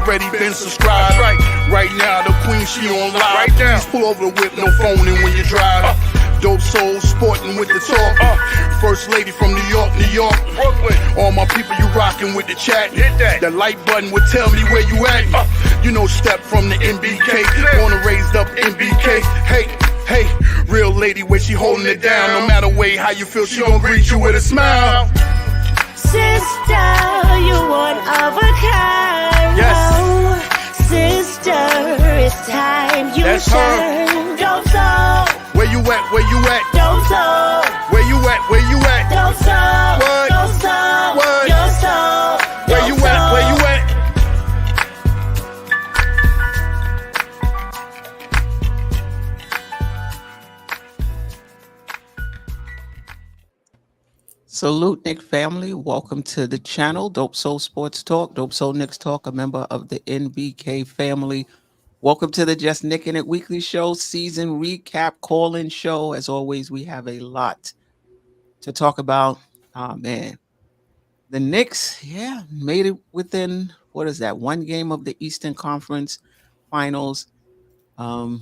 already been subscribed. Right now, the queen, she on live. Right now. Please pull over the whip, no phoning when you drive. Dope Soul sporting with the talk. First lady from New York, Brooklyn. All my people, you rocking with the chat. Hit that. The like button would tell me where you at. You know, Step from the MBK. Born and raised up MBK. Hey, real lady, where she holding it down. No matter way how you feel, she gon' greet you with a smile. Sister, you one of a kind. Yes. Oh, sister, it's time you That's shine. Dope Soul. Where you at? Where you at? Dope Soul. Where you at? Where you at? Dope Soul. What? Dope Soul. What? Your soul. Where you at? Where you at? Salute, Knick family. Welcome to the channel, Dope Soul Sports Talk, Dope Soul Knicks Talk, a member of the NBK family. Welcome to the Just Knickin' It Weekly Show, season recap call-in show. As always, we have a lot to talk about. Oh, man. The Knicks, made it within, one game of the Eastern Conference Finals. I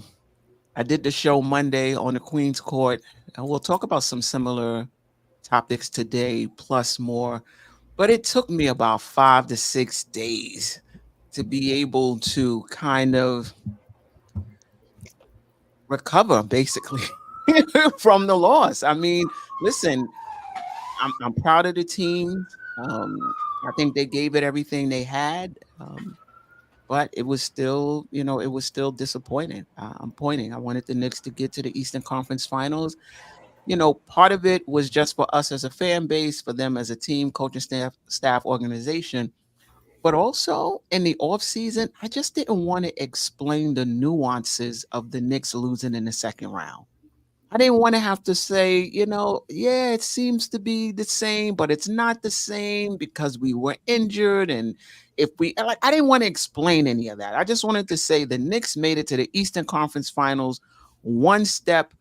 did the show Monday on the Queen's Court, and we'll talk about some similar topics today, plus more. But it took me about 5 to 6 days to be able to kind of recover, basically, from the loss. I mean, listen, I'm proud of the team. I think they gave it everything they had, but it was still, it was still disappointing. I wanted the Knicks to get to the Eastern Conference Finals. Part of it was just for us as a fan base, for them as a team, coaching staff, organization. But also in the offseason, I just didn't want to explain the nuances of the Knicks losing in the second round. I didn't want to have to say, it seems to be the same, but it's not the same because we were injured. And I didn't want to explain any of that. I just wanted to say the Knicks made it to the Eastern Conference Finals one step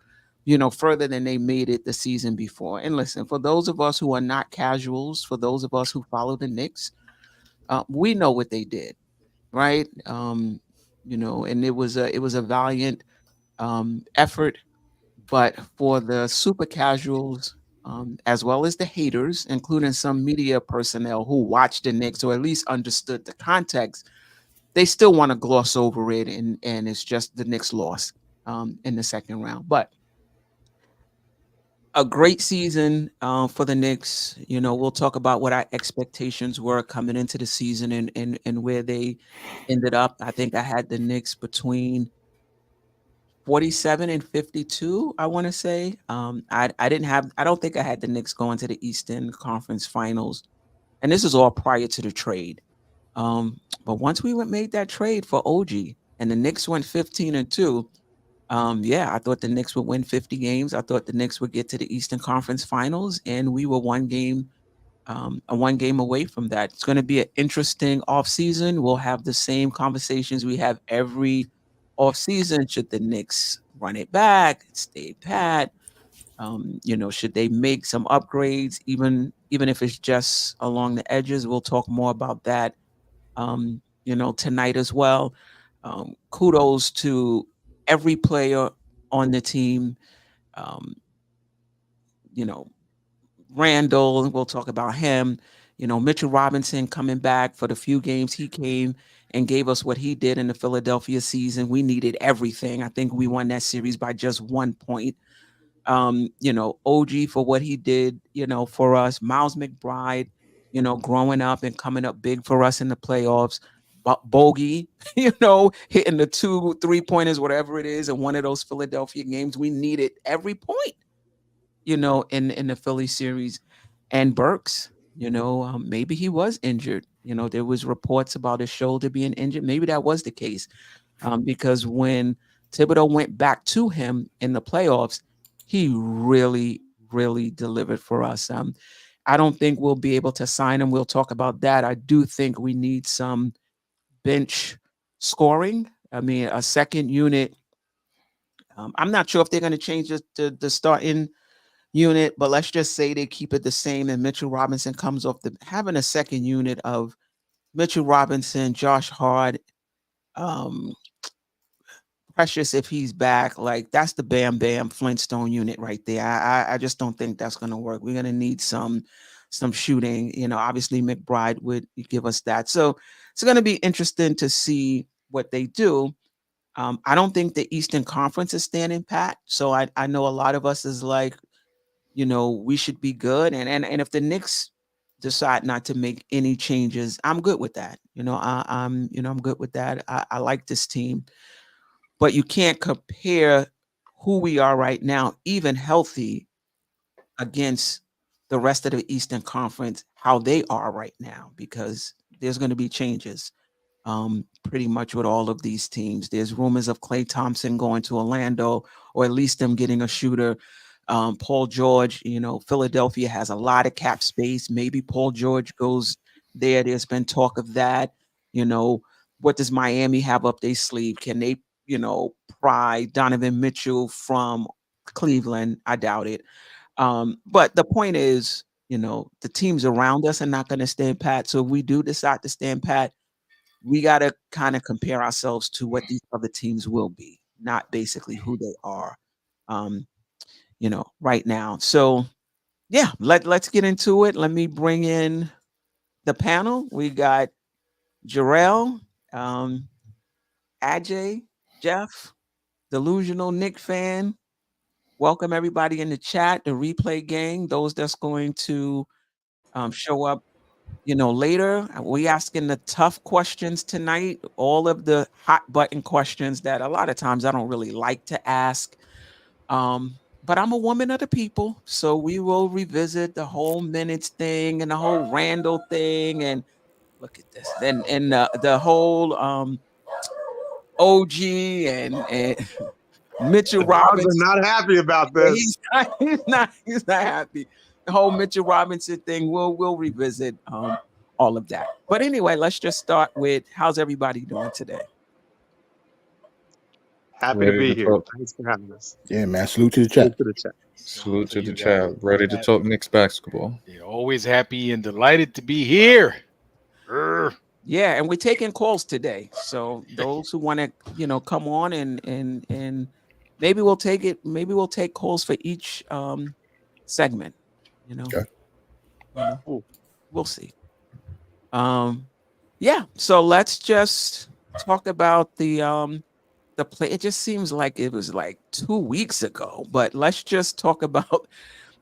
further than they made it the season before. And listen, for those of us who are not casuals, for those of us who follow the Knicks, we know what they did, right? And it was a valiant effort. But for the super casuals, as well as the haters, including some media personnel who watched the Knicks or at least understood the context, they still want to gloss over it, and it's just the Knicks lost in the second round. But a great season for the Knicks. We'll talk about what our expectations were coming into the season and where they ended up. I think I had the Knicks between 47 and 52, I want to say. I don't think I had the Knicks going to the Eastern Conference Finals. And this is all prior to the trade. But once we made that trade for OG and the Knicks went 15-2, I thought the Knicks would win 50 games. I thought the Knicks would get to the Eastern Conference Finals, and we were one game away from that. It's going to be an interesting offseason. We'll have the same conversations we have every offseason. Should the Knicks run it back, stay pat? Should they make some upgrades, even if it's just along the edges? We'll talk more about that, tonight as well. Kudos to every player on the team. Randle, we'll talk about him. Mitchell Robinson coming back for the few games he came and gave us what he did in the Philadelphia season. We needed everything. I think we won that series by just 1 point. OG for what he did, for us. Miles McBride, growing up and coming up big for us in the playoffs. Bogey, hitting the 2 3-pointers, whatever it is, in one of those Philadelphia games. We needed every point, in the Philly series. And Burks, maybe he was injured. There was reports about his shoulder being injured. Maybe that was the case, because when Thibodeau went back to him in the playoffs, he really, really delivered for us. I don't think we'll be able to sign him. We'll talk about that. I do think we need some bench scoring. I mean, a second unit. I'm not sure if they're going to change the starting unit, but let's just say they keep it the same and Mitchell Robinson comes off having a second unit of Mitchell Robinson, Josh Hart, um, Precious if he's back, like that's the Bam Bam Flintstone unit right there. I just don't think that's gonna work. We're gonna need some shooting. Obviously McBride would give us that. So it's gonna be interesting to see what they do. I don't think the Eastern Conference is standing pat. So I know a lot of us is like, we should be good. And if the Knicks decide not to make any changes, I'm good with that. I'm good with that. I like this team, but you can't compare who we are right now, even healthy, against the rest of the Eastern Conference, how they are right now, because there's going to be changes pretty much with all of these teams. There's rumors of Klay Thompson going to Orlando, or at least them getting a shooter. Paul George, Philadelphia has a lot of cap space. Maybe Paul George goes there. There's been talk of that. You know, what does Miami have up their sleeve? Can they, pry Donovan Mitchell from Cleveland? I doubt it. But the point is, the teams around us are not going to stand pat. So if we do decide to stand pat, we got to kind of compare ourselves to what these other teams will be, not basically who they are, um, right now. So yeah, let's get into it. Let me bring in the panel. We got Jerrell, um, Ajay, Geoff, Delusional, Knick fan. Welcome everybody in the chat, the replay gang, those that's going to show up later. We asking the tough questions tonight, all of the hot button questions that a lot of times I don't really like to ask. But I'm a woman of the people, so we will revisit the whole minutes thing and the whole Randall thing, and look at this, and the whole OG and Mitchell The dogs are Robinson. not happy about Yeah, this. he's not happy. The whole Mitchell Robinson thing, we'll revisit all of that. But anyway, let's just start with how's everybody doing today? Happy to Ready be to here. talk. Thanks for having us. Yeah, man. Salute to the Salute chat. to the chat. Salute to the You chat. guys. Ready to talk Knicks basketball. Yeah, always happy and delighted to be here. Grr. Yeah, and we're taking calls today. So those who want to, come on and maybe we'll take it. Maybe we'll take calls for each segment. Okay. We'll see. Yeah. So let's just talk about the play. It just seems like it was like 2 weeks ago, but let's just talk about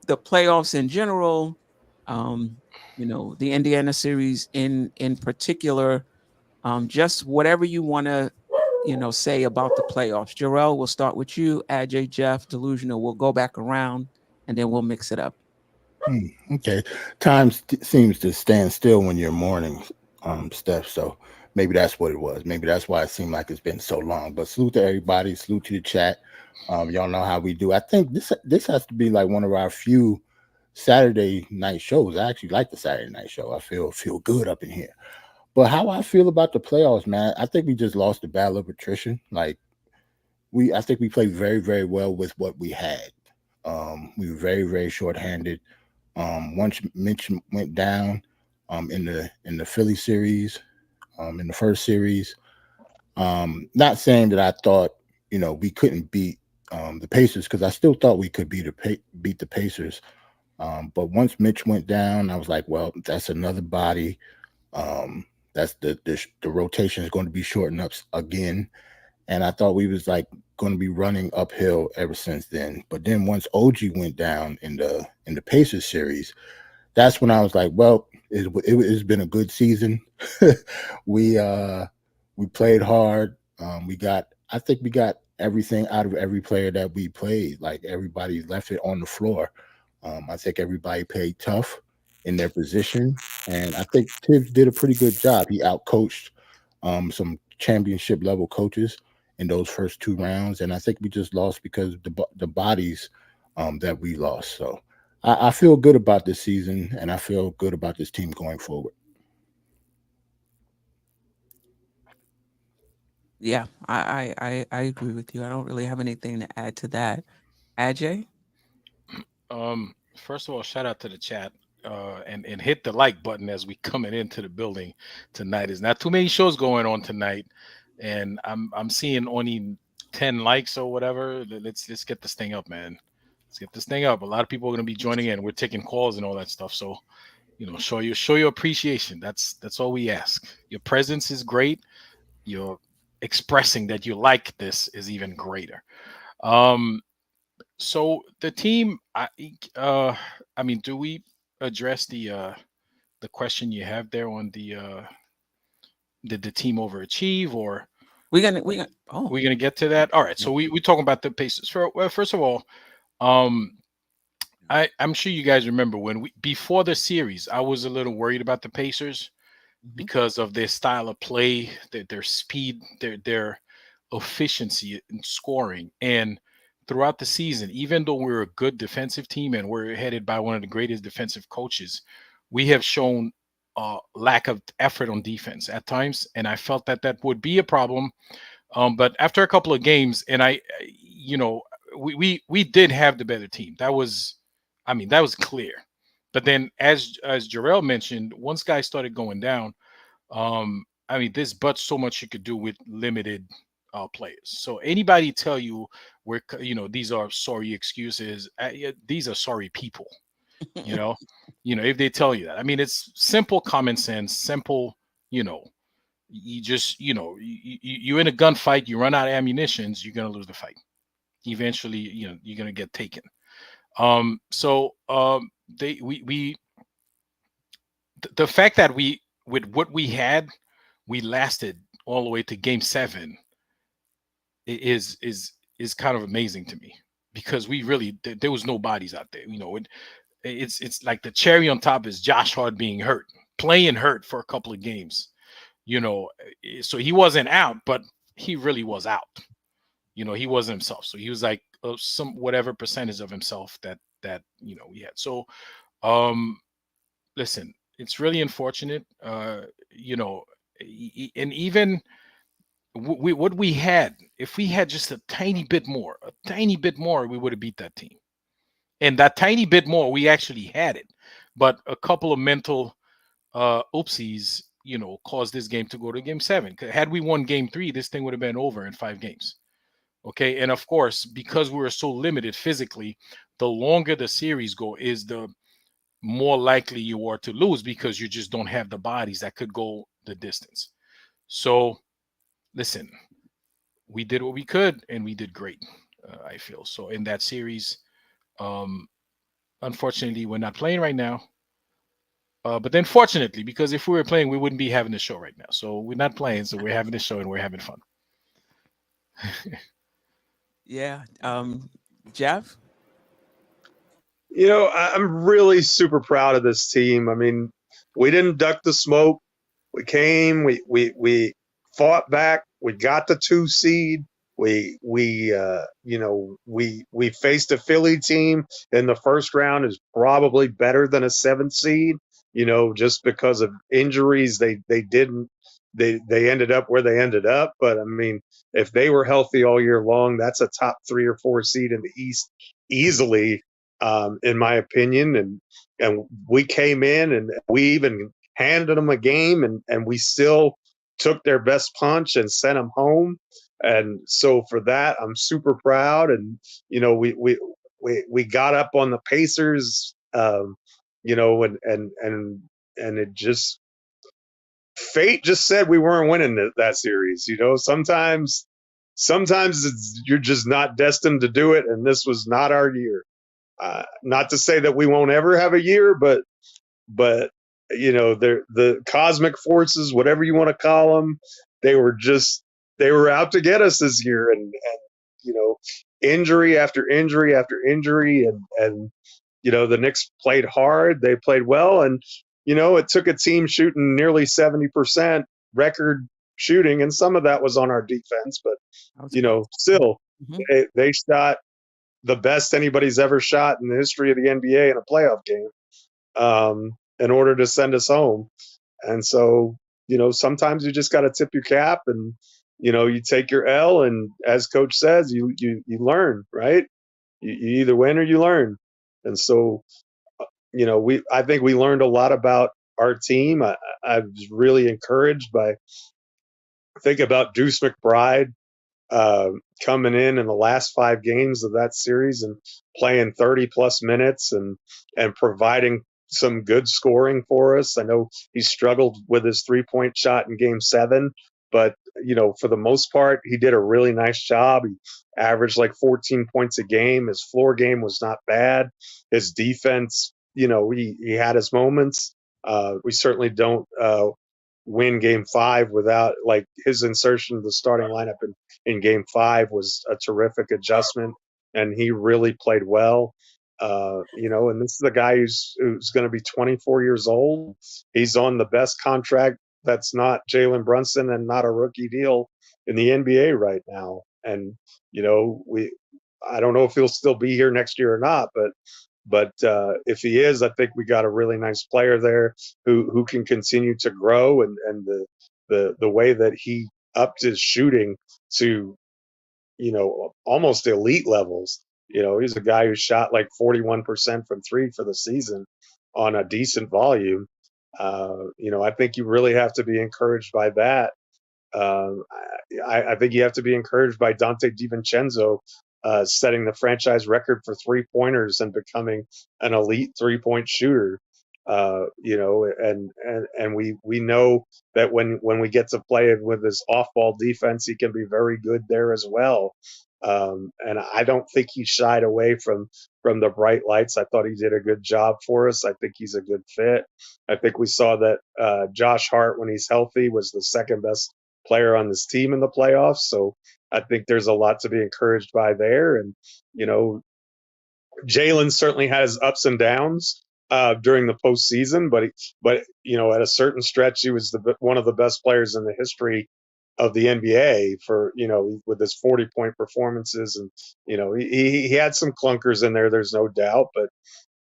the playoffs in general. The Indiana series in particular. Just whatever you want to, say about the playoffs. Jerrell, we'll start with you. Ajay, Geoff, Delusional. We'll go back around and then we'll mix it up. Okay. Time seems to stand still when you're mourning, Steph. So maybe that's what it was. Maybe that's why it seemed like it's been so long. But salute to everybody. Salute to the chat. Y'all know how we do. I think this has to be like one of our few Saturday night shows. I actually like the Saturday night show. I feel good up in here. But how I feel about the playoffs, man, I think we just lost the battle of attrition. Like I think we played very, very well with what we had. We were very, very shorthanded. Once Mitch went down, in the Philly series, in the first series, not saying that I thought we couldn't beat the Pacers, because I still thought we could beat the Pacers. But once Mitch went down, I was like, well, that's another body. That's the rotation is going to be shortened up again. And I thought we was like going to be running uphill ever since then. But then once OG went down in the Pacers series, that's when I was like, well, it's been a good season. we played hard. I think we got everything out of every player that we played. Like everybody left it on the floor. I think everybody played tough in their position, and I think Tibbs did a pretty good job. He outcoached some championship level coaches in those first 2 rounds, and I think we just lost because the bodies that we lost. So I feel good about this season, and I feel good about this team going forward. Yeah, I agree with you. I don't really have anything to add to that. Ajay? First of all, shout out to the chat. and hit the like button as we coming into the building tonight. There's not too many shows going on tonight, and I'm seeing only 10 likes or whatever. Let's get this thing up, man. Let's get this thing up. A lot of people are going to be joining in. We're taking calls and all that stuff. So, show your appreciation. That's all we ask. Your presence is great. Your expressing that you like this is even greater. So the team, I mean, do we address the question you have there on did the team overachieve, or we're gonna we're gonna get to that? All right. So we talking about the Pacers. First of all, I'm sure you guys remember when before the series, I was a little worried about the Pacers because of their style of play, their speed, their efficiency in scoring. And throughout the season, even though we're a good defensive team and we're headed by one of the greatest defensive coaches, we have shown lack of effort on defense at times, and I felt that would be a problem. But after a couple of games, and we did have the better team. That was clear. But then, as Jerrell mentioned, once guys started going down, there's but so much you could do with limited players. So anybody tell you these are sorry excuses, these are sorry people. If they tell you that, it's simple common sense, simple. You just you're in a gunfight, you run out of ammunitions, you're gonna lose the fight. Eventually, you're gonna get taken. The fact that with what we had, we lasted all the way to game 7 is kind of amazing to me, because we really there was no bodies out there. It's like the cherry on top is Josh Hart being playing hurt for a couple of games. So he wasn't out, but he really was out. He wasn't himself. So he was like some whatever percentage of himself that we had. So listen, it's really unfortunate. And even what we had, if we had just a tiny bit more, we would have beat that team. And that tiny bit more, we actually had it. But a couple of mental oopsies, caused this game to go to game 7. Had we won game 3, this thing would have been over in 5 games. Okay. And of course, because we were so limited physically, the longer the series go is the more likely you are to lose, because you just don't have the bodies that could go the distance. So listen, we did what we could, and we did great, I feel. So in that series, unfortunately, we're not playing right now. But then fortunately, because if we were playing, we wouldn't be having the show right now. So we're not playing, so we're having the show and we're having fun. Yeah. Geoff? I'm really super proud of this team. We didn't duck the smoke. We came, we fought back. We got the 2 seed. We faced a Philly team in the first round is probably better than a 7th seed, just because of injuries. They ended up where they ended up. But if they were healthy all year long, that's a top 3 or 4 seed in the East easily, in my opinion. And we came in and we even handed them a game, and we still took their best punch and sent them home. And so for that, I'm super proud. And we got up on the Pacers, and it just, fate just said we weren't winning that series. Sometimes you're just not destined to do it, and this was not our year. Not to say that we won't ever have a year, but the cosmic forces, whatever you want to call them, they were out to get us this year, and injury after injury after injury, and the Knicks played hard, they played well, and it took a team shooting nearly 70% record shooting, and some of that was on our defense, but still, they shot the best anybody's ever shot in the history of the NBA in a playoff game, in order to send us home. And so, sometimes you just got to tip your cap, and, you take your L, and as coach says, you learn, right? You either win or you learn. And so I think we learned a lot about our team. I was really encouraged by think about Deuce McBride uh, coming in the last 5 games of that series and playing 30 plus minutes and providing some good scoring for us. I know he struggled with his 3-point shot in game 7, but for the most part, he did a really nice job. He averaged like 14 points a game. His floor game was not bad. His defense, he had his moments. We certainly don't win game 5 without like his insertion of the starting lineup in game 5 was a terrific adjustment, and he really played well. And this is a guy who's going to be 24 years old. He's on the best contract that's not Jaylen Brunson and not a rookie deal in the NBA right now. And I don't know if he'll still be here next year or not, but if he is, I think we got a really nice player there who can continue to grow, and the way that he upped his shooting to almost elite levels. He's a guy who shot like 41% from 3 for the season on a decent volume. I think you really have to be encouraged by that. um, I think you have to be encouraged by Dante DiVincenzo setting the franchise record for 3-pointers and becoming an elite 3-point shooter. And we know that when we get to play with his off-ball defense, he can be very good there as well. And I don't think he shied away from the bright lights. I thought he did a good job for us. I think he's a good fit. I think we saw that Josh Hart, when he's healthy, was the second best player on this team in the playoffs. So I think there's a lot to be encouraged by there. And, Jaylen certainly has ups and downs during the postseason, but at a certain stretch, he was one of the best players in the history of the NBA for, with his 40-point performances. And, he had some clunkers in there. There's no doubt,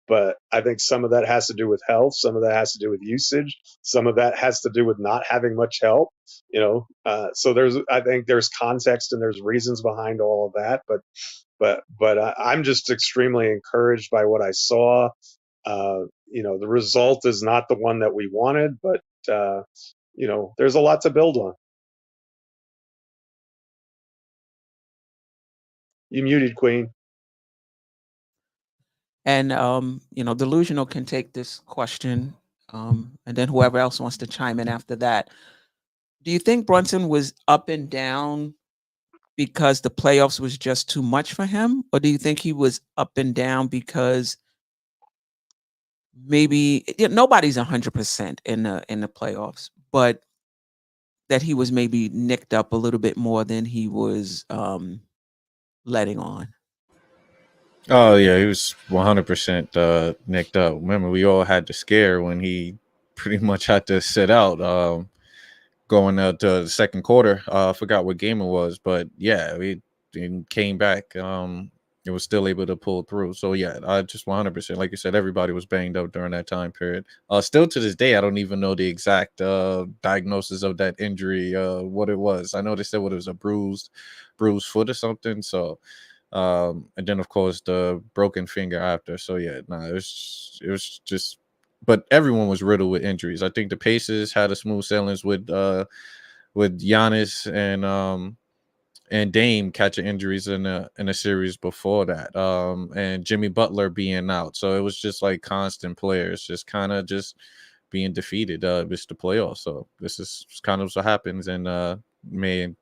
but I think some of that has to do with health. Some of that has to do with usage. Some of that has to do with not having much help. So I think there's context and there's reasons behind all of that. But I'm just extremely encouraged by what I saw. The result is not the one that we wanted, but there's a lot to build on. You muted, Queen. And Delusional can take this question, and then whoever else wants to chime in after that. Do you think Brunson was up and down because the playoffs was just too much for him, or do you think he was up and down because maybe nobody's 100% in the playoffs, but that he was maybe nicked up a little bit more than he was letting on? Oh yeah, he was 100% nicked up. Remember, we all had the scare when he pretty much had to sit out going out to the second quarter. I forgot what game it was, but yeah, we came back. It was still able to pull through. So yeah, I just 100%. Like you said, everybody was banged up during that time period. Still to this day, I don't even know the exact diagnosis of that injury, what it was. I know they said it was a bruised foot or something. So. And then of course the broken finger after. So yeah, it was just, but everyone was riddled with injuries. I think the Pacers had a smooth sailings with Giannis and Dame catching injuries in a series before that, and Jimmy Butler being out. So it was just like constant players just kind of just being defeated. It's the playoffs, so this is kind of what happens in May.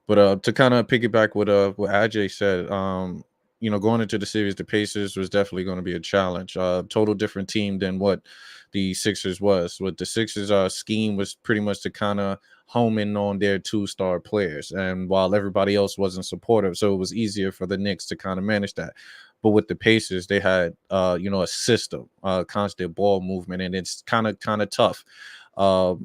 But to kind of piggyback what Ajay said, going into the series, the Pacers was definitely going to be a challenge. Total different team than what the Sixers was. What the Sixers scheme was pretty much to kind of home in on their 2-star players, and while everybody else wasn't supportive, so it was easier for the Knicks to kind of manage that. But with the Pacers, they had a system, constant ball movement, and it's kind of tough for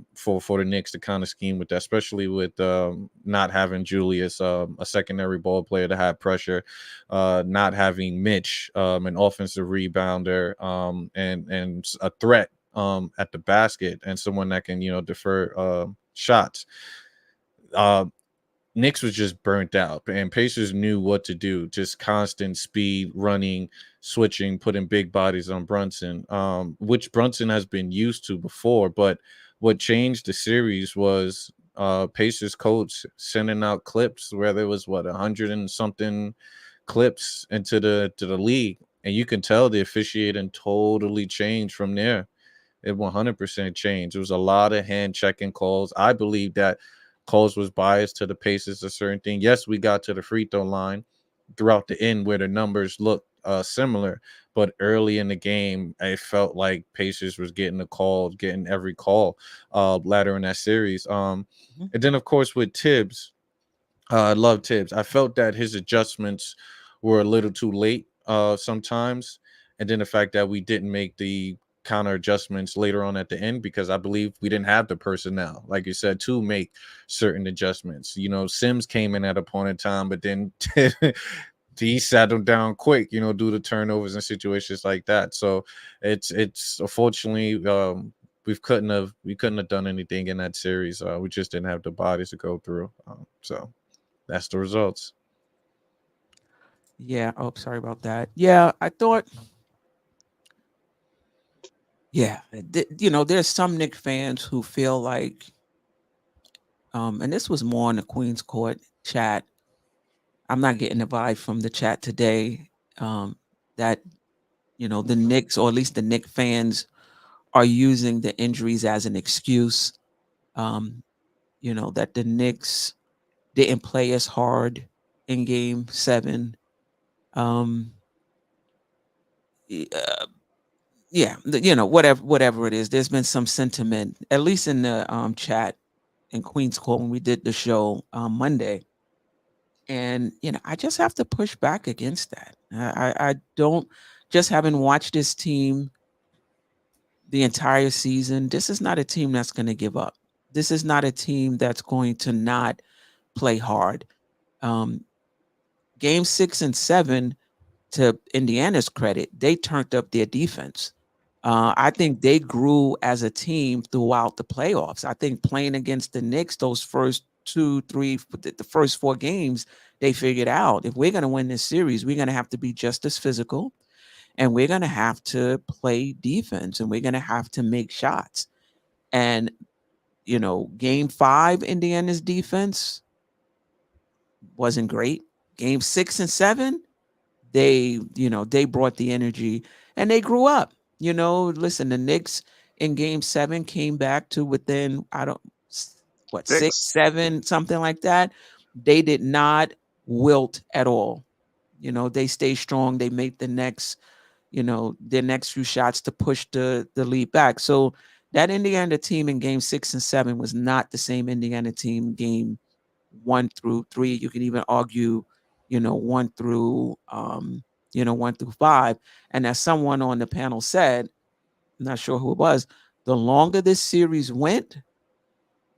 the Knicks to kind of scheme with that, especially with not having Julius, a secondary ball player to have pressure, not having Mitch, an offensive rebounder, and a threat at the basket, and someone that can defer shots. Knicks was just burnt out, and Pacers knew what to do. Just constant speed, running, switching, putting big bodies on Brunson, which Brunson has been used to before. But what changed the series was Pacers coach sending out clips where there was 100 and something clips into the league, and you can tell the officiating totally changed from there. It 100% changed. It was a lot of hand checking calls. I believe that calls was biased to the Pacers a certain thing. Yes, we got to the free throw line throughout the end where the numbers looked similar, but early in the game, I felt like Pacers was getting the call, getting every call later in that series. And then of course with Tibbs, I love Tibbs. I felt that his adjustments were a little too late sometimes. And then the fact that we didn't make the counter adjustments later on at the end because I believe we didn't have the personnel, like you said, to make certain adjustments. You know, Sims came in at a point in time, but then he sat him down quick, you know, due to turnovers and situations like that. So it's unfortunately we couldn't have done anything in that series. We just didn't have the bodies to go through. So that's the results. Yeah. Oh, sorry about that. Yeah, I thought. Yeah, you know, there's some Knicks fans who feel like, and this was more in the Queens Court chat. I'm not getting the vibe from the chat today that you know the Knicks, or at least the Knicks fans, are using the injuries as an excuse. Um, you know that the Knicks didn't play as hard in Game 7. Um, yeah, you know, whatever it is, there's been some sentiment, at least in the chat in Queens Court when we did the show Monday. And you know, I just have to push back against that. I don't, just having watched this team the entire season. This is not a team that's going to give up. This is not a team that's going to not play hard. Um, Game 6 and 7, to Indiana's credit, they turned up their defense. I think they grew as a team throughout the playoffs. I think playing against the Knicks, those first 2, 3, the first 4 games, they figured out if we're going to win this series, we're going to have to be just as physical, and we're going to have to play defense, and we're going to have to make shots. And, you know, Game 5, Indiana's defense wasn't great. Game 6 and 7, they, you know, they brought the energy and they grew up. You know, listen, the Knicks in Game 7 came back to within, I don't, what, 6, 7, something like that. They did not wilt at all. You know, they stayed strong. They made the next, you know, their next few shots to push the lead back. So that Indiana team in Game 6 and 7 was not the same Indiana team Game 1 through 3. You can even argue, you know, 1 through 5. And as someone on the panel said, I'm not sure who it was, the longer this series went,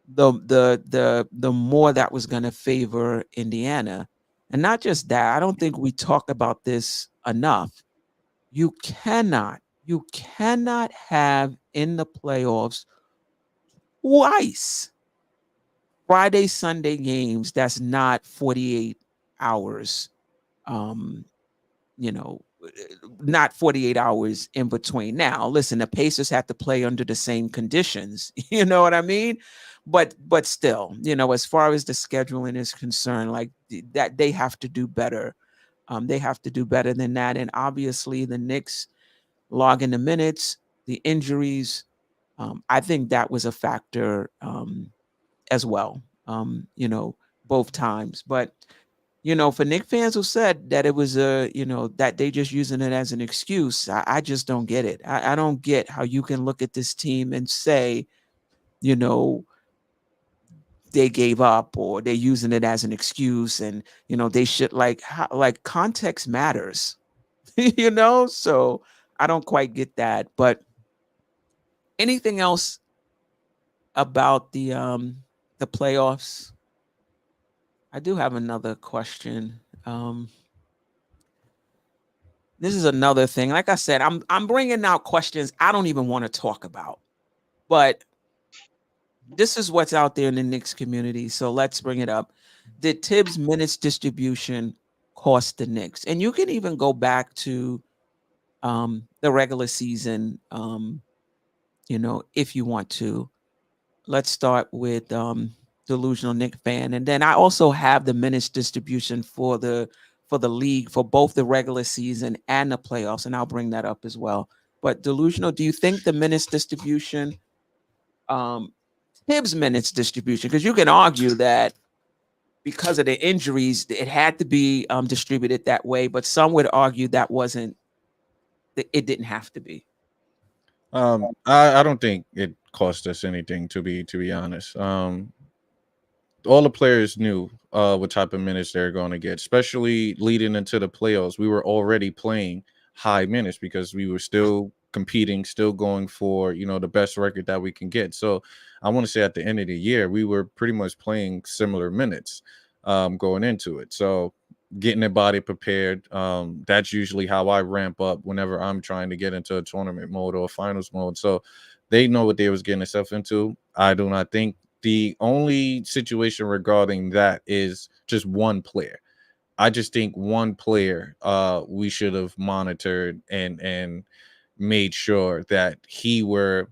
the more that was going to favor Indiana. And not just that, I don't think we talk about this enough. You cannot have in the playoffs twice Friday, Sunday games that's not 48 hours, you know, not 48 hours in between. Now, listen, the Pacers have to play under the same conditions, you know what I mean? But still, you know, as far as the scheduling is concerned, like that, they have to do better. They have to do better than that. And obviously the Knicks logging the minutes, the injuries, I think that was a factor as well, you know, both times. But, you know, for Knicks fans who said that it was you know, that they just using it as an excuse, I just don't get it. I don't get how you can look at this team and say, you know, they gave up or they're using it as an excuse, and you know, they should like context matters, you know. So I don't quite get that. But anything else about the playoffs? I do have another question. This is another thing. Like I said, I'm bringing out questions I don't even want to talk about, but this is what's out there in the Knicks community. So let's bring it up. did Tibbs' minutes distribution cost the Knicks? And you can even go back to the regular season, if you want to. Let's start with Delusional Knick fan, and then I also have the minutes distribution for the league for both the regular season and the playoffs, and I'll bring that up as well. But Delusional, do you think the minutes distribution, Tibbs' minutes distribution, because you can argue that because of the injuries, it had to be distributed that way, but some would argue that it didn't have to be. I don't think it cost us anything, to be honest. All the players knew what type of minutes they're going to get, especially leading into the playoffs. We were already playing high minutes because we were still competing, still going for, the best record that we can get. So I want to say at the end of the year, we were pretty much playing similar minutes going into it. So getting the body prepared, that's usually how I ramp up whenever I'm trying to get into a tournament mode or a finals mode. So they know what they was getting themselves into. I do not think the only situation regarding that is just one player. I just think one player we should have monitored and made sure that he were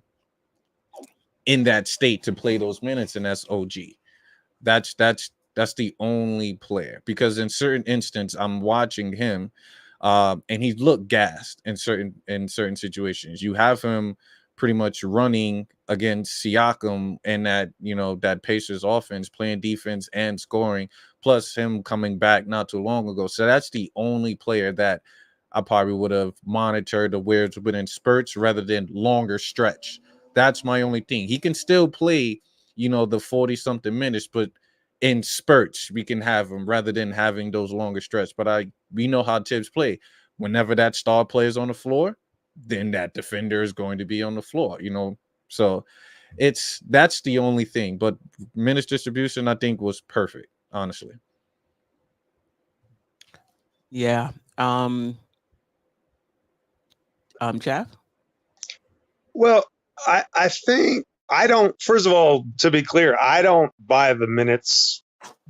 in that state to play those minutes, and that's OG. That's the only player, because in certain instances I'm watching him and he looked gassed in certain situations. You have him pretty much running against Siakam and that Pacers offense, playing defense and scoring, plus him coming back not too long ago. So that's the only player that I probably would have monitored the wears within spurts rather than longer stretch. That's my only thing. He can still play, the 40 something minutes, but in spurts we can have him rather than having those longer stretches. But we know how Tibbs play. Whenever that star player is on the floor, then that defender is going to be on the floor, So that's the only thing. But minutes distribution, I think, was perfect, honestly. Yeah. Jeff? Well, I think I don't. First of all, to be clear, I don't buy the minutes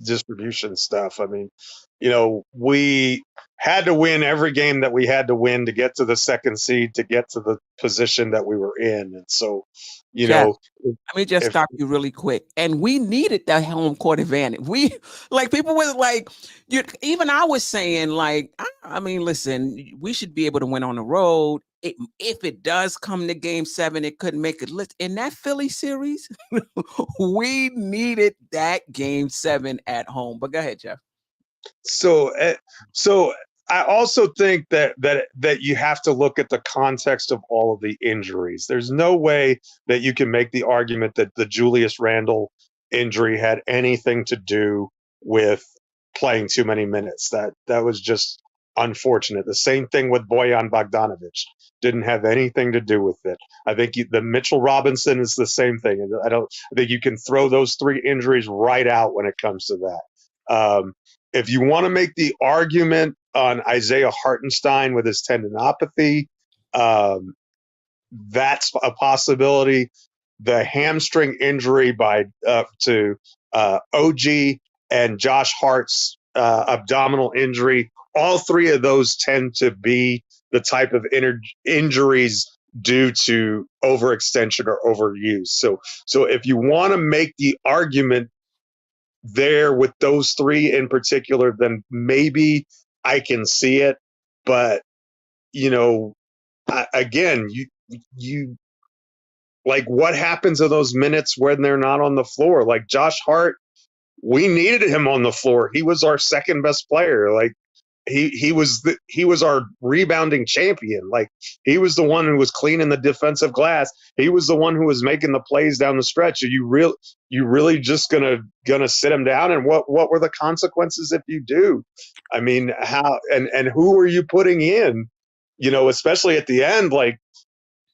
distribution stuff. I mean, we had to win every game that we had to win to get to the second seed, to get to the position that we were in, and so, Jeff, let me just stop you really quick. And we needed that home court advantage. We people was like, even I was saying, I mean, listen, we should be able to win on the road. If it does come to game 7, it couldn't make it. In that Philly series, we needed that game 7 at home. But go ahead, Jeff. So I also think that you have to look at the context of all of the injuries. There's no way that you can make the argument that the Julius Randle injury had anything to do with playing too many minutes. That was just unfortunate. The same thing with Bojan Bogdanovic. Didn't have anything to do with it. I think the Mitchell Robinson is the same thing. I think you can throw those 3 injuries right out when it comes to that. If you want to make the argument on Isaiah Hartenstein with his tendinopathy, that's a possibility. The hamstring injury to OG and Josh Hart's abdominal injury, all 3 of those tend to be the type of injuries due to overextension or overuse. So if you want to make the argument there with those 3 in particular, then maybe I can see it. But again, you what happens to those minutes when they're not on the floor? Like Josh Hart, we needed him on the floor. He was our second best player. He was our rebounding champion. He was the one who was cleaning the defensive glass. He was the one who was making the plays down the stretch. Are you really just gonna sit him down? And what were the consequences if you do? I mean, how and who are you putting in? Especially at the end,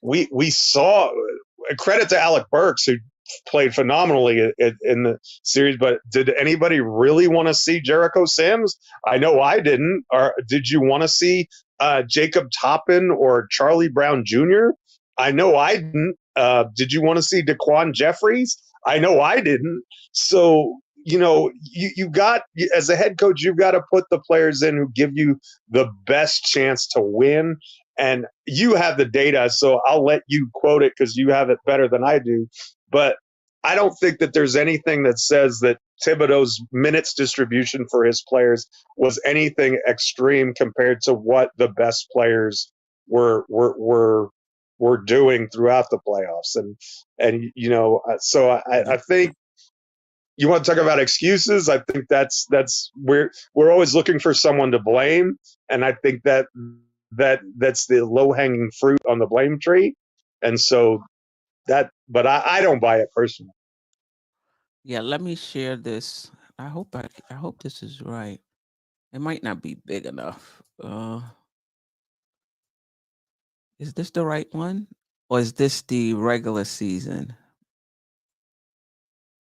we saw. Credit to Alec Burks, who played phenomenally in the series, but did anybody really want to see Jericho Sims? I know I didn't. Or did you want to see Jacob Toppin or Charlie Brown Jr.? I know I didn't. Did you want to see Daquan Jeffries? I know I didn't. So you got, as a head coach, you've got to put the players in who give you the best chance to win. And you have the data, so I'll let you quote it because you have it better than I do. But I don't think that there's anything that says that Thibodeau's minutes distribution for his players was anything extreme compared to what the best players were doing throughout the playoffs. So I think you want to talk about excuses. I think that's we're always looking for someone to blame, and I think that's the low hanging fruit on the blame tree, and so but I don't buy it personally. Yeah, let me share this. I hope this is right. It might not be big enough. Is this the right one? Or is this the regular season?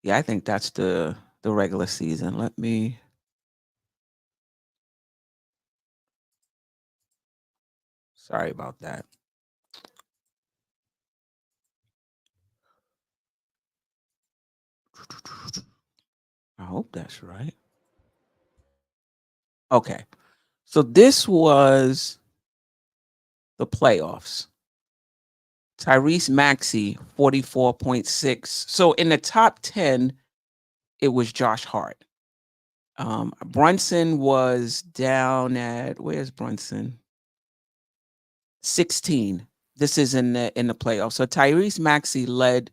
Yeah, I think that's the regular season. Let me. Sorry about that. I hope that's right. Okay. So this was the playoffs. Tyrese Maxey, 44.6. So in the top 10, it was Josh Hart. Brunson was down at, where's Brunson? 16. This is in the playoffs. So Tyrese Maxey led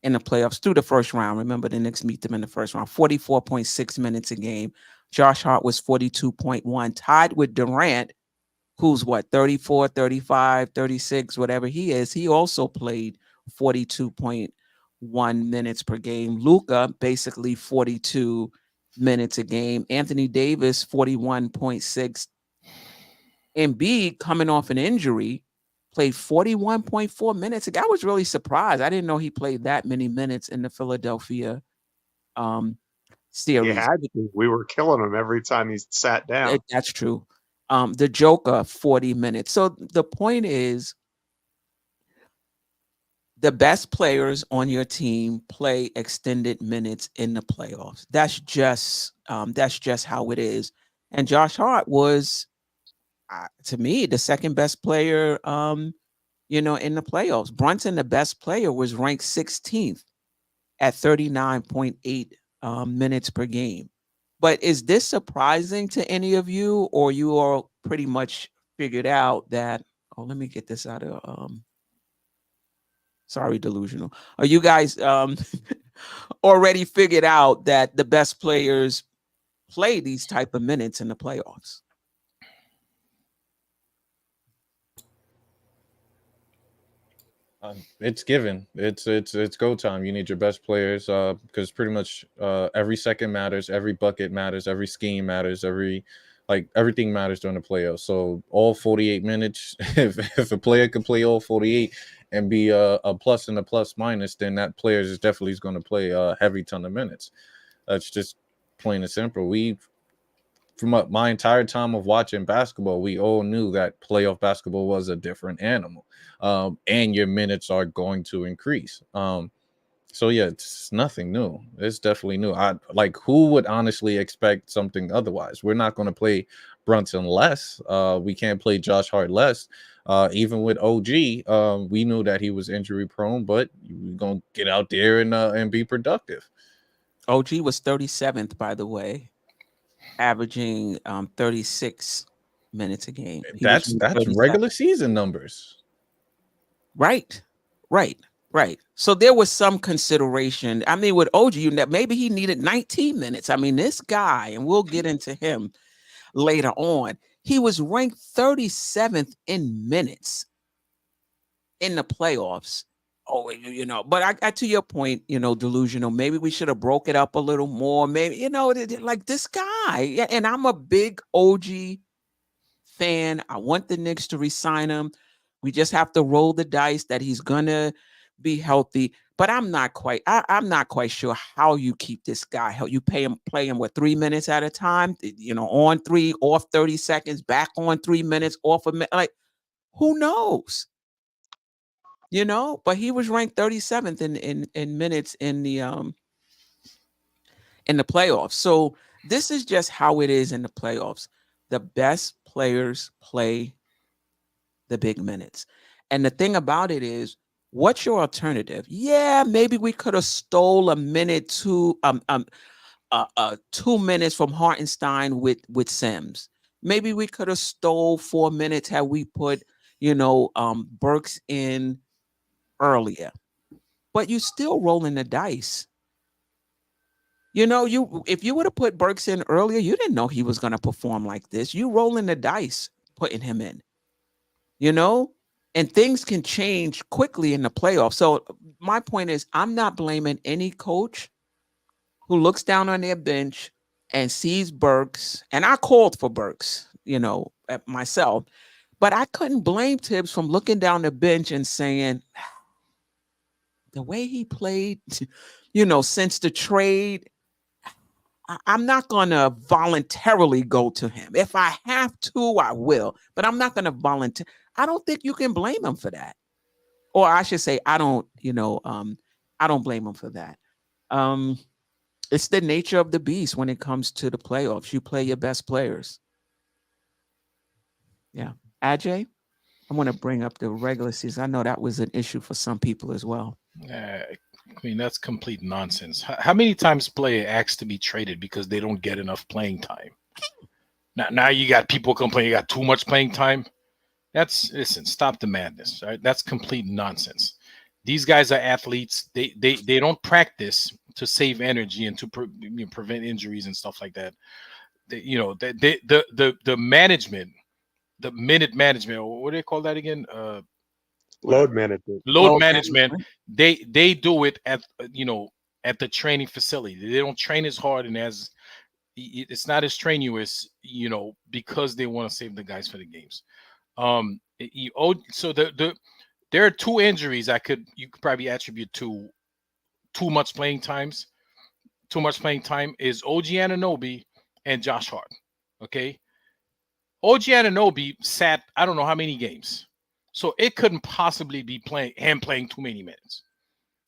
in the playoffs through the first round. Remember, the Knicks meet them in the first round. 44.6 minutes a game. Josh Hart was 42.1, tied with Durant, who's what, 34, 35, 36, whatever he is. He also played 42.1 minutes per game. Luka, basically 42 minutes a game. Anthony Davis, 41.6. Embiid, coming off an injury, played 41.4 minutes. I was really surprised. I didn't know he played that many minutes in the Philadelphia series. You had to. We were killing him every time he sat down. That's true. The Joker, 40 minutes. So the point is, the best players on your team play extended minutes in the playoffs. That's just how it is. And Josh Hart was, to me, the second best player, in the playoffs. Brunson, the best player, was ranked 16th at 39.8 minutes per game. But is this surprising to any of you, or you all pretty much figured out that? Oh, let me get this out of. Sorry, Delusional. Are you guys already figured out that the best players play these type of minutes in the playoffs? It's given. It's go time. You need your best players because pretty much every second matters, every bucket matters, every scheme matters, everything matters during the playoffs. So all 48 minutes, if a player can play all 48 and be a plus and a plus minus, then that player is definitely going to play a heavy ton of minutes. That's just plain and simple. From my entire time of watching basketball, we all knew that playoff basketball was a different animal, and your minutes are going to increase. So yeah, it's nothing new. It's definitely new. Who would honestly expect something otherwise? We're not going to play Brunson less. We can't play Josh Hart less. Even with OG, we knew that he was injury prone, but we're gonna get out there and be productive. OG was 37th, by the way, averaging 36 minutes a game. That's regular season numbers. Right. So there was some consideration. I mean, with OG, maybe he needed 19 minutes. I mean, this guy, and we'll get into him later on, he was ranked 37th in minutes in the playoffs. Oh, but I to your point, Delusional, maybe we should have broke it up a little more. Maybe, like this guy, and I'm a big OG fan. I want the Knicks to resign him. We just have to roll the dice that he's gonna be healthy. But I'm not quite sure how you keep this guy. How you play him with 3 minutes at a time, on 3, off 30 seconds, back on 3 minutes, off a minute. Like, who knows? But he was ranked 37th in minutes in in the playoffs. So this is just how it is in the playoffs. The best players play the big minutes. And the thing about it is, what's your alternative? Yeah, maybe we could have stole a minute to 2 minutes from Hartenstein with Sims. Maybe we could have stole 4 minutes had we put, Burks in earlier. But you still rolling the dice. If you would have put Burks in earlier, you didn't know he was going to perform like this. You rolling the dice putting him in. And things can change quickly in the playoffs. So my point is, I'm not blaming any coach who looks down on their bench and sees Burks, and I called for Burks, myself, but I couldn't blame Tibbs from looking down the bench and saying, the way he played, since the trade, I'm not going to voluntarily go to him. If I have to, I will, but I'm not going to volunteer. I don't think you can blame him for that. Or I should say, I don't blame him for that. It's the nature of the beast when it comes to the playoffs. You play your best players. Yeah. Ajay, I want to bring up the regular season. I know that was an issue for some people as well. I mean, that's complete nonsense. How many times player asks to be traded because they don't get enough playing time? Now you got people complaining you got too much playing time. Listen, stop the madness. Right? That's complete nonsense. These guys are athletes. They don't practice to save energy and to prevent injuries and stuff like that. The management, the minute management, or what do they call that again? Load management. Load management. They do it at the training facility. They don't train as hard and it's not as strenuous, because they want to save the guys for the games. So there are two injuries you could probably attribute to too much playing time is OG Anunoby and Josh Hart. Okay. OG Anunoby sat, I don't know how many games. So it couldn't possibly be playing too many minutes.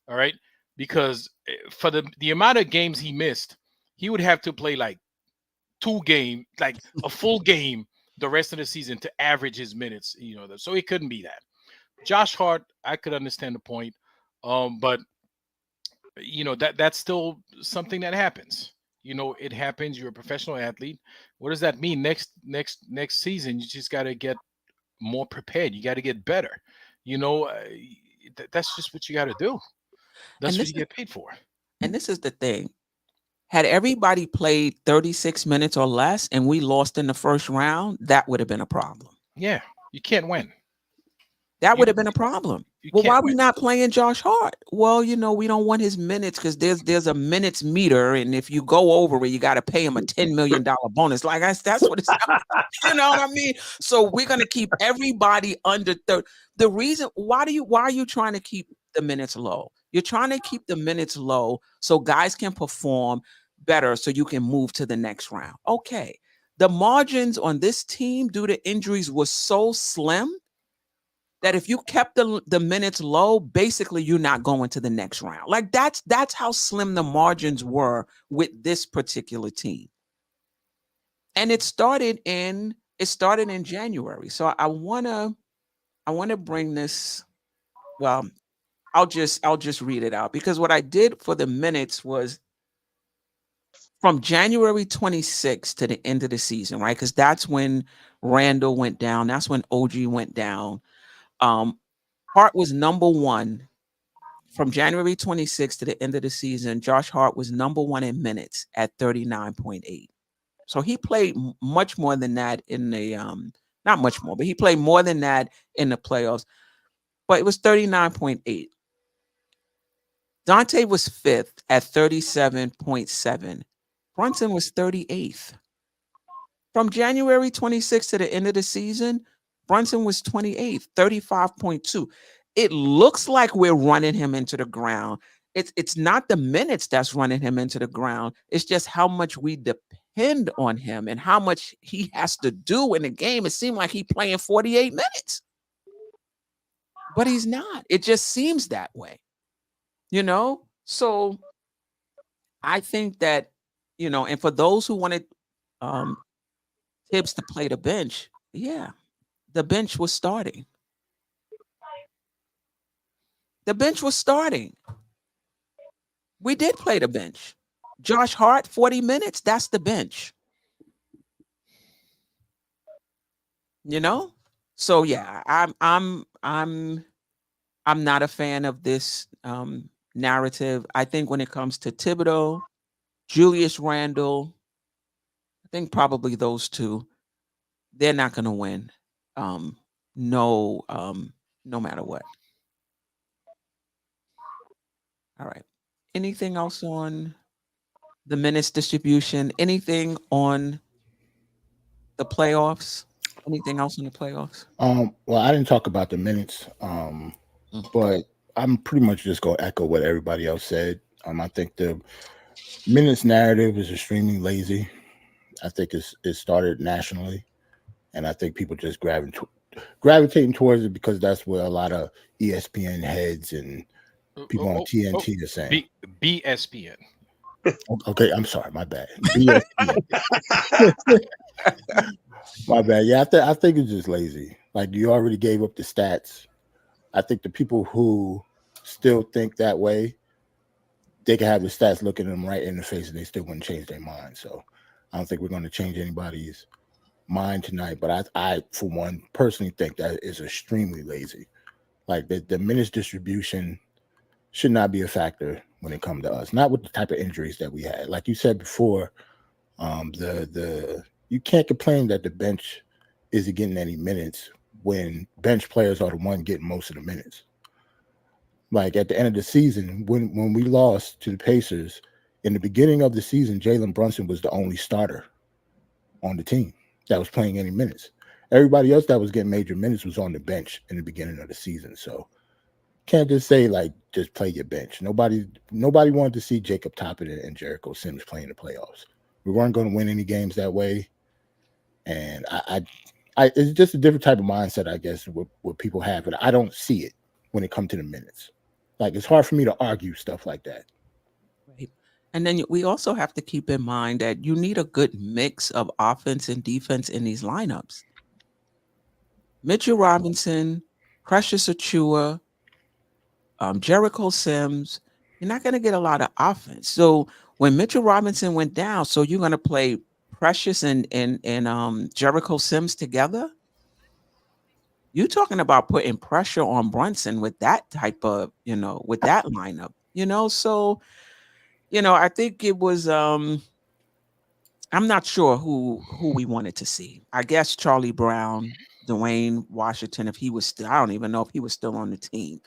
All right. Because for the amount of games he missed, he would have to play like like a full game the rest of the season to average his minutes, so it couldn't be that. Josh Hart, I could understand the point. But that's still something that happens. It happens. You're a professional athlete. What does that mean? Next season, you just got to get more prepared. You got to get better. That's just what you got to do. That's what you get paid for. And this is the thing. Had everybody played 36 minutes or less and we lost in the first round, that would have been a problem. Yeah, you can't win. That would have been a problem. Well, why are we not playing Josh Hart? Well, we don't want his minutes because there's a minutes meter, and if you go over it, you got to pay him a $10 million bonus. Like that's what it's. You know what I mean? So we're gonna keep everybody under 30. The reason why are you trying to keep the minutes low? You're trying to keep the minutes low so guys can perform better, so you can move to the next round. Okay, the margins on this team due to injuries was so slim that if you kept the minutes low, basically you're not going to the next round. Like that's how slim the margins were with this particular team. And it started in January. So I wanna bring this. Well, I'll just read it out, because what I did for the minutes was from January 26th to the end of the season, right? Because that's when Randle went down. That's when OG went down. Hart was number one from January 26th to the end of the season. Josh Hart was number one in minutes at 39.8. So he played much more than that in the not much more, but he played more than that in the playoffs. But it was 39.8. Dante was fifth at 37.7. Brunson was 38th. From January 26th to the end of the season, Brunson was 28th, 35.2. It looks like we're running him into the ground. It's not the minutes that's running him into the ground. It's just how much we depend on him and how much he has to do in the game. It seemed like he's playing 48 minutes. But he's not. It just seems that way. So I think that and for those who wanted Tibbs to play the bench, yeah, the bench was starting. The bench was starting. We did play the bench. Josh Hart, 40 minutes, that's the bench. So yeah, I'm not a fan of this narrative. I think when it comes to Thibodeau, Julius Randle, I think probably those two, they're not going to win. No matter what. All right. Anything else on the minutes distribution? Anything on the playoffs? Anything else in the playoffs? Well, I didn't talk about the minutes, but I'm pretty much just gonna echo what everybody else said. I think the minutes narrative is extremely lazy. I think it started nationally, and I think people just gravitating towards it because that's where a lot of ESPN heads and people on TNT are saying. BSPN. Okay, I'm sorry, my bad. My bad. Yeah, I think it's just lazy. Like, you already gave up the stats. I think the people who still think that way, they can have the stats looking them right in the face and they still wouldn't change their mind. So I don't think we're going to change anybody's mind tonight. But I for one, personally think that is extremely lazy. Like, the minutes distribution should not be a factor when it comes to us. Not with the type of injuries that we had. Like you said before, you can't complain that the bench isn't getting any minutes when bench players are the one getting most of the minutes. Like, at the end of the season, when we lost to the Pacers, in the beginning of the season, Jaylen Brunson was the only starter on the team that was playing any minutes. Everybody else that was getting major minutes was on the bench in the beginning of the season. So can't just say, like, just play your bench. Nobody wanted to see Jacob Toppin and Jericho Sims playing the playoffs. We weren't going to win any games that way. And I it's just a different type of mindset, I guess, what people have. But I don't see it when it comes to the minutes. Like, it's hard for me to argue stuff like that. Right. And then we also have to keep in mind that you need a good mix of offense and defense in these lineups. Mitchell Robinson, Precious Achua, Jericho Sims, you're not going to get a lot of offense. So when Mitchell Robinson went down, so you're going to play Precious and Jericho Sims together? You're talking about putting pressure on Brunson with that type of, with that lineup, so, I think it was, I'm not sure who we wanted to see. I guess Charlie Brown, Dwayne Washington, if he was still, I don't even know if he was still on the team.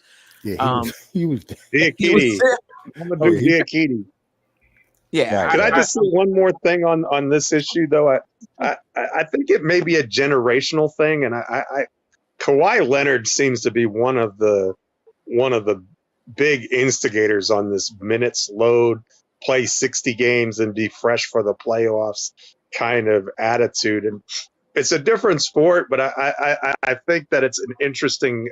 Yeah, he was Diakite. I'm gonna do Diakite. Yeah. Can I just say one more thing on this issue, though? I think it may be a generational thing, and I Kawhi Leonard seems to be one of the big instigators on this minutes load, play 60 games and be fresh for the playoffs kind of attitude. And it's a different sport, but I think that it's an interesting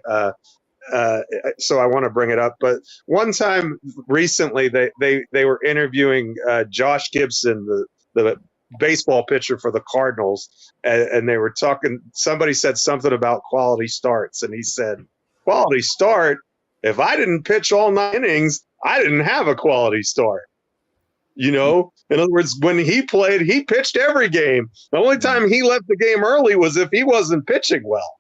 so I want to bring it up. But one time recently, they were interviewing Josh Gibson, the baseball pitcher for the Cardinals, and they were talking. Somebody said something about quality starts, and he said, "Quality start? If I didn't pitch all 9 innings, I didn't have a quality start." In other words, when he played, he pitched every game. The only time he left the game early was if he wasn't pitching well.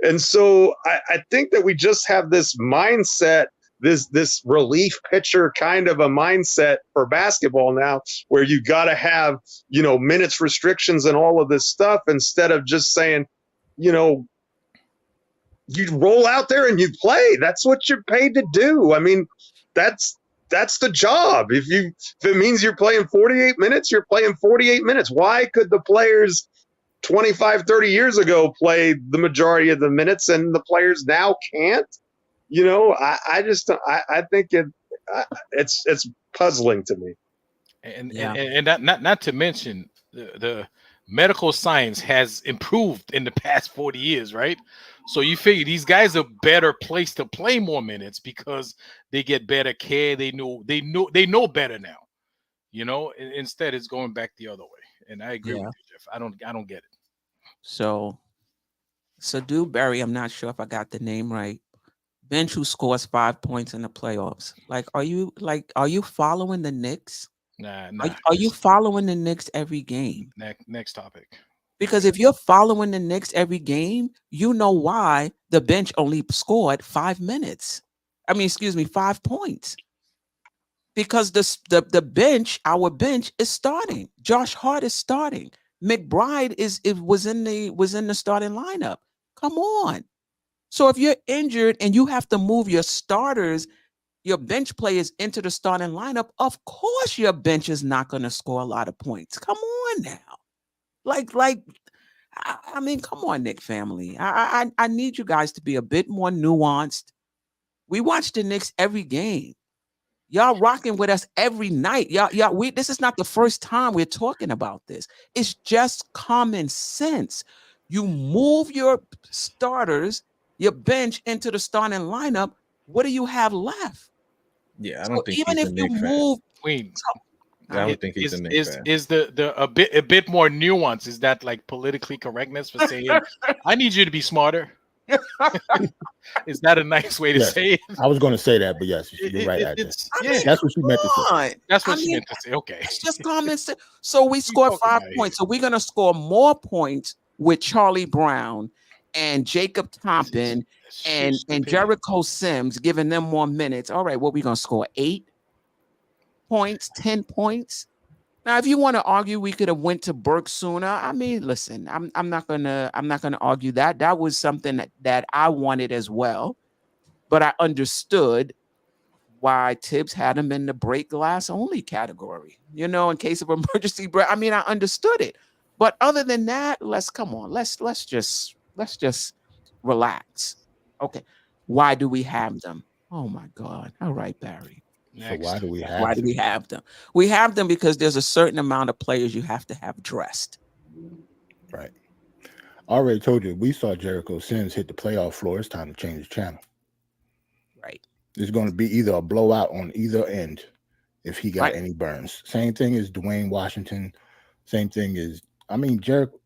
And so I think that we just have this mindset, this relief pitcher kind of a mindset for basketball now, where you got to have, minutes restrictions and all of this stuff, instead of just saying, you roll out there and you play. That's what you're paid to do. I mean, that's the job. If it means you're playing 48 minutes, you're playing 48 minutes. Why could the players 25, 30 years ago play the majority of the minutes and the players now can't? I think it's puzzling to me. And not to mention the medical science has improved in the past 40 years, right? So you figure these guys are better placed to play more minutes because they get better care. They know better now. Instead it's going back the other way. And I agree Yeah. with you, Jeff. I don't get it. So Dewberry, I'm not sure if I got the name right. Bench who scores 5 points in the playoffs. Like, are you following the Knicks? Nah. Are you following the Knicks every game? Next topic. Because if you're following the Knicks every game, you know why the bench only scored 5 minutes. 5 points. Because the bench, our bench is starting. Josh Hart is starting. McBride was in the starting lineup. Come on. So if you're injured and you have to move your starters, your bench players into the starting lineup, of course your bench is not going to score a lot of points. Come on now. Come on, Knick family. I need you guys to be a bit more nuanced. We watch the Knicks every game. Y'all rocking with us every night. This is not the first time we're talking about this. It's just common sense. You move your starters, your bench into the starting lineup. What do you have left? Yeah, I So don't think even he's if a you Knicks fan. move, Queen. I don't think he's a Knicks fan. Is a bit more nuance? Is that like politically correctness for saying I need you to be smarter? Is that a nice way to Yes. say it? I was going to say that, but yes, you're right. It's that's what you meant to say. That's what she meant to say. Okay, it's just common sense. So we scored 5 points. So we're gonna score more points with Charlie Brown and Jacob Toppin and Jericho Sims, giving them more minutes. All right, what we gonna score? 8 points, 10 points. Now, if you want to argue, we could have went to Burke sooner. I mean, listen, I'm not gonna argue that. That was something that I wanted as well, but I understood why Tibbs had him in the break glass only category, in case of emergency break. I mean, I understood it. But other than that, let's just relax. Okay. Why do we have them? Oh my God. All right, Barry. So why do we have Why do we have them? We have them because there's a certain amount of players you have to have dressed. Right. I already told you, we saw Jericho Sims hit the playoff floor. It's time to change the channel. Right. There's going to be either a blowout on either end if he got any burns. Same thing as Dwayne Washington. Same thing as, Jericho.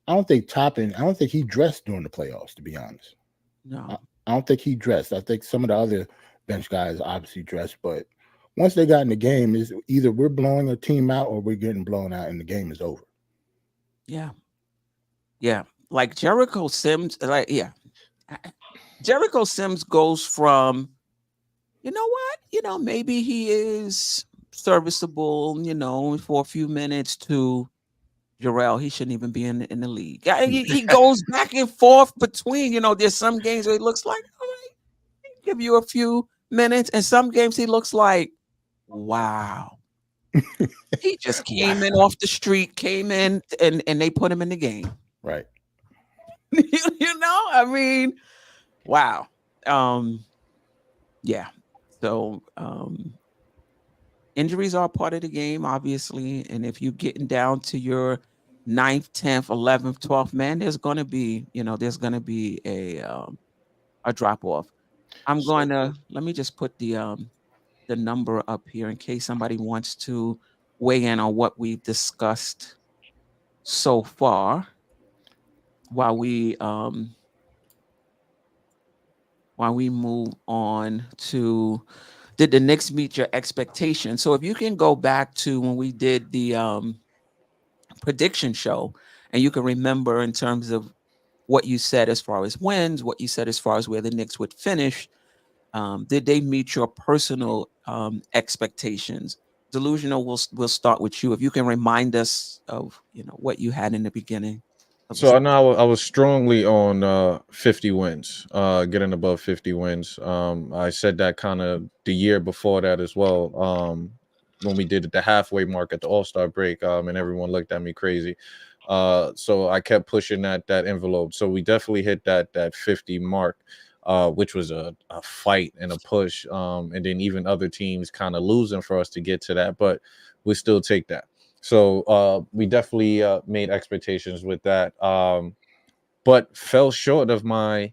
I don't think he dressed during the playoffs, to be honest. No. I don't think he dressed. I think some of the other bench guys obviously dressed, but once they got in the game, is either we're blowing a team out or we're getting blown out and the game is over. Yeah. Yeah. Like Jericho Sims, Jericho Sims goes from, maybe he is serviceable, for a few minutes to Jerrell. He shouldn't even be in the league. He goes back and forth between, there's some games where he looks like, all right, give you a few minutes. And some games he looks like, wow. He just came in off the street, came in and they put him in the game. Right. Wow. Yeah. So injuries are part of the game, obviously. And if you're getting down to your 9th, 10th, 11th, 12th man, there's gonna be a drop off. Let me just put the number up here in case somebody wants to weigh in on what we've discussed so far while we move on to, did the Knicks meet your expectations? So if you can go back to when we did the prediction show and you can remember in terms of what you said as far as wins, what you said as far as where the Knicks would finish, did they meet your personal expectations? Delusional, we'll start with you. If you can remind us of what you had in the beginning. So I know I was strongly on 50 wins, getting above 50 wins. I said that kind of the year before that as well, when we did the halfway mark at the All-Star break, and everyone looked at me crazy. So I kept pushing that envelope. So we definitely hit that 50 mark, which was a fight and a push, and then even other teams kind of losing for us to get to that, but we still take that. So we definitely made expectations with that, but fell short of my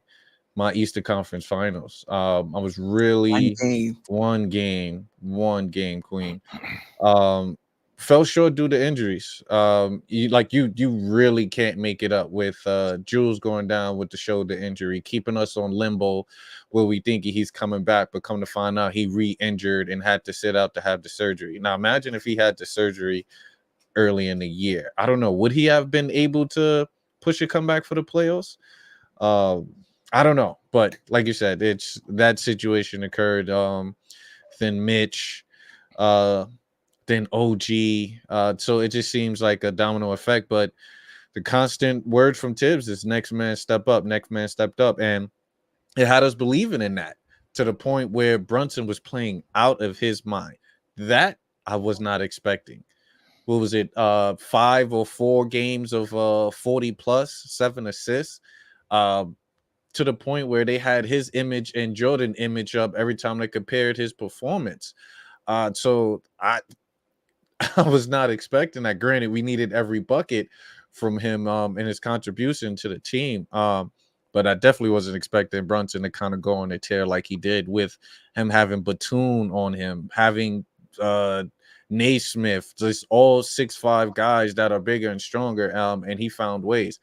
my Eastern Conference Finals. I was One really game. one game, Queen. Fell short due to injuries. You really can't make it up with Jules going down with the shoulder injury, keeping us on limbo where we think he's coming back, but come to find out he re-injured and had to sit out to have the surgery. Now imagine if he had the surgery early in the year. I don't know. Would he have been able to push a comeback for the playoffs? I don't know. But like you said, it's that situation occurred. Then Mitch, then OG. So it just seems like a domino effect. But the constant word from Tibbs is next man step up, next man stepped up. And it had us believing in that to the point where Brunson was playing out of his mind. That I was not expecting. What was it? 5 or 4 games of 40 plus, 7 assists. To the point where they had his image and Jordan image up every time they compared his performance. So I was not expecting that. Granted, we needed every bucket from him and his contribution to the team. But I definitely wasn't expecting Brunson to kind of go on a tear like he did, with him having Batum on him, having Naismith, just all 6'5" guys that are bigger and stronger. And he found ways.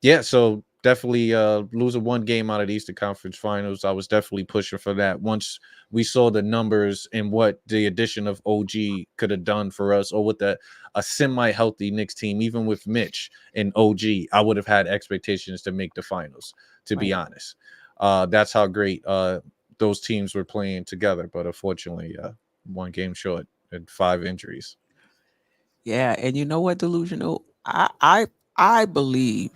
Yeah, so definitely losing one game out of the Eastern Conference Finals. I was definitely pushing for that. Once we saw the numbers and what the addition of OG could have done for us, or with a semi-healthy Knicks team, even with Mitch and OG, I would have had expectations to make the finals, to be honest. That's how great those teams were playing together. But unfortunately, one game short and 5 injuries. Yeah, and you know what, Delusional? I believe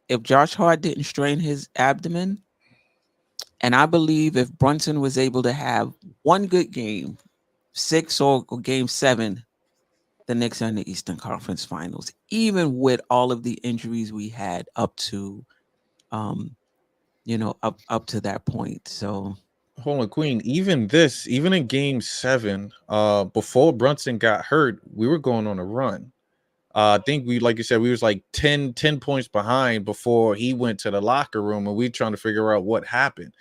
if Josh Hart didn't strain his abdomen, and I believe if Brunson was able to have one good game, 6 or game 7, the Knicks are in the Eastern Conference Finals, even with all of the injuries we had up to, up to that point. So Hold on, Queen. Even in game 7, before Brunson got hurt, we were going on a run. I think like you said, we was like 10 points behind before he went to the locker room, and we trying to figure out what happened.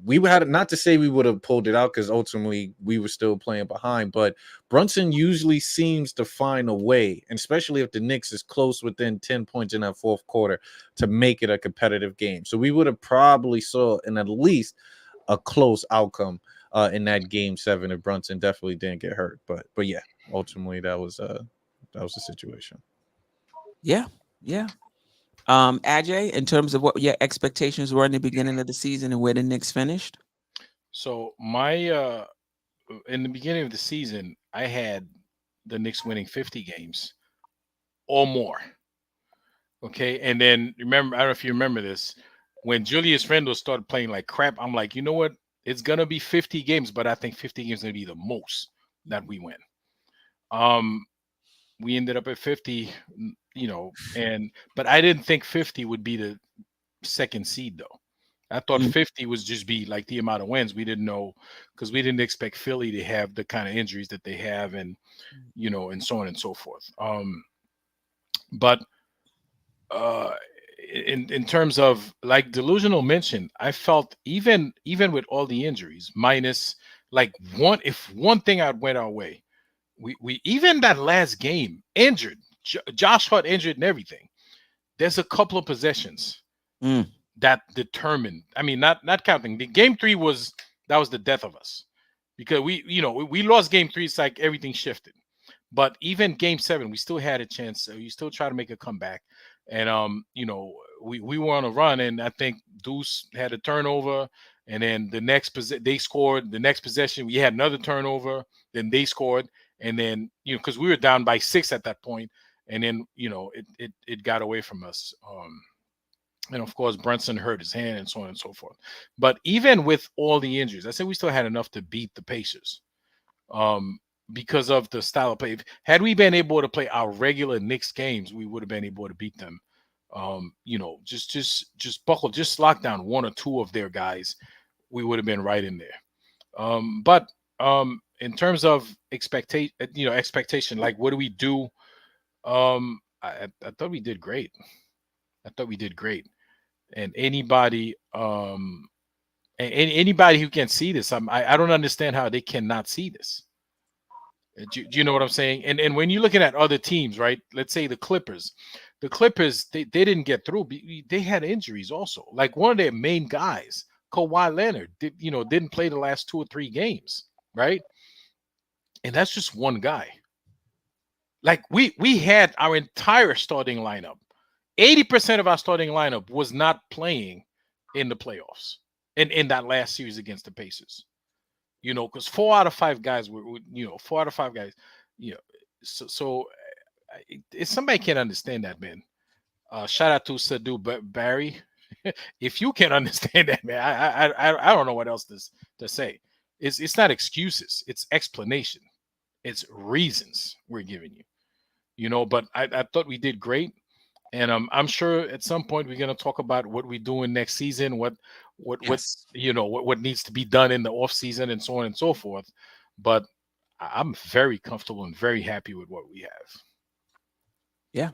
We had, not to say we would have pulled it out, because ultimately we were still playing behind, but Brunson usually seems to find a way, and especially if the Knicks is close within 10 points in that fourth quarter, to make it a competitive game. So we would have probably saw in at least a close outcome in that game 7 if Brunson definitely didn't get hurt. But yeah, ultimately that was the situation. yeah. Ajay, in terms of what your expectations were in the beginning of the season and where the Knicks finished? So my in the beginning of the season, I had the Knicks winning 50 games or more. Okay, and then remember, I don't know if you remember this, when Julius Randle started playing like crap, I'm like, you know what? It's gonna be 50 games, but I think 50 games is gonna be the most that we win. We ended up at 50, but I didn't think 50 would be the second seed though. I thought Mm. 50 was just be like the amount of wins. We didn't know, because we didn't expect Philly to have the kind of injuries that they have, and and so on and so forth. But in terms of, like Delusional mentioned, I felt even with all the injuries, minus like one thing out went our way, we even that last game injured, Josh Hart injured and everything. There's a couple of possessions Mm. that determined. I mean, not counting the game 3 was the death of us, because we lost game 3. It's like everything shifted. But even game 7, we still had a chance. So you still try to make a comeback, and we were on a run, and I think Deuce had a turnover, and then the next they scored. The next possession, we had another turnover. Then they scored, and then because we were down by 6 at that point, and then it got away from us. And of course, Brunson hurt his hand, and so on and so forth. But even with all the injuries, I said we still had enough to beat the Pacers. Because of the style of play. Had we been able to play our regular Knicks games, we would have been able to beat them. Just buckle, just lock down 1 or 2 of their guys, we would have been right in there. But in terms of expectation, like what do we do? I thought we did great. I thought we did great. And anybody anybody who can see this, I don't understand how they cannot see this. Do you know what I'm saying? And when you're looking at other teams, right? Let's say the Clippers. The Clippers, they didn't get through. They had injuries also. Like one of their main guys, Kawhi Leonard, didn't play the last 2 or 3 games, right? And that's just one guy. Like we had our entire starting lineup. 80% of our starting lineup was not playing in the playoffs in that last series against the Pacers. Because 4 out of 5 guys were 4 out of 5 guys, so if somebody can't understand that, man, shout out to Sadu Barry. If you can understand that, man, I don't know what else to say. It's not excuses, it's explanation, it's reasons we're giving you. But I thought we did great. And I'm sure at some point we're going to talk about what we're doing next season, what needs to be done in the off season, and so on and so forth. But I'm very comfortable and very happy with what we have. Yeah.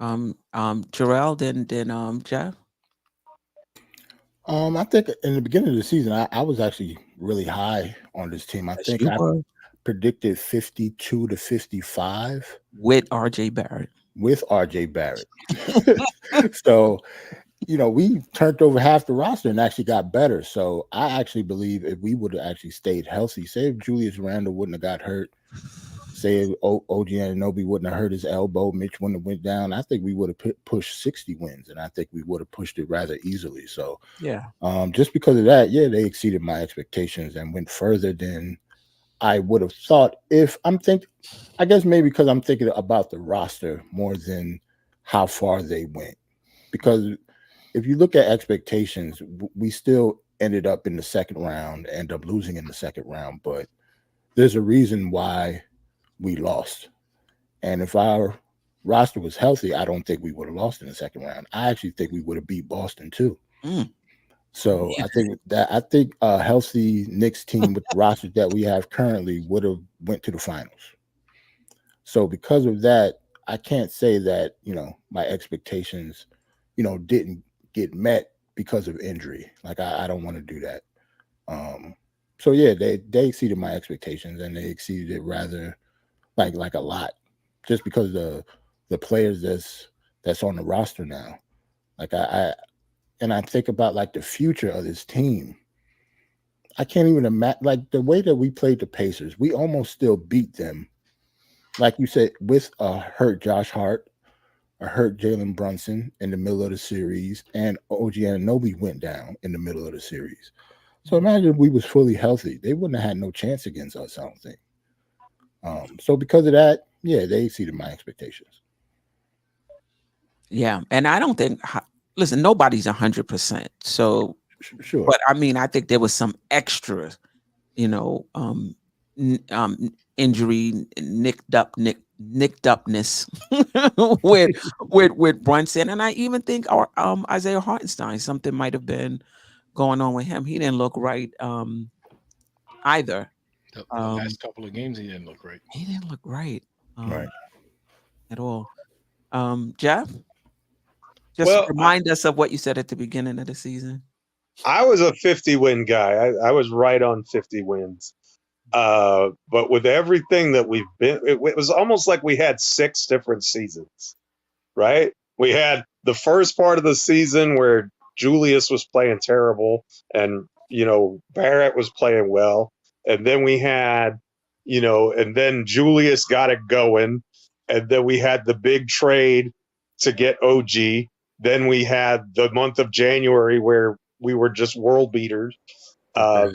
Jerrell, then Jeff. I think in the beginning of the season, I was actually really high on this team. I think I predicted 52 to 55 with RJ Barrett. So, we turned over half the roster and actually got better. So I actually believe if we would have actually stayed healthy, say if Julius Randle wouldn't have got hurt, say if OG Anunoby wouldn't have hurt his elbow, Mitch wouldn't have went down, I think we would have pushed 60 wins, and I think we would have pushed it rather easily. So just because of that, they exceeded my expectations and went further than I would have thought. I guess maybe because I'm thinking about the roster more than how far they went. Because if you look at expectations, we still ended up in the second round, end up losing in the second round. But there's a reason why we lost. And if our roster was healthy, I don't think we would have lost in the second round. I actually think we would have beat Boston too. So I think a healthy Knicks team with the roster that we have currently would have went to the finals. So because of that, I can't say that, my expectations, didn't get met because of injury. Like I don't want to do that. So they exceeded my expectations, and they exceeded it rather like a lot, just because of the players that's on the roster now. Like and I think about like the future of this team. I can't even imagine, like the way that we played the Pacers, we almost still beat them. Like you said, with a hurt Josh Hart, a hurt Jaylen Brunson in the middle of the series, and OG Anunoby went down in the middle of the series. So imagine if we was fully healthy, they wouldn't have had no chance against us, I don't think. So because of that, they exceeded my expectations. Yeah, and I don't think. Listen, nobody's 100%. So, sure. But I mean, I think there was some extra, injury, nicked upness with Brunson, and I even think Isaiah Hartenstein, something might have been going on with him. He didn't look right either. The last couple of games, he didn't look right. He didn't look right, right at all. Jeff, just remind us of what you said at the beginning of the season. I was a 50-win guy. I was right on 50 wins. But with everything that we've been, it was almost like we had 6 different seasons, right? We had the first part of the season where Julius was playing terrible and, Barrett was playing well. And then we had, and then Julius got it going. And then we had the big trade to get OG. Then we had the month of January where we were just world beaters. And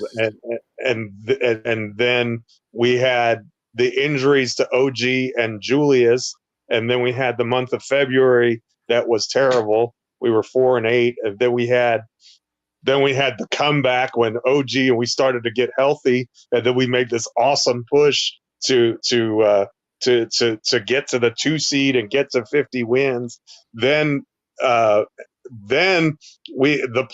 then we had the injuries to OG and Julius, and then we had the month of February that was terrible. We were 4-8, and then we had the comeback when OG and we started to get healthy, and then we made this awesome push to get to the 2 seed and get to 50 wins. Then the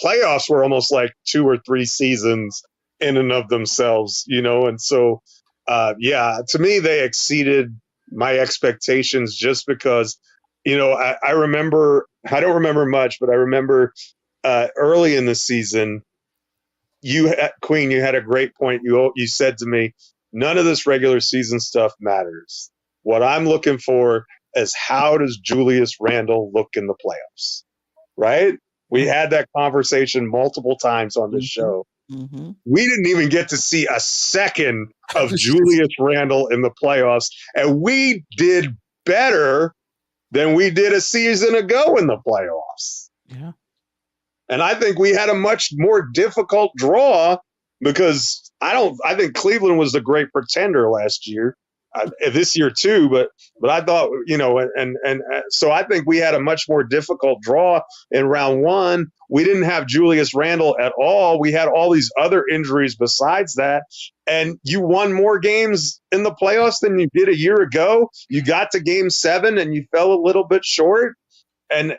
playoffs were almost like 2 or 3 seasons in and of themselves, and so to me they exceeded my expectations just because I remember, I don't remember much, but I remember early in the season, Queen, you had a great point. You said to me, none of this regular season stuff matters. What I'm looking for is how does Julius Randle look in the playoffs, right? We had that conversation multiple times on this show. Mm-hmm. We didn't even get to see a second of Julius Randle in the playoffs, and we did better than we did a season ago in the playoffs. Yeah. And I think we had a much more difficult draw because I think Cleveland was the great pretender last year, this year too. But I thought, so I think we had a much more difficult draw in round one. We didn't have Julius Randle at all. We had all these other injuries besides that. And you won more games in the playoffs than you did a year ago. You got to game 7 and you fell a little bit short. And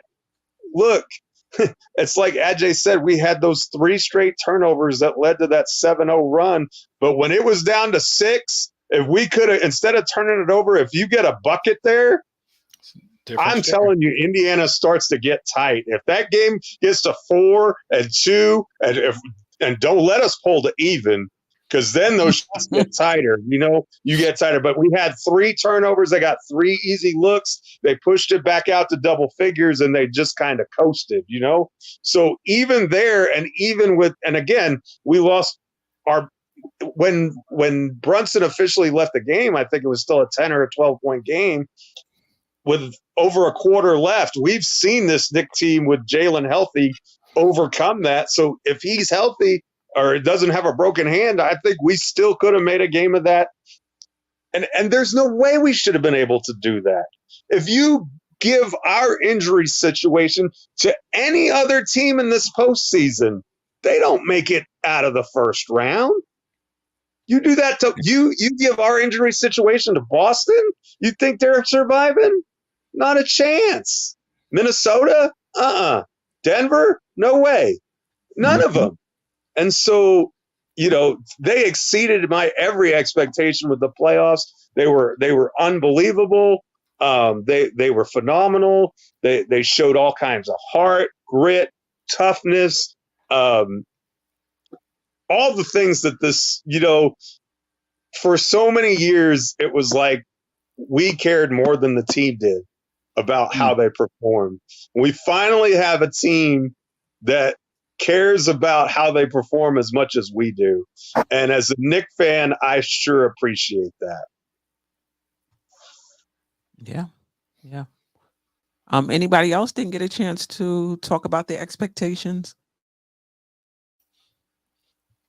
look, it's like Ajay said, we had those 3 straight turnovers that led to that 7-0 run. But when it was down to 6, if we could have, instead of turning it over, if you get a bucket there, I'm telling you, Indiana starts to get tight. If that game gets to 4 and 2, and don't let us pull to even, because then those shots get tighter. You get tighter. But we had 3 turnovers. They got 3 easy looks. They pushed it back out to double figures, and they just kind of coasted, So even there, and again, we lost our – when Brunson officially left the game, I think it was still a 10 or a 12-point game. With over a quarter left, we've seen this Knick team with Jaylen healthy overcome that. So if he's healthy – or it doesn't have a broken hand, I think we still could have made a game of that. And there's no way we should have been able to do that. If you give our injury situation to any other team in this postseason, they don't make it out of the first round. You do that to you give our injury situation to Boston, you think they're surviving? Not a chance. Minnesota? Denver? No way. None of them. And so, they exceeded my every expectation with the playoffs. They were unbelievable. They were phenomenal. They showed all kinds of heart, grit, toughness, all the things that this, for so many years, it was like we cared more than the team did about how they performed. We finally have a team that cares about how they perform as much as we do. And as a Knick fan, I sure appreciate that. Yeah. Yeah. Anybody else didn't get a chance to talk about their expectations?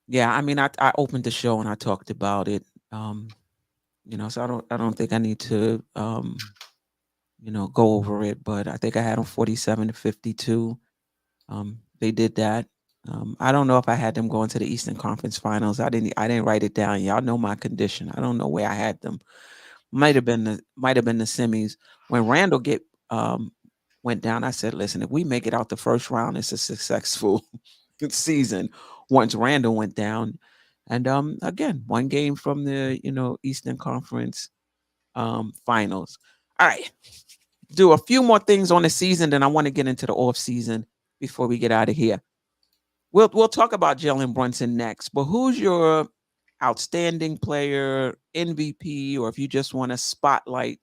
Yeah, I mean, I opened the show and I talked about it. So I don't think I need to go over it, but I think I had them 47-52. They did that. I don't know if I had them going to the Eastern Conference Finals. I didn't write it down. Y'all know my condition. I don't know where I had them. Might have been the semis. When Randle went down, I said, listen, if we make it out the first round, it's a successful season. Once Randle went down. And again, 1 game from the Eastern Conference Finals. All right. Do a few more things on the season, then I want to get into the off season before we get out of here. We'll talk about Jaylen Brunson next, but who's your outstanding player, MVP, or if you just want to spotlight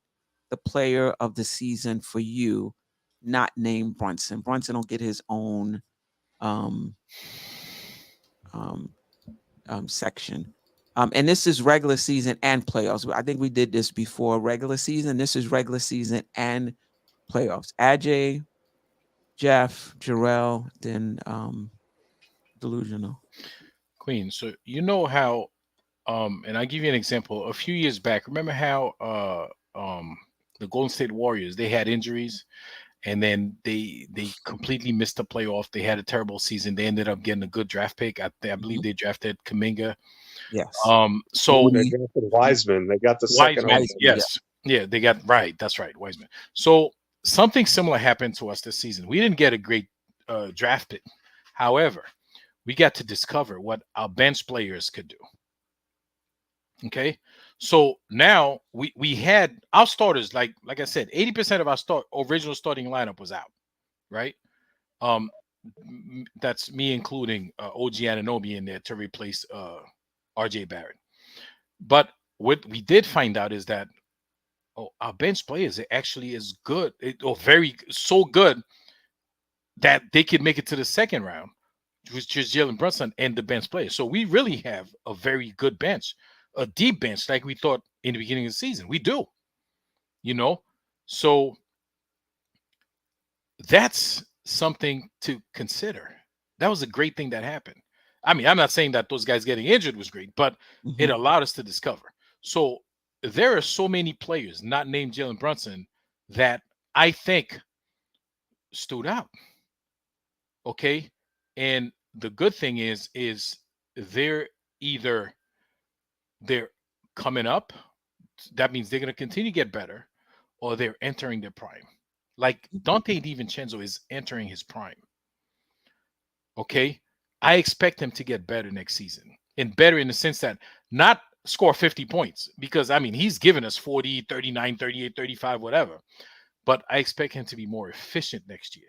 the player of the season for you, not named Brunson? Brunson will get his own section. And this is regular season and playoffs. I think we did this before. Regular season. This is regular season and playoffs. Ajay, Geoff, Jerrell, then Delusional. Queen. So how, and I'll give you an example. A few years back, remember how the Golden State Warriors, they had injuries, and then they completely missed the playoff. They had a terrible season. They ended up getting a good draft pick. I believe they drafted Kuminga. Yes. So they drafted Wiseman. They got the second. Wiseman, yes. Yeah, they got right. That's right, Wiseman. So something similar happened to us this season. We didn't get a great draft pick. However, we got to discover what our bench players could do. Okay. So now we had our starters, like I said, 80% of our original starting lineup was out, right? That's me including OG Anunoby in there to replace RJ Barrett. But what we did find out is that our bench players actually is good, or so good that they could make it to the second round, which is Jaylen Brunson and the bench players. So we really have a very good bench, a deep bench, like we thought in the beginning of the season. We do, So that's something to consider. That was a great thing that happened. I mean, I'm not saying that those guys getting injured was great, but it allowed us to discover. So there are so many players not named Jaylen Brunson that I think stood out. Okay. And the good thing is they're coming up. That means they're going to continue to get better, or they're entering their prime. Like Dante DiVincenzo is entering his prime. Okay. I expect him to get better next season, and better in the sense that not score 50 points, because I mean, he's given us 40, 39, 38, 35, whatever. But I expect him to be more efficient next year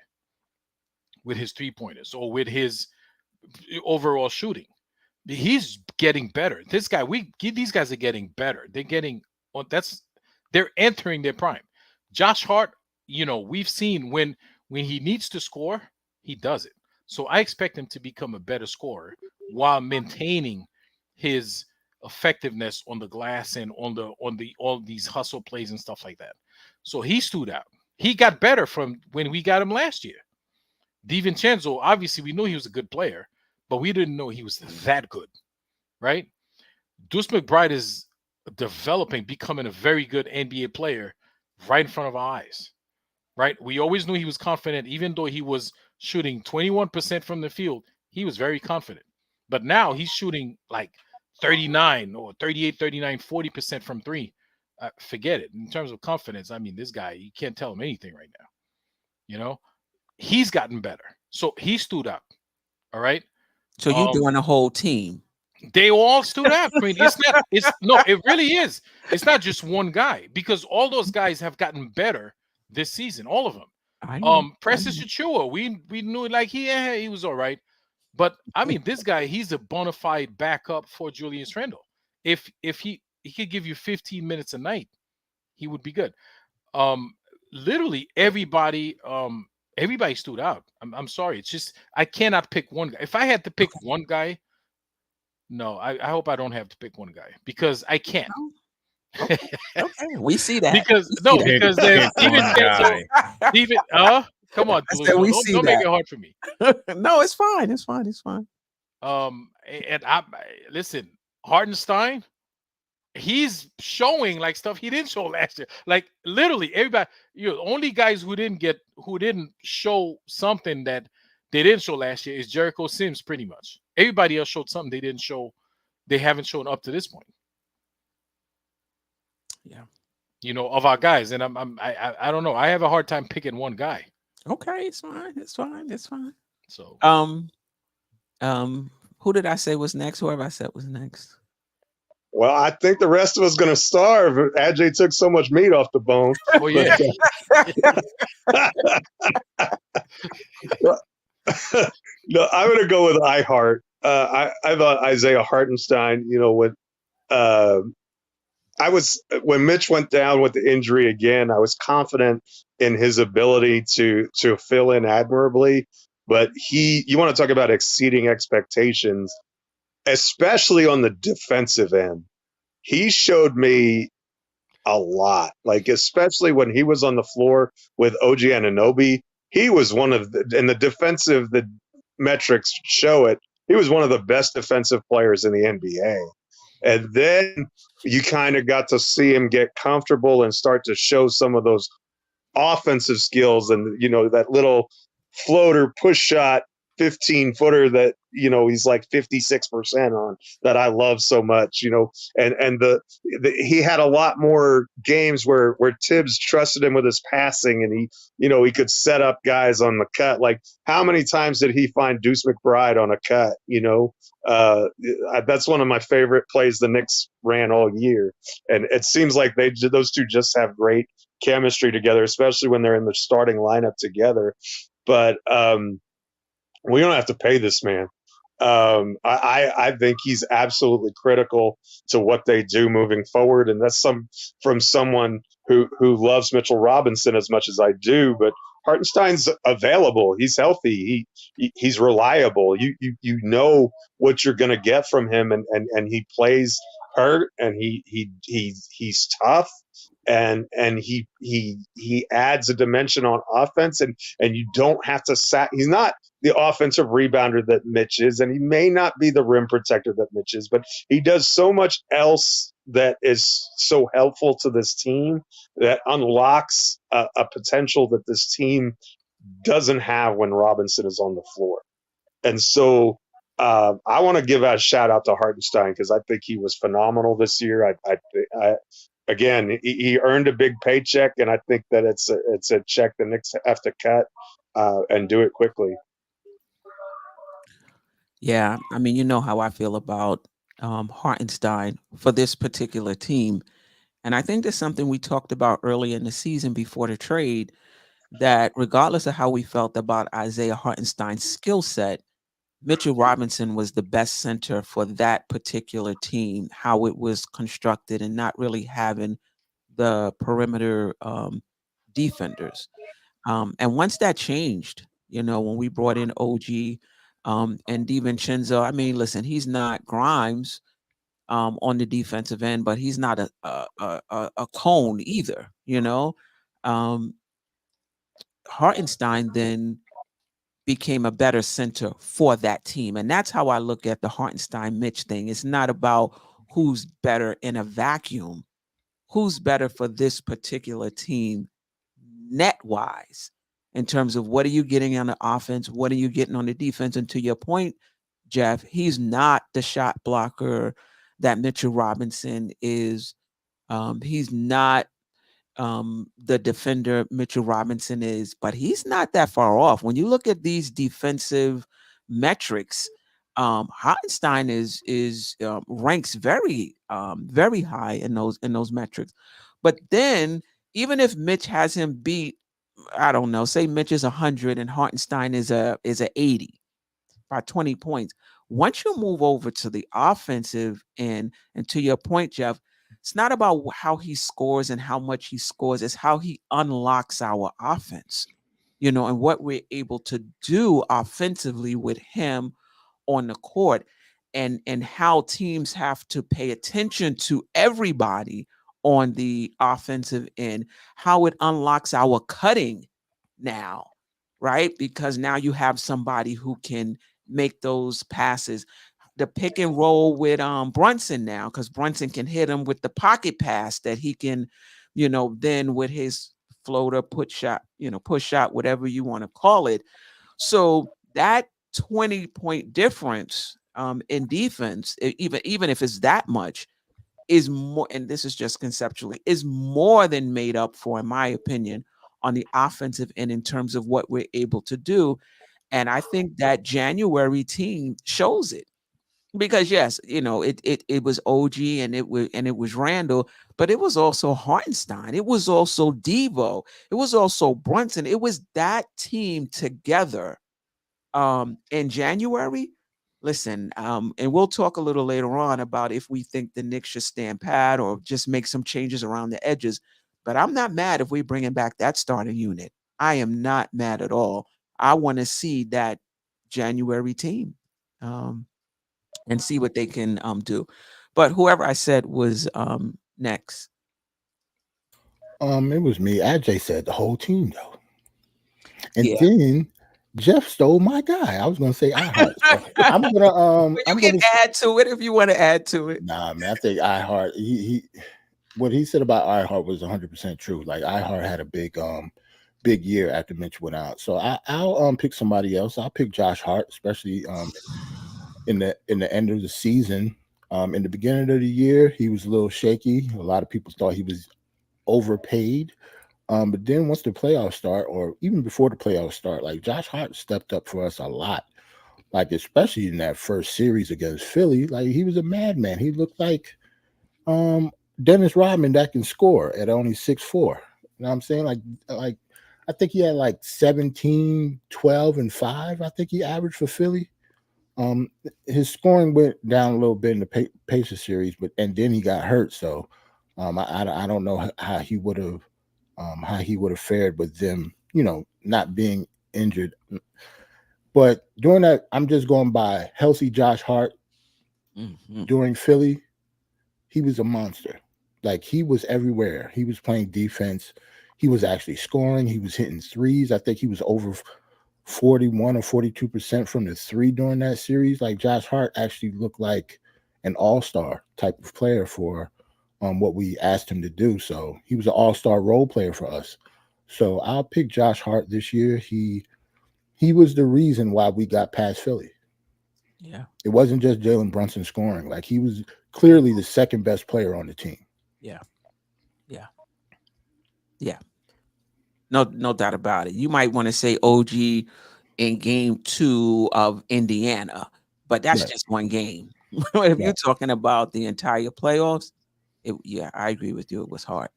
with his 3-pointers or with his overall shooting. He's getting better. These guys are getting better. They're entering their prime. Josh Hart, we've seen when he needs to score, he does it. So I expect him to become a better scorer while maintaining his effectiveness on the glass and on all these hustle plays and stuff like that. So he stood out. He got better from when we got him last year. DiVincenzo, obviously we knew he was a good player, but we didn't know he was that good, right? Deuce McBride is becoming a very good NBA player right in front of our eyes, right? We always knew he was confident, even though he was shooting 21% from the field. He was very confident. But now he's shooting like 39 or 38, 39, 40% from three. Forget it. In terms of confidence, I mean, this guy, you can't tell him anything right now. He's gotten better. So he stood up. All right. So you're doing a whole team. They all stood up. I mean, it really is. It's not just one guy, because all those guys have gotten better this season. All of them. Precious Achiuwa, we knew like he was all right. But I mean, this guy, he's a bona fide backup for Julius Randle. If he could give you 15 minutes a night, he would be good. Literally everybody stood out. I'm sorry. It's just I cannot pick one guy. If I had to pick one guy, no, I hope I don't have to pick one guy, because I can't. Okay, we see that. Because there's even come on, don't make it hard for me. No, it's fine. It's fine. It's fine. And listen, Hartenstein, he's showing like stuff he didn't show last year. Like literally everybody, only guys who didn't show something that they didn't show last year is Jericho Sims, pretty much. Everybody else showed something they haven't shown up to this point. Yeah. Of our guys. And I don't know. I have a hard time picking one guy. Okay, it's fine. It's fine. It's fine. So who did I say was next? Whoever I said was next. Well, I think the rest of us going to starve. Ajay took so much meat off the bone. Oh, yeah. No, I'm going to go with iHeart. I thought Isaiah Hartenstein, when Mitch went down with the injury again, I was confident in his ability to fill in admirably. But you want to talk about exceeding expectations, especially on the defensive end. He showed me a lot, like especially when he was on the floor with OG Anunoby. He was one of the metrics show it. He was one of the best defensive players in the NBA. And then you kind of got to see him get comfortable and start to show some of those offensive skills and, that little floater push shot 15-footer that he's like 56% on, that I love so much, and he had a lot more games where Tibbs trusted him with his passing, and he could set up guys on the cut. Like, how many times did he find Deuce McBride on a cut? That's one of my favorite plays the Knicks ran all year, and it seems like those two just have great chemistry together, especially when they're in the starting lineup together. But we don't have to pay this man. I think he's absolutely critical to what they do moving forward, and that's from someone who loves Mitchell Robinson as much as I do. But Hartenstein's available. He's healthy. He's reliable. You know what you're going to get from him, and he plays hurt, and he's tough. And he adds a dimension on offense, and you don't have to he's not the offensive rebounder that Mitch is, and he may not be the rim protector that Mitch is, but he does so much else that is so helpful to this team that unlocks a potential that this team doesn't have when Robinson is on the floor. And so I want to give a shout out to Hartenstein, because I think he was phenomenal this year. Again, he earned a big paycheck, and I think that it's a check the Knicks have to cut and do it quickly. Yeah, I mean, you know how I feel about Hartenstein for this particular team. And I think that's something we talked about early in the season before the trade, that regardless of how we felt about Isaiah Hartenstein's skill set, Mitchell Robinson was the best center for that particular team, how it was constructed and not really having the perimeter defenders. And once that changed, when we brought in OG and DiVincenzo, I mean, listen, he's not Grimes on the defensive end, but he's not a cone either, Hartenstein then became a better center for that team. And that's how I look at the Hartenstein Mitch thing. It's not about who's better in a vacuum, who's better for this particular team net wise, in terms of what are you getting on the offense, what are you getting on the defense. And to your point, Geoff, he's not the shot blocker that Mitchell Robinson is. He's not the defender Mitchell Robinson is, but he's not that far off. When you look at these defensive metrics, Hartenstein is ranks very high in those metrics. But then even if Mitch has him beat, I don't know, say Mitch is 100 and Hartenstein is a 80 by 20 points. Once you move over to the offensive end, and to your point, Geoff, it's not about how he scores and how much he scores, it's how he unlocks our offense, and what we're able to do offensively with him on the court, and how teams have to pay attention to everybody on the offensive end, how it unlocks our cutting now, right? Because now you have somebody who can make those passes. The pick and roll with Brunson now, because Brunson can hit him with the pocket pass that he can, then with his floater, push shot, whatever you want to call it. So that 20-point difference in defense, even if it's that much, is more, and this is just conceptually, is more than made up for, in my opinion, on the offensive end in terms of what we're able to do. And I think that January team shows it. Because yes, it was OG and it was Randle, but it was also Hartenstein, it was also Devo, it was also Brunson. It was that team together in January. Listen, and we'll talk a little later on about if we think the Knicks should stand pat or just make some changes around the edges. But I'm not mad if we bringing back that starting unit. I am not mad at all. I want to see that January team. And see what they can do. But whoever I said was next. It was me. Ajay said the whole team though. And Yeah. then Geoff stole my guy. I was gonna say iHeart. So I'm gonna You can add to it if you want to add to it. Nah, man, I think iHeart, he what he said about iHeart was 100% true. Like iHeart had a big year after Mitch went out. So I'll pick somebody else. I'll pick Josh Hart, especially in the end of the season. In the beginning of the year, he was a little shaky. A lot of people thought he was overpaid. But then once the playoffs start, or even before the playoffs start, like Josh Hart stepped up for us a lot. Like especially in that first series against Philly, like he was a madman. He looked like Dennis Rodman that can score at only 6'4". You know what I'm saying? Like I think he had like 17, 12, and 5. I think he averaged for Philly. His scoring went down a little bit in the Pacers series, and then he got hurt. So I don't know how he would have fared with them, not being injured. But during that, I'm just going by healthy Josh Hart. During Philly, he was a monster. Like he was everywhere. He was playing defense. He was actually scoring. He was hitting threes. I think he was over 41 or 42% from the three during that series. Like Josh Hart actually looked like an all-star type of player for what we asked him to do. So he was an all-star role player for us. So I'll pick Josh Hart this year. He was the reason why we got past Philly. Yeah. It wasn't just Jaylen Brunson scoring. Like he was clearly the second best player on the team. Yeah. No doubt about it. You might want to say OG in game 2 of Indiana, but that's just one game. If you're talking about the entire playoffs, I agree with you. It was hard.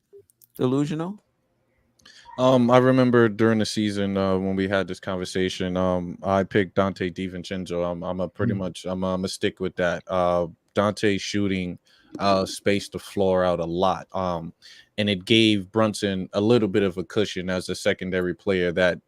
Delusional. I remember during the season when we had this conversation, I picked Dante DiVincenzo. I'm a stick with that. Dante shooting spaced the floor out a lot. And it gave Brunson a little bit of a cushion as a secondary player that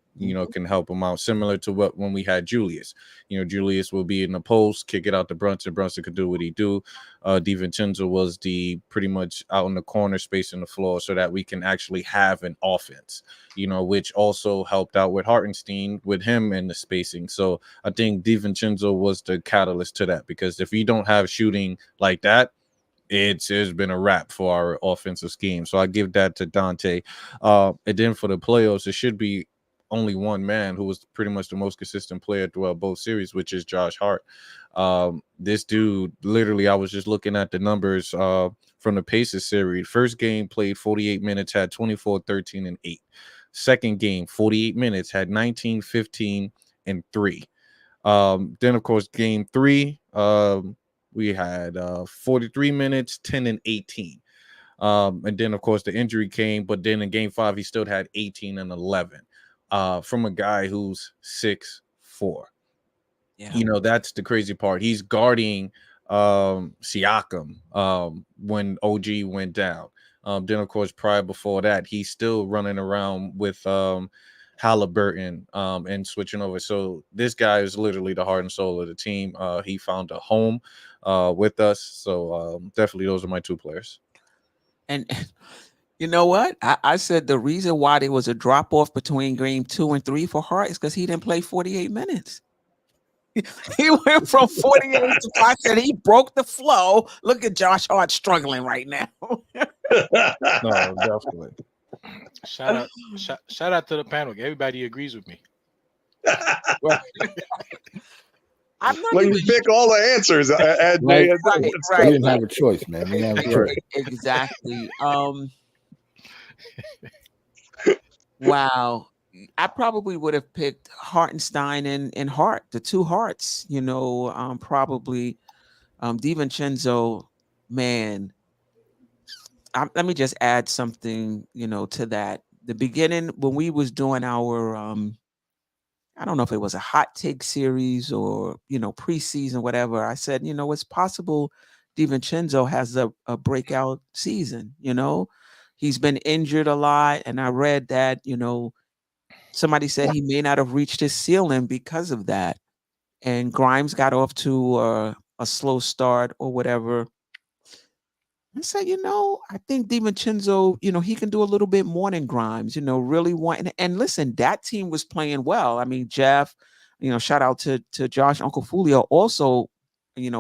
can help him out, similar to when we had Julius. Julius will be in the post, kick it out to Brunson. Brunson could do what he do. DiVincenzo was the pretty much out in the corner, space in the floor, so that we can actually have an offense, which also helped out with Hartenstein, with him and the spacing. So I think DiVincenzo was the catalyst to that, because if you don't have shooting like that, it's been a wrap for our offensive scheme. So I give that to Dante. And then for the playoffs, it should be only one man who was pretty much the most consistent player throughout both series, which is Josh Hart. This dude, literally, I was just looking at the numbers from the Pacers series. First game, played 48 minutes, had 24, 13, and 8. Second game, 48 minutes, had 19, 15, and 3. Then, of course, game 3, we had 43 minutes, 10, and 18. And then, of course, the injury came. But then in game 5, he still had 18 and 11 from a guy who's 6'4". Yeah. That's the crazy part. He's guarding Siakam when OG went down. Then, of course, before that, he's still running around with Halliburton and switching over. So this guy is literally the heart and soul of the team. He found a home with us. So definitely those are my two players. And you know what? I said the reason why there was a drop off between game 2 and 3 for Hart is because he didn't play 48 minutes. He went from 48 to 5. And he broke the flow. Look at Josh Hart struggling right now. No, definitely. Shout out to the panel. Everybody agrees with me. I'm not when you pick all the answers, right. We didn't have a choice, man. We didn't have a choice. Exactly. Wow. I probably would have picked Hartenstein and Hart, the two Harts, probably DiVincenzo, man. Let me just add something, to that. The beginning, when we was doing our, I don't know if it was a hot take series or, preseason, whatever. I said, it's possible DiVincenzo has a breakout season, He's been injured a lot. And I read that, somebody said he may not have reached his ceiling because of that. And Grimes got off to a slow start or whatever. I said, I think DiVincenzo, he can do a little bit more than Grimes, really want. And listen, that team was playing well. I mean, Geoff, shout out to Josh, Uncle Fulio also,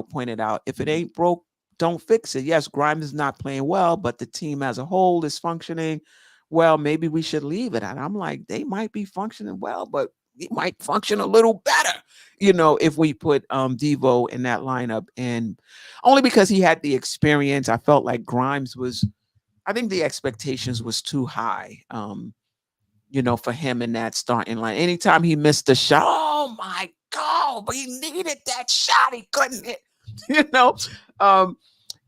pointed out, if it ain't broke, don't fix it. Yes, Grimes is not playing well, but the team as a whole is functioning well. Maybe we should leave it. And I'm like, they might be functioning well, but we might function a little better. if we put Devo in that lineup, and only because he had the experience. I felt like Grimes was, I think the expectations was too high. For him in that starting line. Anytime he missed a shot, oh my God, but he needed that shot. He couldn't hit, you know.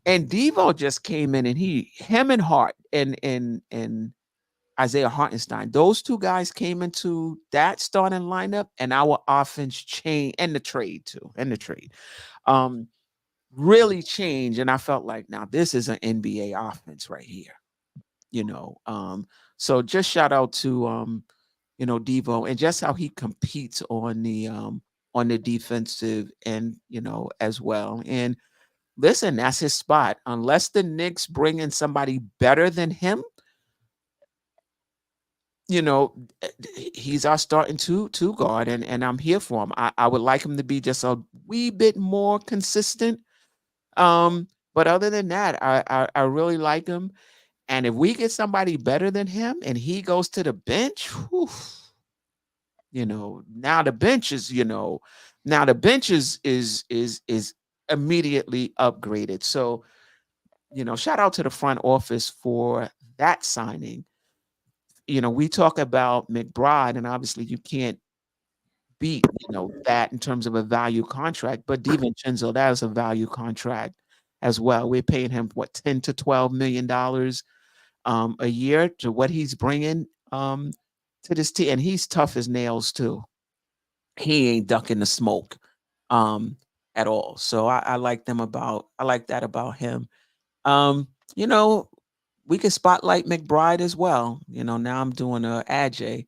And Devo just came in and him and Hart and Isaiah Hartenstein, those two guys came into that starting lineup, and our offense changed, and the trade too, um, really changed. And I felt like, now this is an NBA offense right here, So just shout out to Devo, and just how he competes on the defensive end, as well. And listen, that's his spot. Unless the Knicks bring in somebody better than him, he's our starting two guard, and I'm here for him. I would like him to be just a wee bit more consistent. But other than that, I really like him. And if we get somebody better than him and he goes to the bench, whew, now the bench is, is immediately upgraded. So, shout out to the front office for that signing. We talk about McBride, and obviously you can't beat, that in terms of a value contract, but DiVincenzo, that is a value contract as well. We're paying him what, $10 to $12 million a year to what he's bringing to this team, and he's tough as nails too. He ain't ducking the smoke at all. So I like that about him. You know, we could spotlight McBride as well. Now I'm doing a Aj.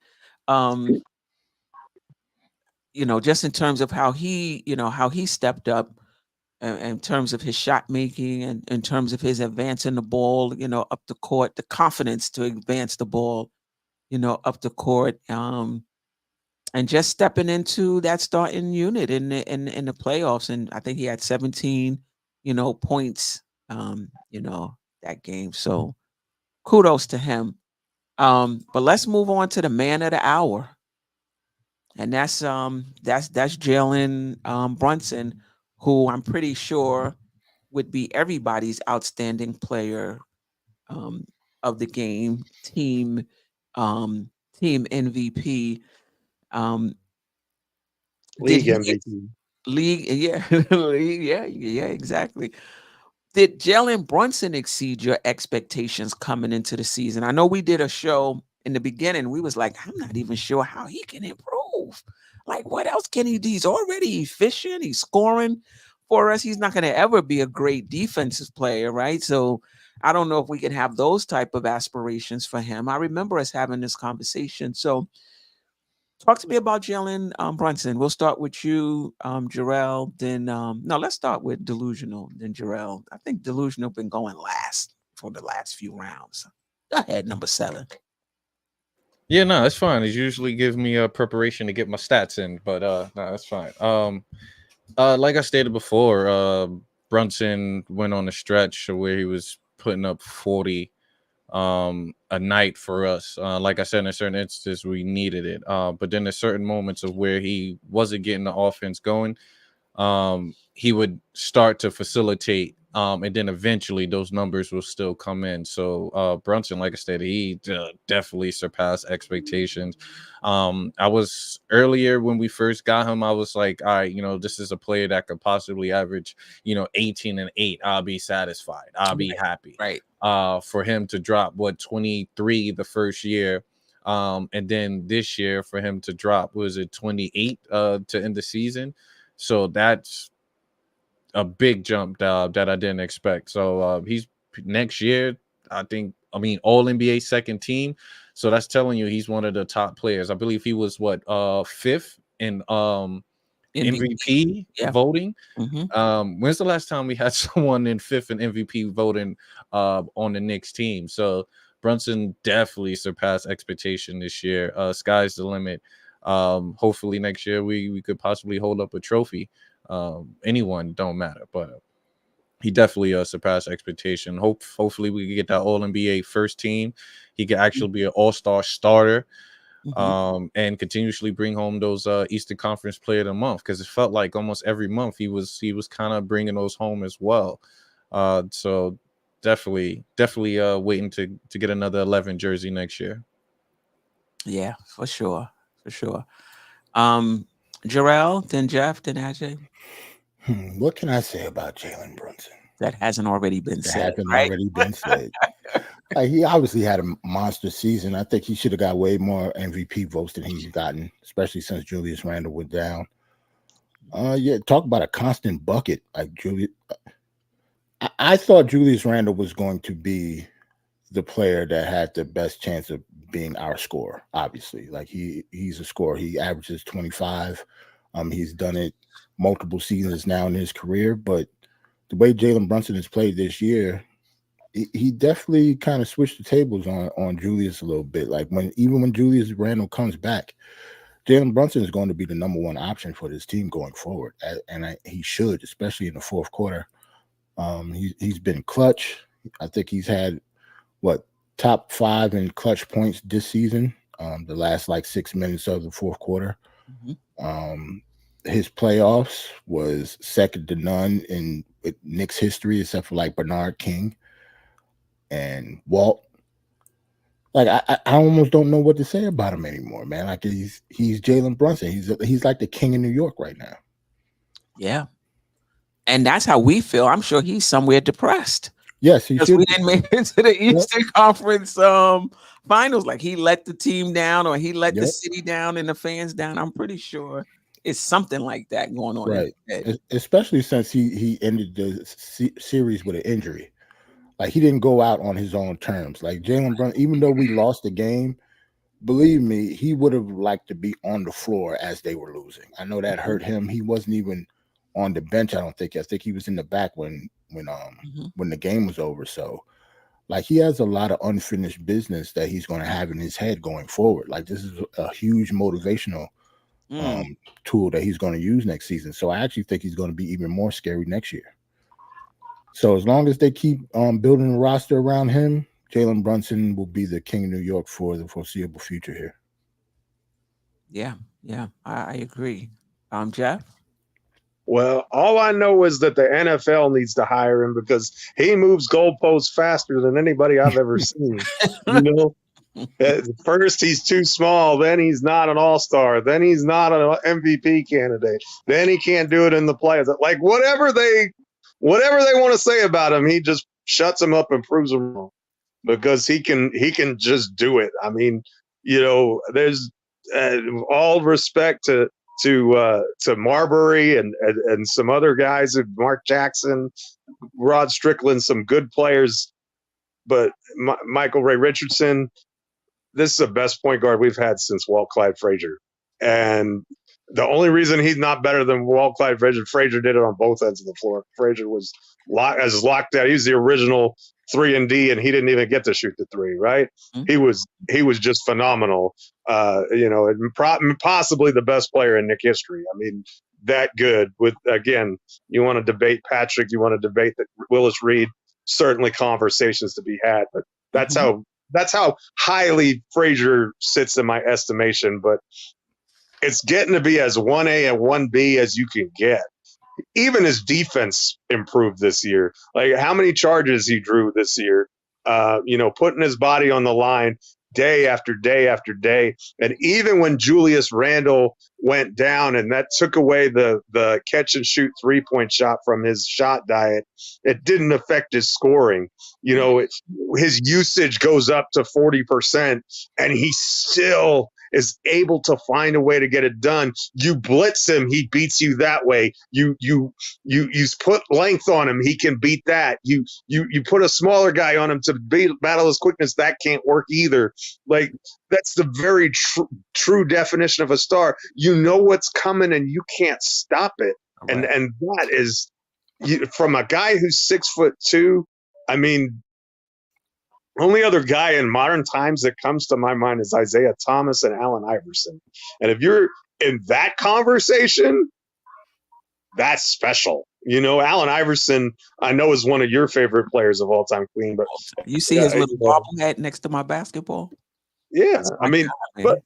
Just in terms of how he stepped up in terms of his shot making and in terms of his advancing the ball, up the court, the confidence to advance the ball, up the court, and just stepping into that starting unit in the playoffs. And I think he had 17, points, that game. So kudos to him. But let's move on to the man of the hour. And that's Jaylen Brunson, who I'm pretty sure would be everybody's outstanding player of the game, team MVP. League Did he MVP. league? Yeah, yeah, exactly. Did Jaylen Brunson exceed your expectations coming into the season? I know we did a show in the beginning. We was like, I'm not even sure how he can improve. Like, what else can he do? He's already efficient. He's scoring for us. He's not going to ever be a great defensive player, right? So I don't know if we can have those type of aspirations for him. I remember us having this conversation. So talk to me about Jaylen Brunson. We'll start with you, Jerrell. Then no, let's start with Delusional. Then Jerrell. I think Delusional been going last for the last few rounds. Go ahead, number 7. Yeah, no, it's fine. It usually gives me a preparation to get my stats in, but no, that's fine. Like I stated before, Brunson went on a stretch where he was putting up 40 a night for us. Like I said, in certain instances we needed it, but then there's certain moments of where he wasn't getting the offense going. He would start to facilitate, and then eventually those numbers will still come in. So Brunson, like I said, he definitely surpassed expectations. I was earlier when we first got him, I was like, all right, this is a player that could possibly average 18 and 8. I'll be satisfied. I'll be happy. Right. For him to drop 23 the first year, and then this year for him to drop, was it 28 to end the season? So that's a big jump that I didn't expect. So he's next year, all NBA second team. So that's telling you he's one of the top players. I believe he was 5th in MVP voting. Mm-hmm. When's the last time we had someone in 5th in MVP voting on the Knicks team? So Brunson definitely surpassed expectation this year. Sky's the limit. Hopefully next year we could possibly hold up a trophy. Anyone don't matter, but he definitely surpassed expectation. Hopefully we can get that All NBA first team. He could actually be an all-star starter. and continuously bring home those Eastern Conference Player of the Month, because it felt like almost every month he was kind of bringing those home as well. So definitely waiting to get another 11 jersey next year. Yeah, for sure. Jerrell, then Geoff, then Ajay. What can I say about Jaylen Brunson? That hasn't already been said. Already been said. He obviously had a monster season. I think he should have got way more MVP votes than he's gotten, especially since Julius Randle went down. Yeah, talk about a constant bucket. Like Julius, I thought Julius Randle was going to be the player that had the best chance of being our scorer. Obviously, like he's a scorer. He averages 25. He's done it multiple seasons now in his career, but the way Jaylen Brunson has played this year, he definitely kind of switched the tables on Julius a little bit. Like even when Julius Randle comes back, Jaylen Brunson is going to be the number one option for this team going forward, and he should, especially in the fourth quarter. He's been clutch. I think he's had top 5 in clutch points this season. The last 6 minutes of the fourth quarter. His playoffs was second to none in Knicks history, except for Bernard King and Walt. I almost don't know what to say about him anymore, man. He's Jaylen Brunson. He's like the king of New York right now. Yeah, and that's how we feel. I'm sure he's somewhere depressed. Yes, he should. We didn't make it to the Eastern Conference finals. He let the team down, or he let the city down and the fans down. I'm pretty sure it's something like that going on. Right. Especially since he ended the series with an injury. He didn't go out on his own terms. Jaylen Brunson, even though we lost the game, believe me, he would have liked to be on the floor as they were losing. I know that hurt him. He wasn't even on the bench, I don't think. I think he was in the back when the game was over. So he has a lot of unfinished business that he's going to have in his head going forward. This is a huge motivational tool that he's going to use next season. So I actually think he's going to be even more scary next year. So as long as they keep building a roster around him, Jaylen Brunson will be the king of New York for the foreseeable future here. Yeah, I agree. Geoff? Well, all I know is that the NFL needs to hire him because he moves goalposts faster than anybody I've ever seen. At first he's too small, then he's not an all-star, then he's not an MVP candidate, then he can't do it in the playoffs. Whatever they want to say about him, he just shuts them up and proves them wrong because he can just do it. I mean, there's all respect to Marbury and some other guys, Mark Jackson, Rod Strickland, some good players, but Michael Ray Richardson, this is the best point guard we've had since Walt Clyde Frazier. And the only reason he's not better than Walt Clyde Frazier did it on both ends of the floor. Frazier was locked out. He was the original 3-and-D, and he didn't even get to shoot the 3, right? Mm-hmm. He was just phenomenal. Possibly the best player in Knick history. I mean, that good. With, again, you want to debate Patrick, you want to debate that Willis Reed, certainly conversations to be had, but that's how highly Frazier sits in my estimation. But it's getting to be as 1A and 1B as you can get. Even his defense improved this year. How many charges he drew this year, putting his body on the line day after day after day. And even when Julius Randle went down and that took away the catch and shoot 3-point shot from his shot diet, it didn't affect his scoring. His usage goes up to 40% and he still is able to find a way to get it done. You blitz him, he beats you that way. You put length on him, he can beat that. You put a smaller guy on him to battle his quickness, that can't work either. That's the very true definition of a star. You know what's coming and you can't stop it. Right. And that is from a guy who's 6'2". I mean, only other guy in modern times that comes to my mind is Isaiah Thomas and Allen Iverson. And if you're in that conversation, that's special. Allen Iverson, I know, is one of your favorite players of all time, Queen. But you see his little bobblehead next to my basketball? Yeah, I mean, but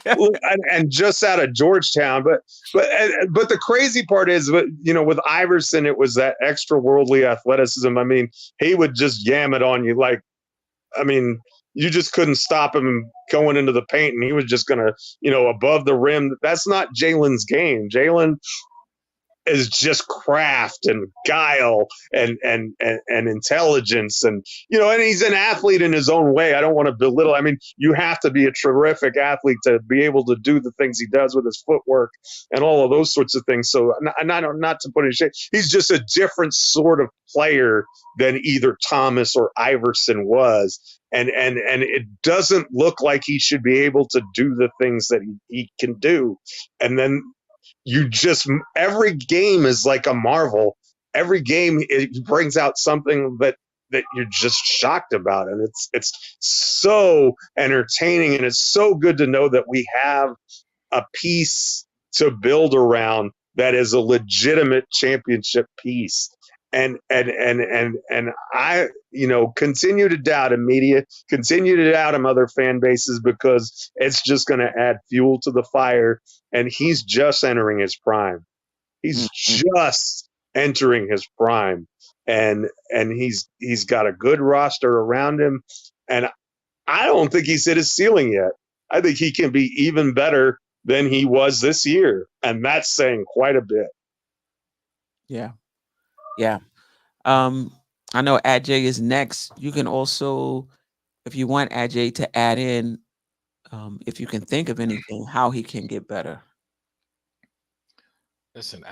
and just out of Georgetown. But the crazy part is, with Iverson, it was that extra worldly athleticism. I mean, he would just yam it on you. Like, I mean, you just couldn't stop him going into the paint, and he was just gonna, above the rim. That's not Jaylen's game. Jaylen is just craft and guile and intelligence, and and he's an athlete in his own way. I don't want to belittle. I mean, you have to be a terrific athlete to be able to do the things he does with his footwork and all of those sorts of things. So not to put in shade, he's just a different sort of player than either Thomas or Iverson was. And it doesn't look like he should be able to do the things that he can do. And then every game is like a marvel. Every game it brings out something that you're just shocked about, and it's so entertaining, and it's so good to know that we have a piece to build around that is a legitimate championship piece. And I, continue to doubt him, media, continue to doubt him, other fan bases, because it's just going to add fuel to the fire. And he's just entering his prime. He's just entering his prime, and he's got a good roster around him. And I don't think he's hit his ceiling yet. I think he can be even better than he was this year, and that's saying quite a bit. Yeah. Yeah. I know Ajay is next. You can also, if you want Ajay to add in, if you can think of anything, how he can get better. Listen,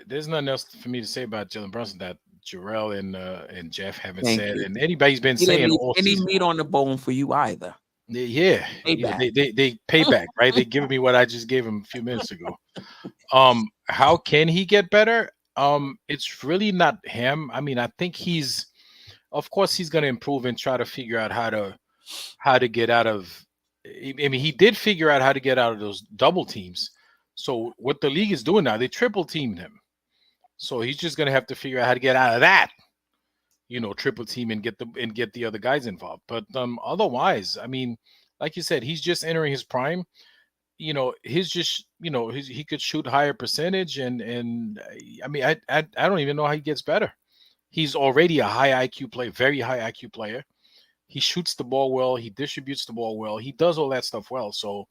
there's nothing else for me to say about Jaylen Brunson that Jerrell and Geoff haven't Thank said, you. and anybody's been He didn't saying leave all any season. meat on the bone for you either. Yeah, Payback. they pay back, right? They give me what I just gave him a few minutes ago. How can he get better? It's really not him. I mean, I think of course he's going to improve and try to figure out how to get out of. I mean, he did figure out how to get out of those double teams. So what the league is doing now, they triple teamed him. So he's just going to have to figure out how to get out of that. Triple team and get the other guys involved. But otherwise, I mean, like you said, he's just entering his prime. He's just, he could shoot higher percentage, and I mean, I don't even know how he gets better. He's already a high IQ player, very high IQ player. He shoots the ball well. He distributes the ball well. He does all that stuff well. So,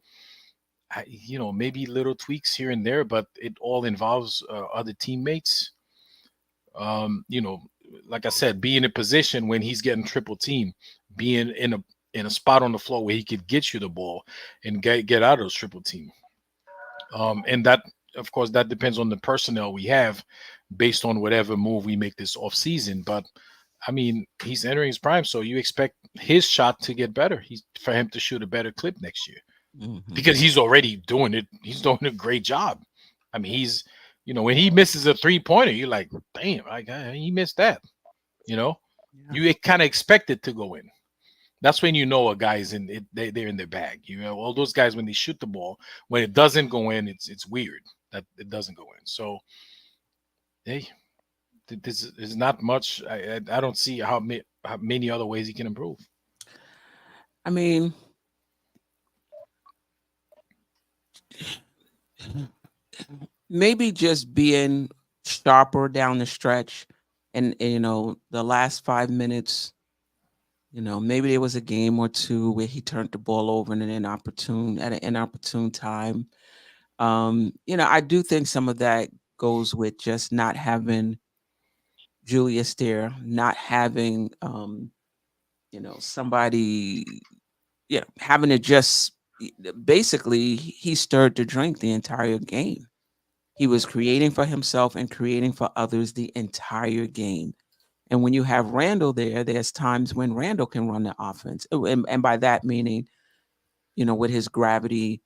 maybe little tweaks here and there, but it all involves other teammates. Like I said, be in a position when he's getting triple team, being in a spot on the floor where he could get you the ball and get out of those triple team. And that, of course, that depends on the personnel we have based on whatever move we make this off season. But I mean, he's entering his prime, so you expect his shot to get better. For him to shoot a better clip next year, because he's already doing it. He's doing a great job. I mean, he's, when he misses a 3-pointer, you're like, damn, he missed that. You kind of expect it to go in. That's when a guy's in it. They're in their bag. All those guys, when they shoot the ball, when it doesn't go in, it's weird that it doesn't go in. So, hey, this is not much. I don't see how many other ways he can improve. I mean, maybe just being sharper down the stretch, and the last 5 minutes. Maybe there was a game or two where he turned the ball over at an inopportune time. I do think some of that goes with just not having Julius there, not having, somebody, having to just basically he stirred the drink the entire game. He was creating for himself and creating for others the entire game. And when you have Randle there's times when Randle can run the offense. And by that meaning, with his gravity,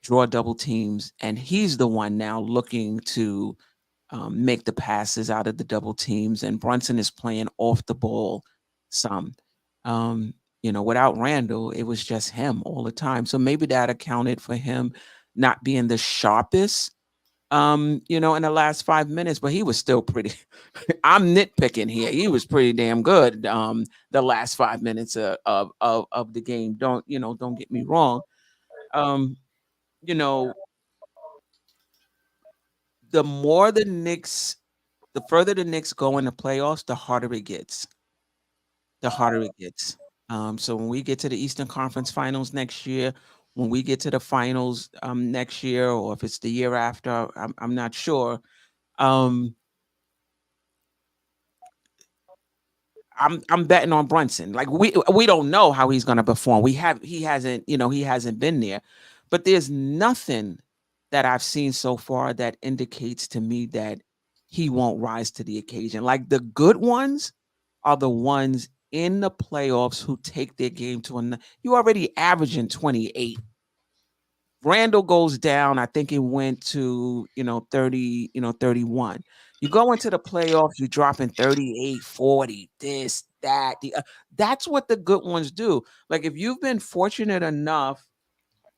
draw double teams. And he's the one now looking to make the passes out of the double teams. And Brunson is playing off the ball some. Without Randle, it was just him all the time. So maybe that accounted for him not being the sharpest in the last 5 minutes, but he was still pretty. I'm nitpicking here. He was pretty damn good. The last 5 minutes of the game. Don't get me wrong. You know, the more the Knicks, the further the Knicks go in the playoffs, the harder it gets. The harder it gets. So when we get to the Eastern Conference Finals next year, when we get to the finals next year, or if it's the year after, I'm not sure. Um, I'm betting on Brunson. Like we don't know how he's going to perform. He hasn't, he hasn't been there. But there's nothing that I've seen so far that indicates to me that he won't rise to the occasion. Like the good ones are the ones in the playoffs who take their game to another. You already averaging 28. Randall goes down. I think it went to, 30, 31. You go into the playoffs, you're dropping 38, 40, this, that. That's what the good ones do. Like if you've been fortunate enough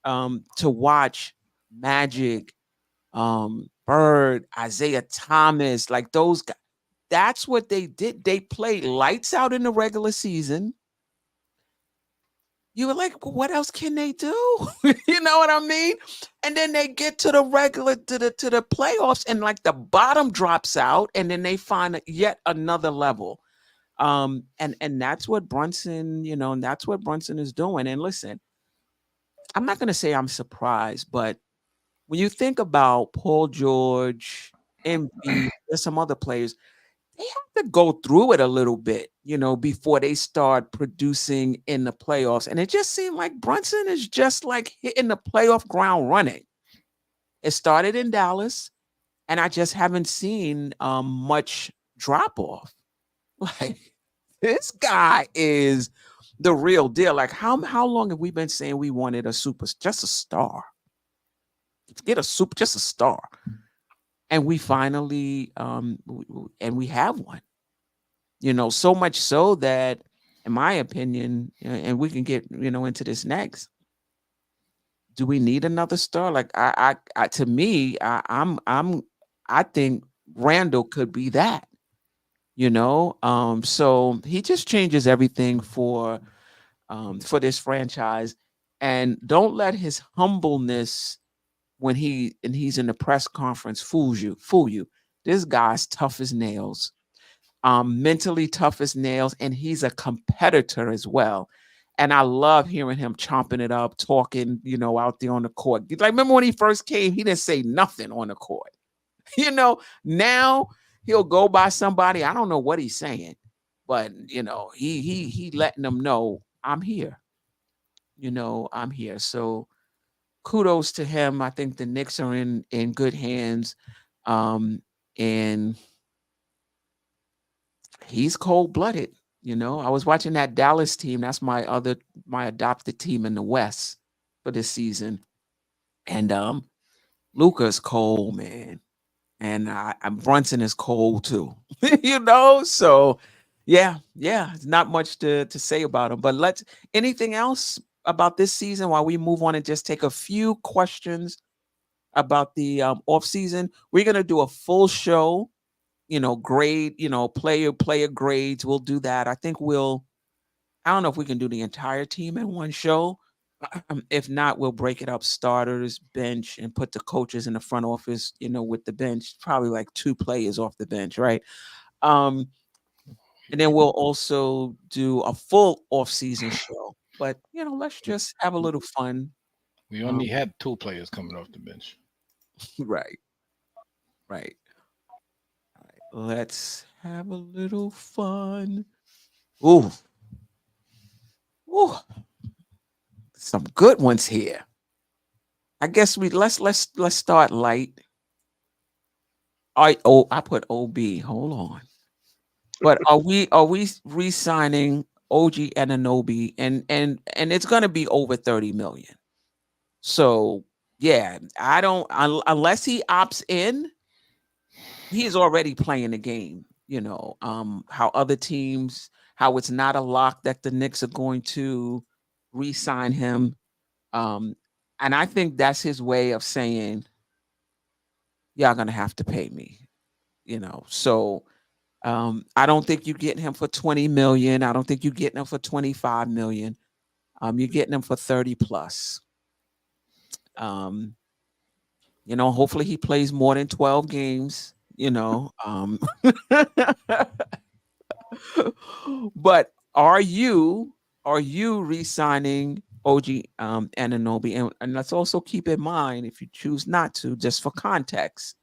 to watch Magic, Bird, Isaiah Thomas, like those guys, that's what they did. They played lights out in the regular season. You were like, "Well, what else can they do?" You know what I mean? And then they get to the regular to the playoffs, and like the bottom drops out, and then they find yet another level. And that's what Brunson, and that's what Brunson is doing. And listen, I'm not gonna say I'm surprised, but when you think about Paul George, MB, there's some other players, they have to go through it a little bit, before they start producing in the playoffs. And it just seemed like Brunson is just like hitting the playoff ground running. It started in Dallas, and I just haven't seen much drop off. Like this guy is the real deal. Like how long have we been saying we wanted a just a star? Get a just a star. And we finally and we have one. So much so that, in my opinion, and we can get into this next. Do we need another star? Like I to me, I think Randall could be that. So he just changes everything for this franchise, and don't let his humbleness when he's in the press conference fool you. This guy's tough as nails. Mentally tough as nails, and he's a competitor as well. And I love hearing him chomping it up, talking, out there on the court. Like, remember when he first came, he didn't say nothing on the court. Now he'll go by somebody. I don't know what he's saying, but he letting them know I'm here. I'm here. So kudos to him. I think the Knicks are in good hands. And he's cold-blooded. I was watching that Dallas team. That's my adopted team in the West for this season. And Luka's cold, man. And Brunson is cold too. So yeah, it's not much to say about him. But anything else about this season while we move on and just take a few questions about the off season? We're gonna do a full show, grade, player grades. We'll do that. I don't know if we can do the entire team in one show. If not, we'll break it up: starters, bench, and put the coaches in the front office, with the bench, probably like 2 players off the bench, right? And then we'll also do a full off-season show. But, let's just have a little fun. We only had 2 players coming off the bench. Right. All right. Let's have a little fun. Ooh. Some good ones here. I guess let's start light. I put OB. Hold on. But are we re-signing OG Anunoby, and it's going to be over 30 million. So yeah, I don't unless he opts in. He's already playing the game. How other teams, how it's not a lock that the Knicks are going to re-sign him. And I think that's his way of saying, y'all gonna have to pay me, So I don't think you're getting him for 20 million. I don't think you're getting him for 25 million. You're getting him for 30 plus. Hopefully he plays more than 12 games, But are you re-signing OG Anunoby? And let's also keep in mind, if you choose not to, just for context,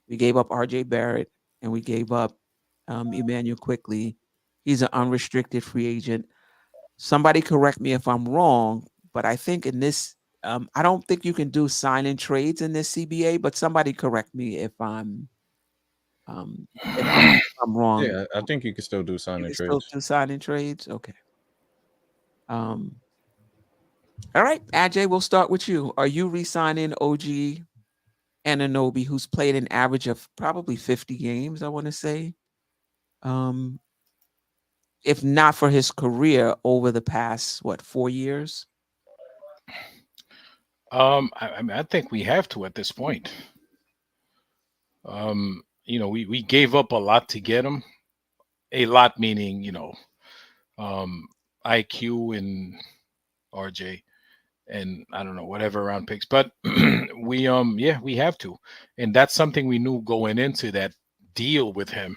we gave up RJ Barrett and we gave up Emmanuel Quickly. He's an unrestricted free agent. Somebody correct me if I'm wrong, but I think in this, I don't think you can do sign and trades in this CBA. But somebody correct me if I'm wrong. Yeah, I think you can still do sign You and can still trades. do sign and trades. Okay. All right, Ajay, we'll start with you. Are you re-signing OG Anunoby, who's played an average of probably 50 games, I want to say? If not for his career over the past, 4 years? I think we have to at this point. We gave up a lot to get him. A lot meaning, IQ and RJ and I don't know, whatever round picks. But we have to. And that's something we knew going into that deal with him.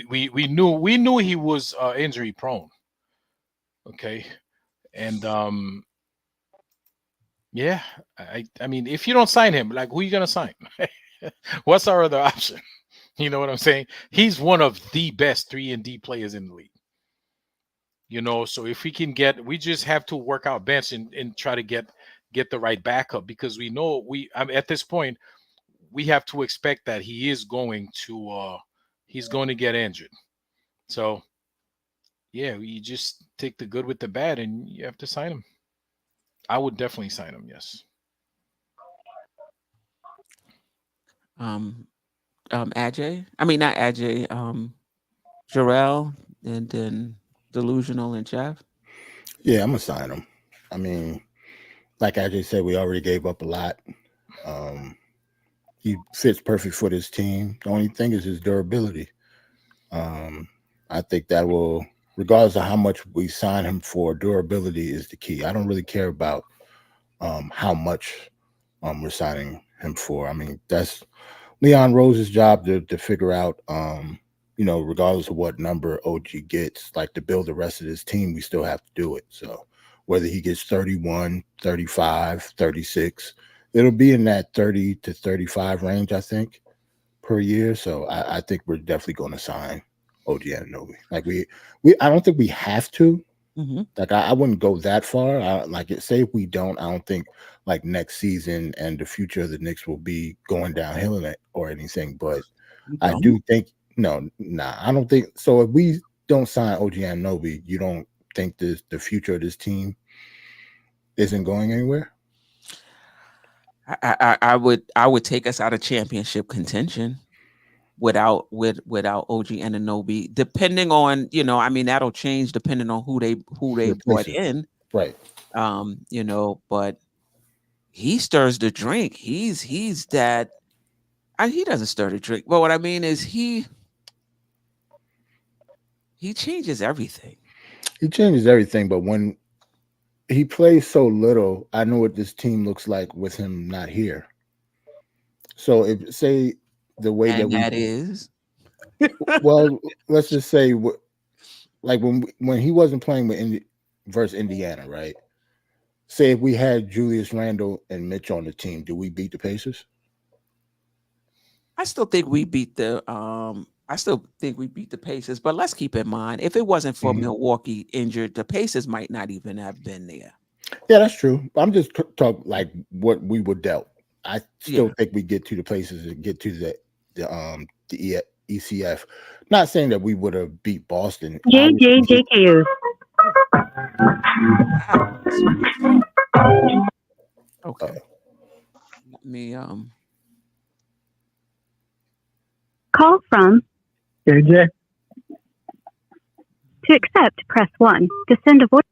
We knew he was injury prone. Okay. And I mean, if you don't sign him, like, who are you gonna sign? What's our other option? You know what I'm saying? He's one of the best 3-and-D players in the league. So if we just have to work out bench and try to get the right backup, because we know at this point we have to expect that he's going to get injured. So yeah, you just take the good with the bad and you have to sign him. I would definitely sign him, yes. Ajay? I mean, not Ajay, Jerrell, and then Delusional and Geoff? Yeah, I'm gonna sign him. I mean, like Ajay said, we already gave up a lot. He fits perfect for this team. The only thing is his durability. I think that will, regardless of how much we sign him for, durability is the key. I don't really care about how much we're signing him for. I mean, that's Leon Rose's job to figure out, regardless of what number OG gets, like, to build the rest of this team, we still have to do it. So whether he gets 31, 35, 36, it'll be in that 30 to 35 range, I think, per year. So I think we're definitely going to sign OG Anunoby. Like, I don't think we have to. Like, I wouldn't go that far. Say if we don't, I don't think like next season and the future of the Knicks will be going downhill in it or anything. But I do think I don't think so. If we don't sign OG Anunoby, you don't think the future of this team isn't going anywhere? I would take us out of championship contention without OG Anunoby, depending on, I mean, that'll change depending on who they brought in. Right. But he stirs the drink. He's that. He doesn't stir the drink. But what I mean is he changes everything. He changes everything, but when he plays so little, I know what this team looks like with him not here. So if, say, the way that is, well, let's just say, like, when he wasn't playing with versus Indiana, right? Say if we had Julius Randle and Mitch on the team, do we beat the Pacers? I still think we beat the Pacers, but let's keep in mind, if it wasn't for Milwaukee injured, the Pacers might not even have been there. Yeah, that's true. I'm just talking like what we were dealt. I still think we get to the Pacers and get to the ECF. Not saying that we would have beat Boston. JJJKU. Okay. Let me Call from JJ. To accept, press 1. To send a voice.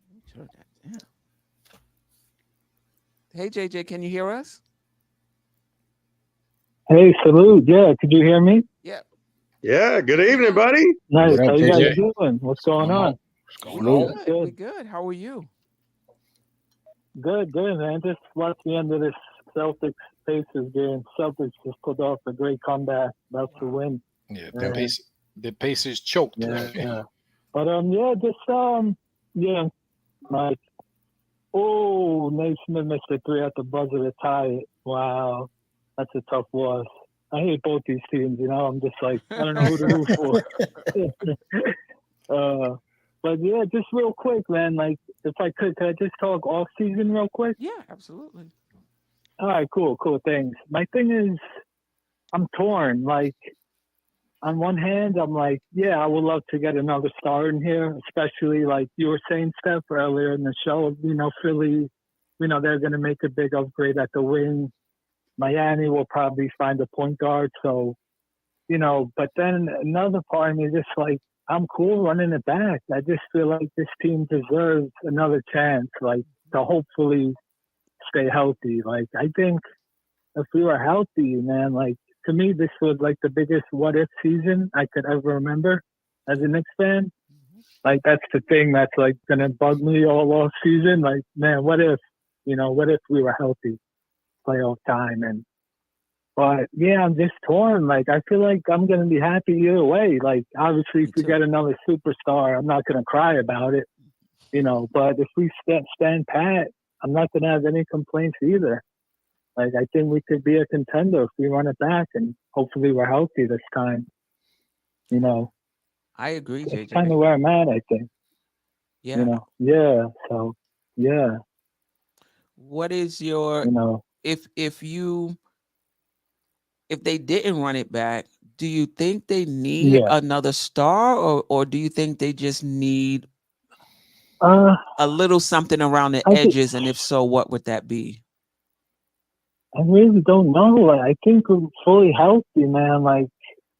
Hey JJ, can you hear us? Hey, salute. Yeah, could you hear me? Yeah. Yeah, good evening, buddy. Nice. What How up, you guys JJ? doing? What's going on? We're good. How are you? Good, man. Just watch the end of this Celtics Pacers game. Celtics just put off a great comeback, about to win. Yeah, Yeah. the Pacers choked. Yeah. But like, Naismith missed a 3 at the buzzer to tie it. Wow, that's a tough loss. I hate both these teams. I'm just like, I don't know who to root for. But yeah, just real quick, man. Like, if I could I just talk off season real quick? Yeah, absolutely. All right, cool. Thanks. My thing is, I'm torn. Like, on one hand, I'm like, yeah, I would love to get another star in here, especially like you were saying, Steph, earlier in the show. Philly, they're going to make a big upgrade at the wing. Miami will probably find a point guard. So, but then another part of me is just like, I'm cool running it back. I just feel like this team deserves another chance, like, to hopefully stay healthy. Like, I think if we were healthy, man, like, to me, this was like the biggest what if season I could ever remember as a Knicks fan. Like, that's the thing that's like going to bug me all off season. Like, man, what if we were healthy playoff time? But yeah, I'm just torn. Like, I feel like I'm going to be happy either way. Like, obviously, if we get another superstar, I'm not going to cry about it, but if we stand pat, I'm not going to have any complaints either. Like, I think we could be a contender if we run it back, and hopefully we're healthy this time. I agree, JJ. That's kind of where I'm at, I think. Yeah. Yeah. So, yeah. What is your if they didn't run it back, do you think they need another star, or do you think they just need a little something around the edges? And if so, what would that be? I really don't know. I think we're fully healthy, man. Like,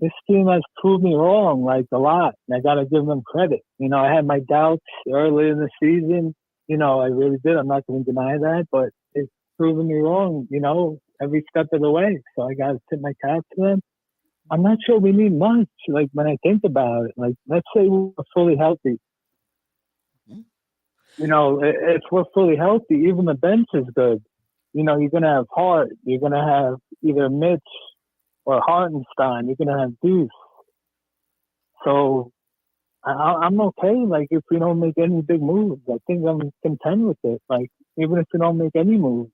this team has proved me wrong, like, a lot. And I got to give them credit. I had my doubts early in the season. I really did. I'm not going to deny that. But it's proven me wrong, every step of the way. So I got to tip my cap to them. I'm not sure we need much. Like, when I think about it, like, let's say we're fully healthy. If we're fully healthy, even the bench is good. You're going to have Hart. You're going to have either Mitch or Hartenstein. You're going to have Deuce. So I'm okay. Like, if we don't make any big moves, I think I'm content with it. Like, even if we don't make any moves.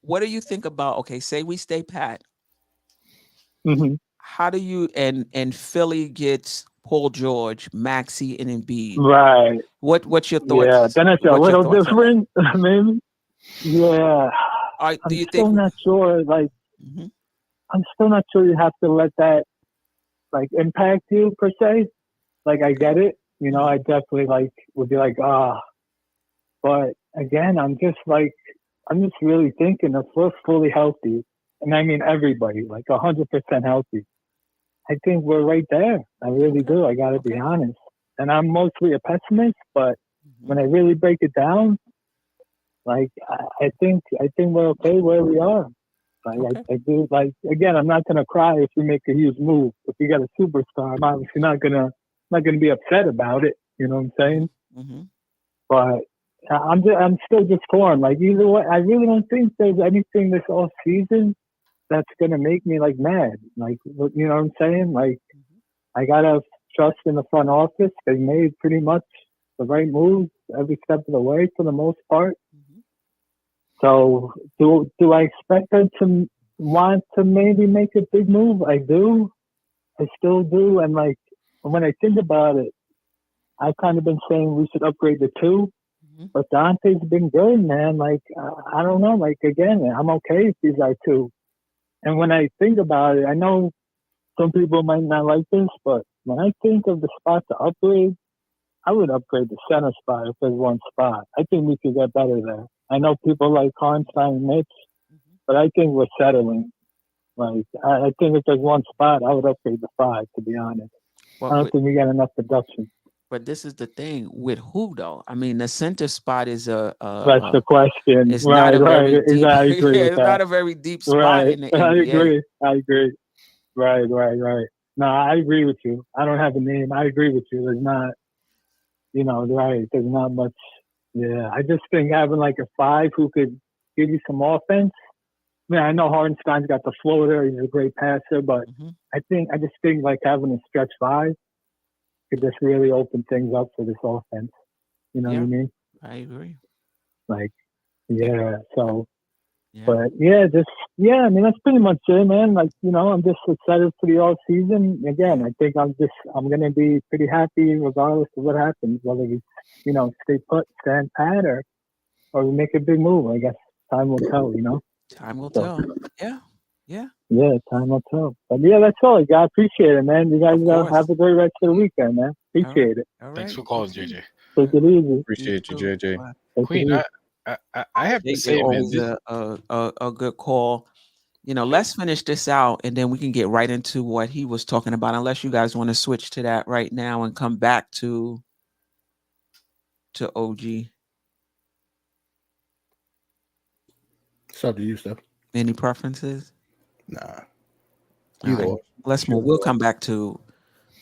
What do you think about, say we stay pat. Mm-hmm. How do you, and Philly gets Paul George, Maxey, and Embiid. Right. What's your thoughts? Yeah, then it's a little different, maybe. Yeah. I'm still not sure. Like, I'm still not sure you have to let that, like, impact you per se. Like, I get it. I definitely, like, would be like, But again, I'm just really thinking if we're fully healthy, and I mean everybody, like 100% healthy, I think we're right there. I really do. I got to be honest. And I'm mostly a pessimist, but when I really break it down, like, I think we're okay where we are. Like, I do. Like, again, I'm not gonna cry if we make a huge move. If we got a superstar, I'm obviously not gonna be upset about it. You know what I'm saying? Mm-hmm. But I'm still just torn. Like, either way, I really don't think there's anything this off season that's gonna make me like mad. Like, you know what I'm saying? Like, I gotta trust in the front office. They made pretty much the right moves every step of the way for the most part. So do I expect them to want to maybe make a big move? I do. I still do. And like, when I think about it, I've kind of been saying we should upgrade the 2. But Dante's been good, man. Like, I don't know. Like, again, I'm okay if these are 2. And when I think about it, I know some people might not like this, but when I think of the spot to upgrade, I would upgrade the center spot if there's one spot. I think we could get better there. I know people like Hartenstein and Mitch, but I think we're settling. Like, I think if there's one spot, I would upgrade the 5, to be honest. I don't think we got enough production. But this is the thing with who, though. I mean, the center spot is that's the question. It's not a very deep. I agree with it's that. not a very deep spot in the NBA. I agree. Right. No, I agree with you. I don't have a name. I agree with you. There's not, right. There's not much, Yeah, I just think having like a 5 who could give you some offense. I mean, I know Hartenstein's got the floater; he's a great passer, but I just think like having a stretch 5 could just really open things up for this offense. You know what I mean? I agree. Like, yeah. So, Yeah. but I mean, that's pretty much it, man. Like, I'm just excited for the all season. Again, I think I'm gonna be pretty happy regardless of what happens, whether we, stay put, stand pat, or we make a big move. I guess time will tell. Time will tell. Yeah. Yeah, time will tell. But yeah, that's all I got. Appreciate it, man. You guys have a great rest of the weekend, man. Appreciate it. All right. Thanks for calling, JJ. Take it easy. Appreciate you, JJ. Queen, I have to say, man, always a good call. Let's finish this out, and then we can get right into what he was talking about. Unless you guys want to switch to that right now and come back to OG. It's up to you, Steph. Any preferences? Nah. Either. Let's move. We'll come back to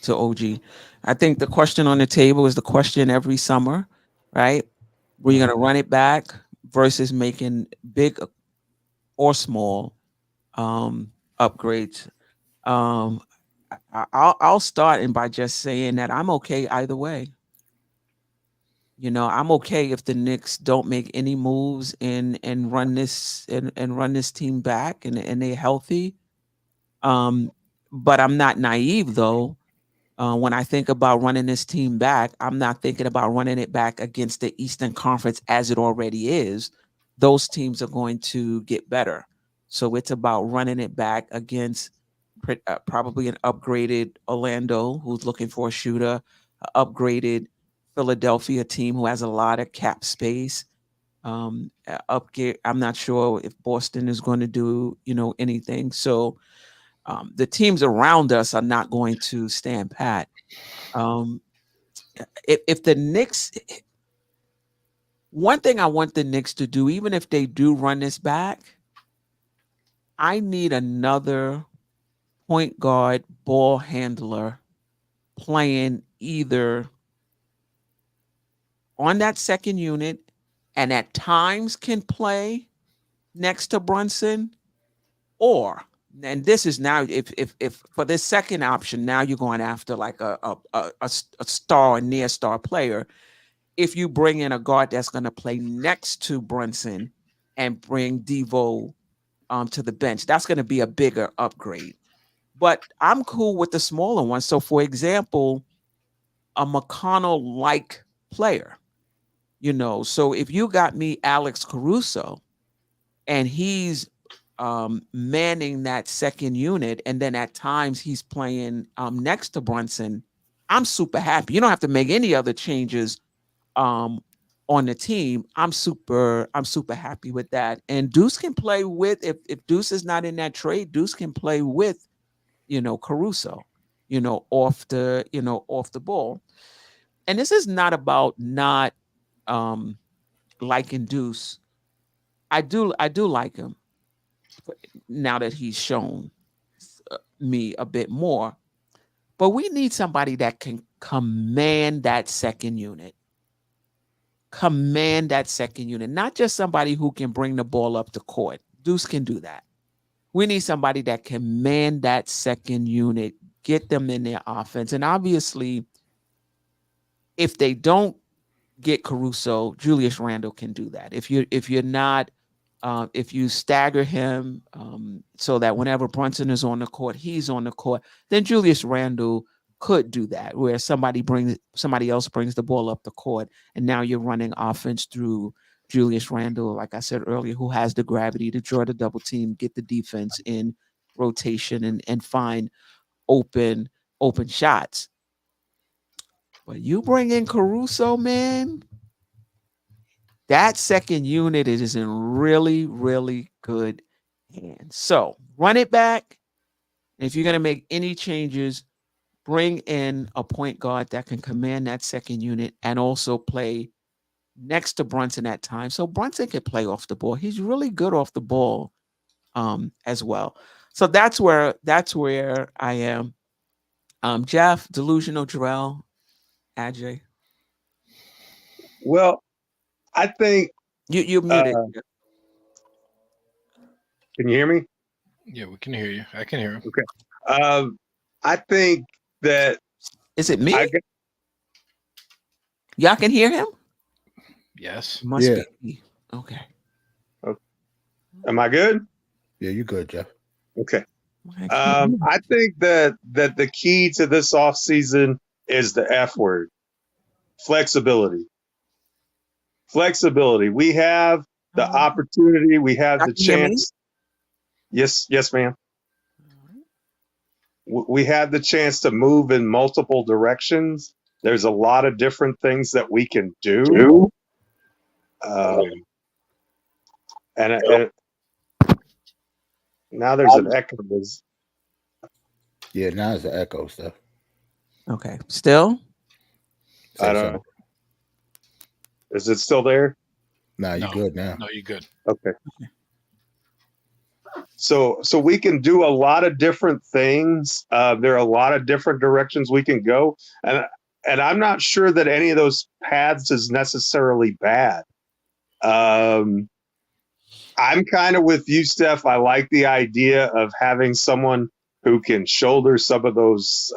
OG. I think the question on the table is the question every summer, right? Were you going to run it back versus making big or small upgrades? I'll start in by just saying that I'm okay either way. I'm okay if the Knicks don't make any moves and run this and run this team back and they're healthy. But I'm not naive though. When I think about running this team back, I'm not thinking about running it back against the Eastern Conference as it already is. Those teams are going to get better. So it's about running it back against probably an upgraded Orlando who's looking for a shooter, upgraded Philadelphia team who has a lot of cap space. I'm not sure if Boston is going to do, anything. So the teams around us are not going to stand pat. If the Knicks, one thing I want the Knicks to do, even if they do run this back, I need another point guard ball handler playing either on that second unit and at times can play next to Brunson, or, and this is now, if for this second option, now you're going after like a star, a near star player. If you bring in a guard that's going to play next to Brunson and bring Devo to the bench, that's going to be a bigger upgrade. But I'm cool with the smaller one. So, for example, a McConnell-like player, so if you got me Alex Caruso and he's manning that second unit, and then at times he's playing next to Brunson, I'm super happy. You don't have to make any other changes on the team. I'm super happy with that. And Deuce can play with, if Deuce is not in that trade, Deuce can play with, Caruso, off the ball. And this is not about not liking Deuce. I do like him now that he's shown me a bit more. But we need somebody that can command that second unit. Not just somebody who can bring the ball up the court. Deuce can do that. We need somebody that can man that second unit, get them in their offense. And obviously, if they don't get Caruso, Julius Randle can do that. If you stagger him so that whenever Brunson is on the court, he's on the court, then Julius Randle could do that, where somebody else brings the ball up the court, and now you're running offense through Julius Randle, like I said earlier, who has the gravity to draw the double team, get the defense in rotation, and find open shots. But you bring in Caruso, man, that second unit is in really, really good hands. So run it back. If you're going to make any changes, bring in a point guard that can command that second unit and also play next to Brunson at times. So Brunson can play off the ball. He's really good off the ball as well. So that's where I am. Geoff, Delusional, Jerrell, Ajay. Well, I think. You're muted. Can you hear me? Yeah, we can hear you. I can hear him. Okay. I think that. Is it me? Y'all can hear him? Yes. Must be me. Okay. Am I good? Yeah, you good, Jeff. Okay. I think that the key to this offseason is the F word. Flexibility. Flexibility. We have the opportunity. We have the chance. Yes, ma'am. We have the chance to move in multiple directions. There's a lot of different things that we can do. And now there's an echo. Yeah, now it's an echo stuff. Okay. Still? I don't know. Is it still there? Nah, you're good now. No, you're good. Okay. So we can do a lot of different things. There are a lot of different directions we can go. And I'm not sure that any of those paths is necessarily bad. I'm kind of with you, Steph. I like the idea of having someone who can shoulder some of those,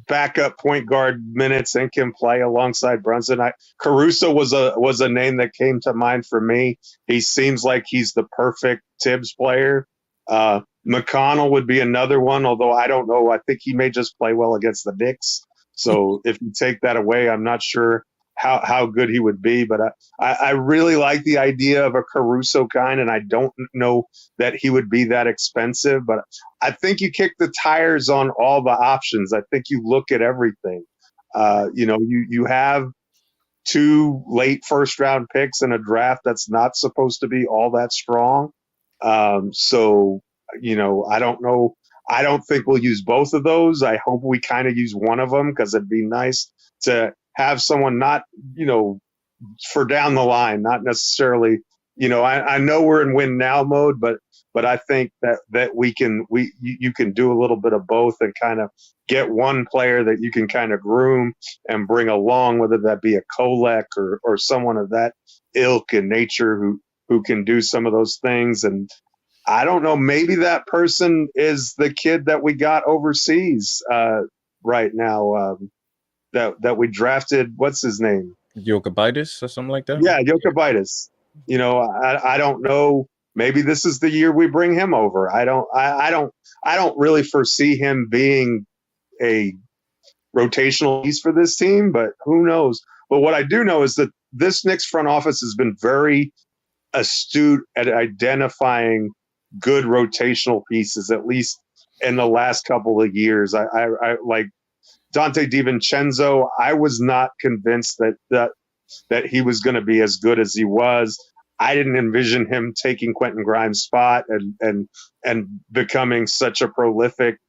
backup point guard minutes and can play alongside Brunson. Caruso was a name that came to mind for me. He seems like he's the perfect Tibbs player. McConnell would be another one, although I don't know. I think he may just play well against the Knicks. So if you take that away, I'm not sure how good he would be. But I really like the idea of a Caruso kind, and I don't know that he would be that expensive. But I think you kick the tires on all the options. I think you look at everything. You have 2 late first round picks in a draft that's not supposed to be all that strong. I don't know. I don't think we'll use both of those. I hope we kind of use one of them because it'd be nice to have someone not, for down the line, not necessarily, I know we're in win now mode, but I think that you can do a little bit of both and kind of get one player that you can kind of groom and bring along, whether that be a Kolek or someone of that ilk and nature who can do some of those things. And I don't know, maybe that person is the kid that we got overseas right now that we drafted. What's his name? Jokic or something like that? Yeah, Jokic. I don't know. Maybe this is the year we bring him over. I don't really foresee him being a rotational piece for this team, but who knows? But what I do know is that this Knicks front office has been very astute at identifying good rotational pieces, at least in the last couple of years. I like Dante DiVincenzo. I was not convinced that he was going to be as good as he was. I didn't envision him taking Quentin Grimes' spot and becoming such a prolific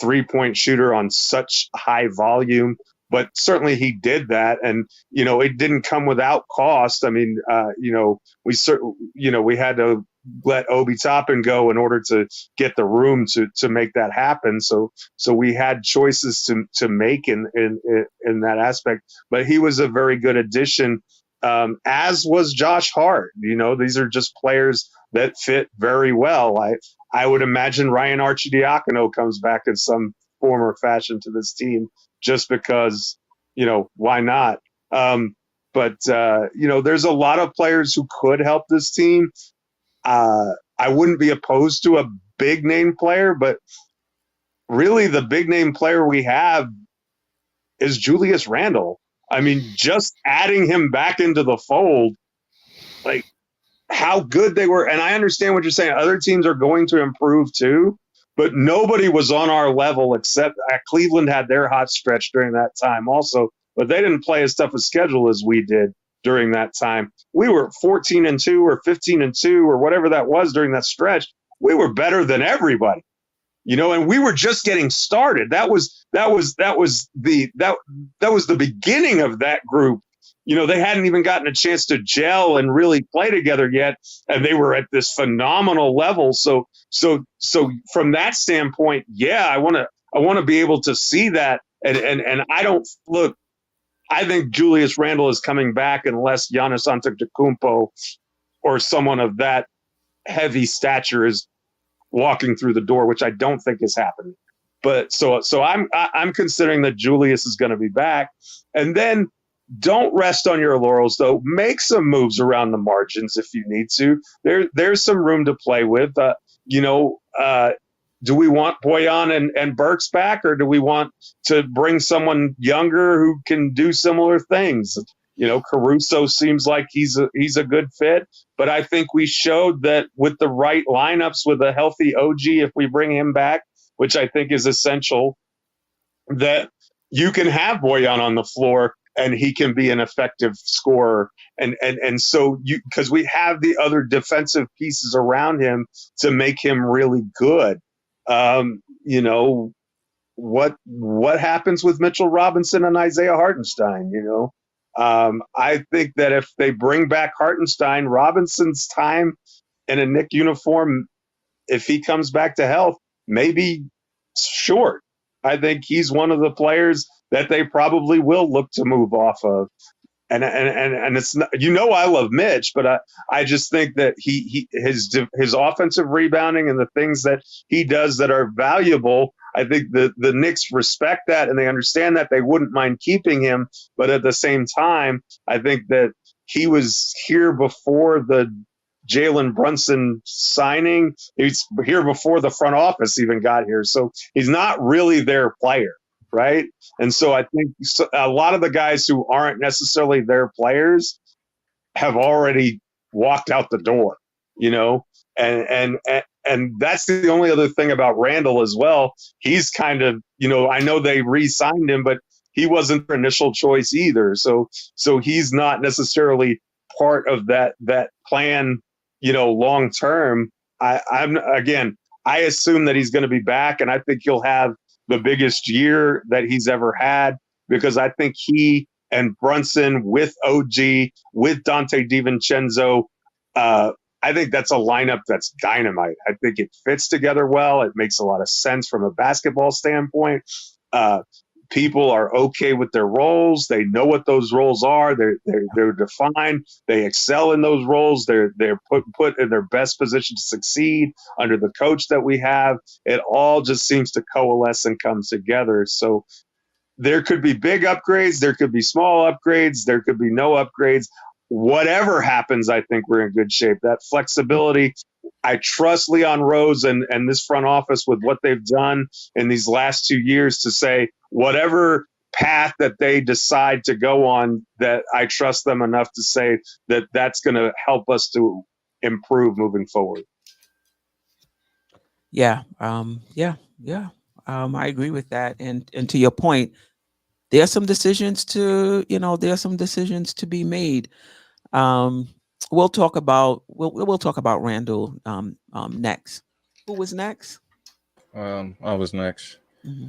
3-point shooter on such high volume. But certainly he did that, and it didn't come without cost. I mean, we had to let Obi Toppin go in order to get the room to make that happen. So we had choices to make in that aspect. But he was a very good addition, as was Josh Hart. These are just players that fit very well. I would imagine Ryan Arcidiacono comes back in some form or fashion to this team, just because, why not? But there's a lot of players who could help this team. I wouldn't be opposed to a big name player, but really the big name player we have is Julius Randle. I mean, just adding him back into the fold, like how good they were. And I understand what you're saying. Other teams are going to improve too, but nobody was on our level except Cleveland had their hot stretch during that time also, but they didn't play as tough a schedule as we did during that time. We were 14-2 or 15-2 or whatever that was during that stretch. We were better than everybody, and we were just getting started. That was the beginning of that group. They hadn't even gotten a chance to gel and really play together yet, and they were at this phenomenal level. So from that standpoint, yeah, I want to be able to see that. And I don't look. I think Julius Randle is coming back unless Giannis Antetokounmpo or someone of that heavy stature is walking through the door, which I don't think is happening. But so I'm considering that Julius is going to be back, and then don't rest on your laurels though. Make some moves around the margins if you need to. There's some room to play with. Do we want Boyan and Burks back, or do we want to bring someone younger who can do similar things? Caruso seems like he's a good fit, but I think we showed that with the right lineups, with a healthy OG, if we bring him back, which I think is essential, that you can have Boyan on the floor and he can be an effective scorer. And so because we have the other defensive pieces around him to make him really good. What happens with Mitchell Robinson and Isaiah Hartenstein? I think that if they bring back Hartenstein, Robinson's time in a Knick uniform, if he comes back to health, maybe short. I think he's one of the players that they probably will look to move off of. And it's not, I love Mitch, but I just think that his offensive rebounding and the things that he does that are valuable, I think the Knicks respect that and they understand that. They wouldn't mind keeping him, but at the same time, I think that he was here before the Jaylen Brunson signing. He's here before the front office even got here, so he's not really their player. Right. And so I think a lot of the guys who aren't necessarily their players have already walked out the door, and that's the only other thing about Randle as well. He's kind of, I know they re-signed him, but he wasn't their initial choice either. So he's not necessarily part of that plan, long term. I assume that he's going to be back, and I think he'll have the biggest year that he's ever had, because I think he and Brunson with OG, with Dante DiVincenzo, I think that's a lineup that's dynamite. I think it fits together well. It makes a lot of sense from a basketball standpoint. People are okay with their roles. They know what those roles are. They're defined. They excel in those roles. They're put in their best position to succeed under the coach that we have. It all just seems to coalesce and come together. So there could be big upgrades. There could be small upgrades. There could be no upgrades. Whatever happens, I think we're in good shape. That flexibility, I trust Leon Rose and this front office with what they've done in these last 2 years to say whatever path that they decide to go on, that I trust them enough to say that that's going to help us to improve moving forward. Yeah. I agree with that. And to your point, there are some decisions to be made. We'll talk about Randle next. Who was next? I was next. Mm-hmm.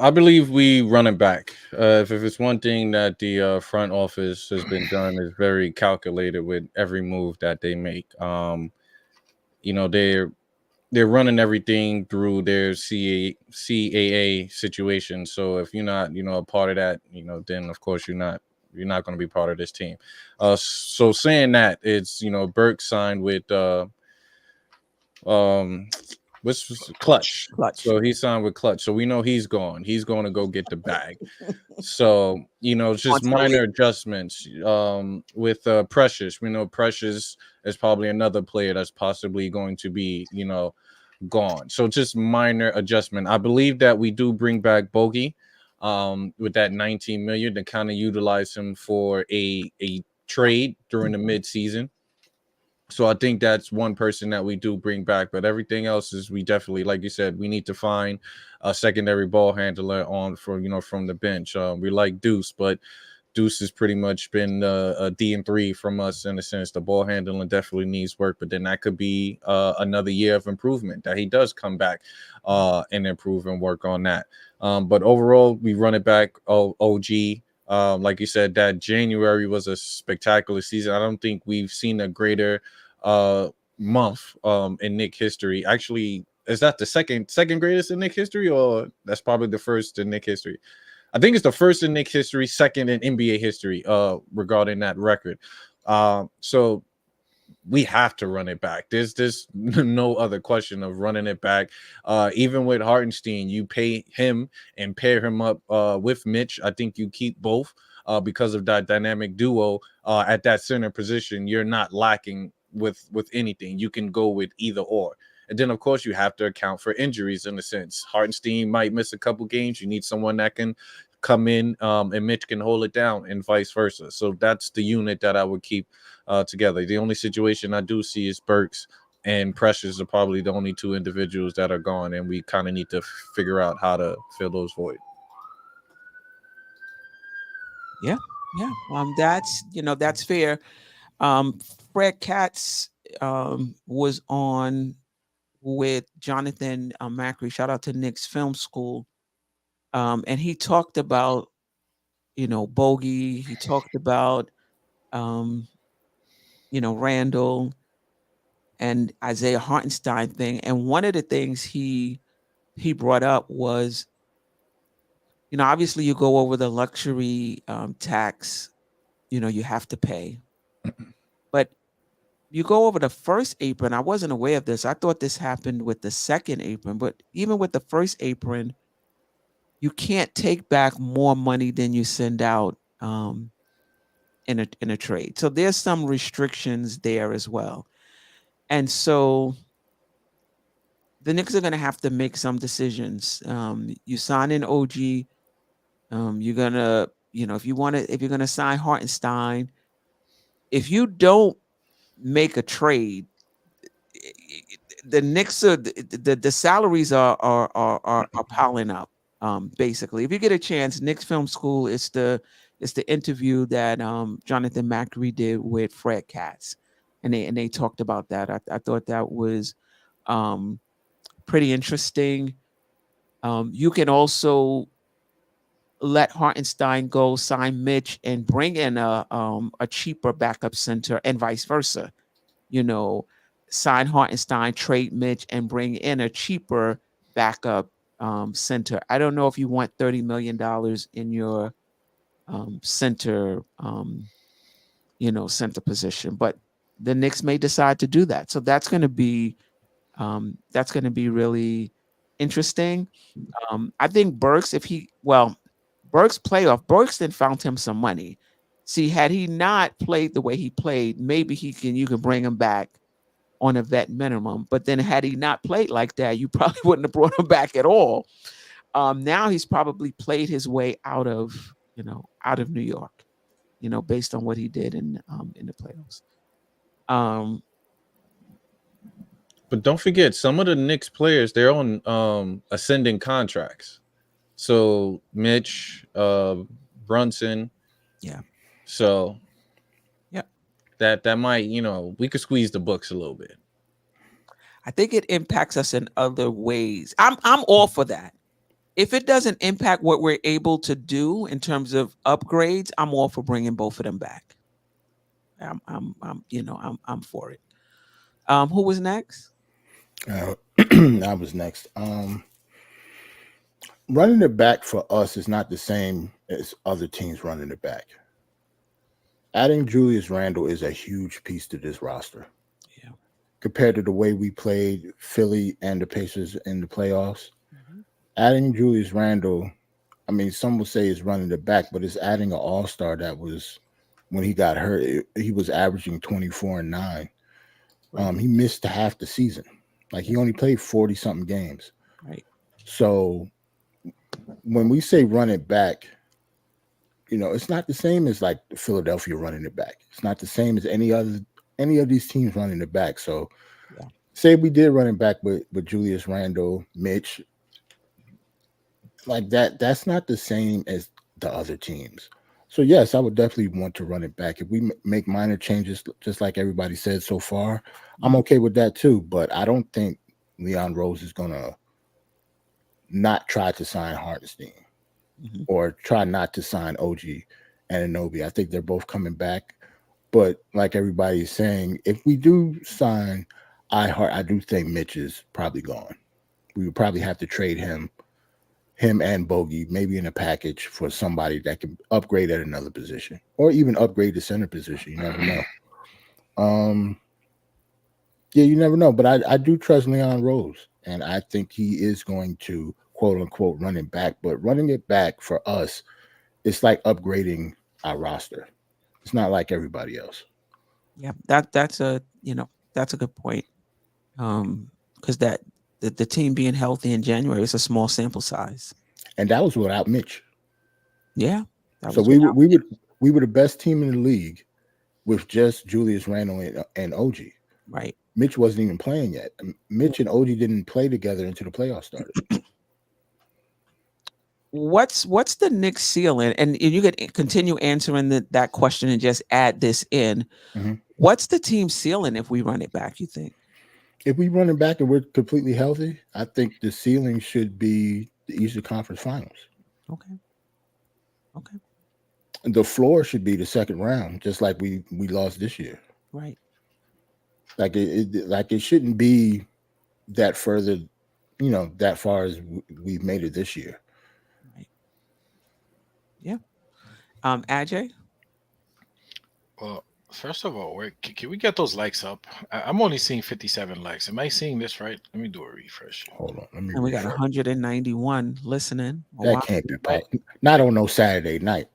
I believe we run it back. If it's one thing that the front office has been done, is very calculated with every move that they make. They're running everything through their CAA situation. So if you're not, a part of that, then of course you're not going to be part of this team. So saying that, it's Burke signed with what's Clutch. So he signed with Clutch. So we know he's gone. He's going to go get the bag. So just minor adjustments. With Precious, we know Precious is probably another player that's possibly going to be gone. So just minor adjustment. I believe that we do bring back Bogey with that $19 million to kind of utilize him for a trade during the mid-season. So I think that's one person that we do bring back, but everything else is, we definitely, like you said, we need to find a secondary ball handler from the bench. We like Deuce, but Deuce has pretty much been a D&3 from us in a sense. The ball handling definitely needs work, but then that could be another year of improvement that he does come back and improve and work on that. But overall, we run it back. OG. Like you said, that January was a spectacular season. I don't think we've seen a greater month in Knick history. Actually, is that the second greatest in Knick history, or that's probably the first in Knick history? I think it's the first in Knicks history, second in NBA history, regarding that record. So we have to run it back. There's no other question of running it back. Even with Hartenstein, you pay him and pair him up with Mitch. I think you keep both because of that dynamic duo at that center position. You're not lacking with anything. You can go with either or. And then, of course, you have to account for injuries in a sense. Hartenstein might miss a couple games. You need someone that can come in and Mitch can hold it down and vice versa. So that's the unit that I would keep together. The only situation I do see is Burks and Precious are probably the only two individuals that are gone, and we kind of need to figure out how to fill those voids. Yeah. That's fair. Fred Katz was on with Jonathan Macri. Shout out to Knicks Film School. And he talked about, Bogey. He talked about, Randle and Isaiah Hartenstein thing. And one of the things he brought up was, obviously you go over the luxury tax, you have to pay. But you go over the first apron. I wasn't aware of this. I thought this happened with the second apron. But even with the first apron, you can't take back more money than you send out in a trade. So there's some restrictions there as well. And so the Knicks are going to have to make some decisions. You sign in OG. You're going to, if you're going to sign Hartenstein, if you don't make a trade, the Knicks are the salaries are piling up. Basically, if you get a chance, Knicks Film School is the interview that Jonathan Macri did with Fred Katz, and they talked about that. I thought that was pretty interesting. You can also let Hartenstein go, sign Mitch, and bring in a cheaper backup center, and vice versa. Sign Hartenstein, trade Mitch, and bring in a cheaper backup center. I don't know if you want $30 million in your center, center position, but the Knicks may decide to do that. So that's going to be really interesting. I think Burks, Burks then found him some money. See, had he not played the way he played, maybe you can bring him back on a vet minimum. But then had he not played like that, you probably wouldn't have brought him back at all. Now he's probably played his way out of New York, based on what he did in the playoffs. But don't forget, some of the Knicks players, they're on ascending contracts. So Mitch, Brunson. Yeah. So yeah, that might, we could squeeze the books a little bit. I think it impacts us in other ways. I'm all for that. If it doesn't impact what we're able to do in terms of upgrades, I'm all for bringing both of them back. I'm for it. Who was next? I was next. Running it back for us is not the same as other teams running it back. Adding Julius Randle is a huge piece to this roster. Yeah. Compared to the way we played Philly and the Pacers in the playoffs. Adding Julius Randle, I mean, some will say is running it back, but it's adding an all-star that was, when he got hurt, he was averaging 24 and 9. Right. He missed half the season. Like, he only played 40-something games. Right. So when we say run it back, it's not the same as like Philadelphia running it back. It's not the same as any of these teams running it back. So say we did run it back with Julius Randle, Mitch, like that's not the same as the other teams. So yes, I would definitely want to run it back. If we make minor changes, just like everybody said so far, I'm okay with that too. But I don't think Leon Rose is gonna not try to sign Hartenstein or try not to sign OG and Anunoby. I think they're both coming back. But like everybody's saying, if we do sign I do think Mitch is probably gone. We would probably have to trade him him and Bogey, maybe in a package for somebody that can upgrade at another position or even upgrade the center position. You never know. Yeah, you never know. But I do trust Leon Rose, and I think he is going to quote unquote run it back. But running it back for us, it's like upgrading our roster. It's not like everybody else. Yeah, that's a good point. Because the team being healthy in January is a small sample size. And that was without Mitch. Yeah. So we were the best team in the league with just Julius Randle and OG. Right. Mitch wasn't even playing yet. Mitch and OG didn't play together until the playoffs started. What's the Knicks ceiling? And you could continue answering that question and just add this in. Mm-hmm. What's the team ceiling if we run it back, you think? If we run it back and we're completely healthy, I think the ceiling should be the Eastern Conference Finals. Okay. The floor should be the second round, just like we lost this year. Right. Like it shouldn't be that further, that far as we've made it this year. Right. Yeah. Ajay? Well, first of all, can we get those likes up? I'm only seeing 57 likes. Am I seeing this right? Let me do a refresh. Hold on. Let me. And we got 191 listening. That can't be possible. Not on no Saturday night.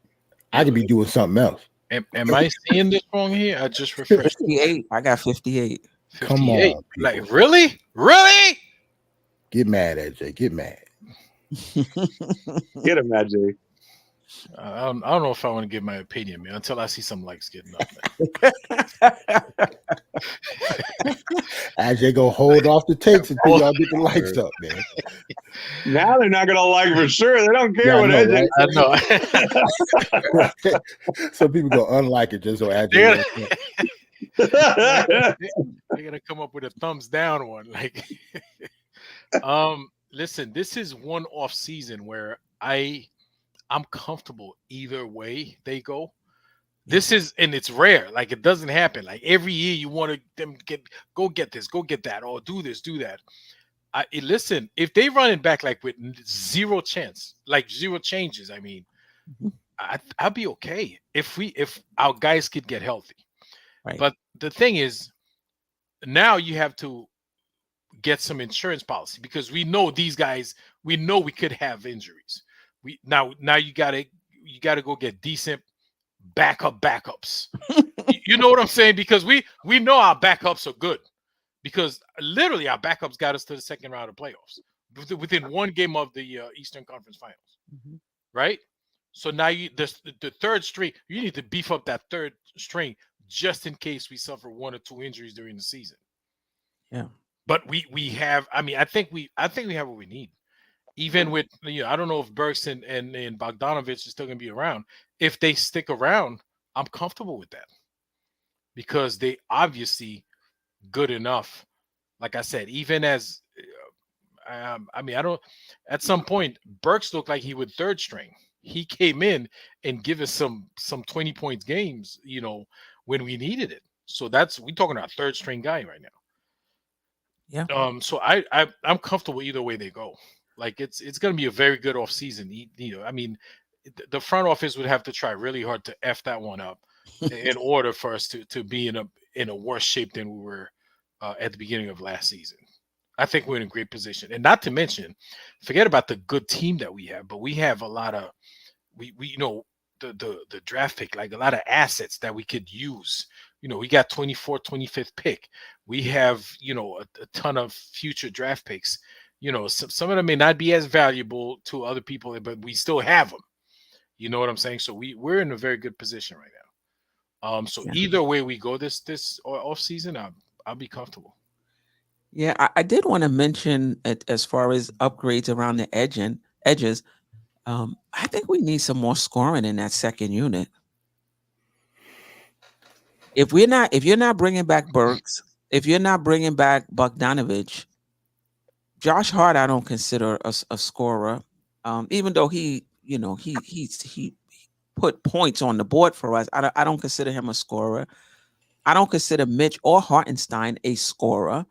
I could be doing something else. Am I seeing this wrong here? I just refreshed. 58. I got 58. 58. Come on, people. Like really? Get mad, AJ. Get mad. Get him, AJ. I don't know if I want to give my opinion, man, until I see some likes getting up. AJ go hold off the takes until y'all get the likes up, man. Now they're not gonna like for sure. They don't care what AJ. I know. So people go unlike it just so AJ. They're gonna come up with a thumbs down one. Like, listen, this is one off season where I'm comfortable either way they go. This is, and it's rare. Like, it doesn't happen. Like every year you want them go get this, go get that, or do this, do that. Listen, if they run it back like with zero chance, like zero changes, I mean, I'd be okay if our guys could get healthy. Right. But the thing is, now you have to get some insurance policy because we know these guys. We know we could have injuries. Now you gotta go get decent backups. You know what I'm saying? Because we know our backups are good. Because literally our backups got us to the second round of playoffs within one game of the Eastern Conference Finals, right? So now the third string, you need to beef up that third string just in case we suffer one or two injuries during the season. Yeah, but we have. I mean, I think we have what we need. Even with I don't know if Burks and Bogdanovich is still going to be around. If they stick around, I'm comfortable with that because they obviously good enough. Like I said, even as I mean, I don't. At some point, Burks looked like he would third string. He came in and give us some 20 points games, when we needed it. So we're talking about third string guy right now. Yeah. So I'm comfortable either way they go. Like it's going to be a very good off season. I mean, the front office would have to try really hard to F that one up in order for us to be in a worse shape than we were at the beginning of last season. I think we're in a great position, and not to mention, forget about the good team that we have, but we have a lot of we the draft pick, like a lot of assets that we could use. We got 24th, 25th pick. We have a ton of future draft picks. Some of them may not be as valuable to other people, but we still have them. You know what I'm saying? So we're in a very good position right now. So either way we go this off season, I'll be comfortable. Yeah, I did want to mention as far as upgrades around the edges. I think we need some more scoring in that second unit. If you're not bringing back Burks, if you're not bringing back Bogdanovich, Josh Hart, I don't consider a scorer, even though he put points on the board for us. I don't consider him a scorer. I don't consider Mitch or Hartenstein a scorer.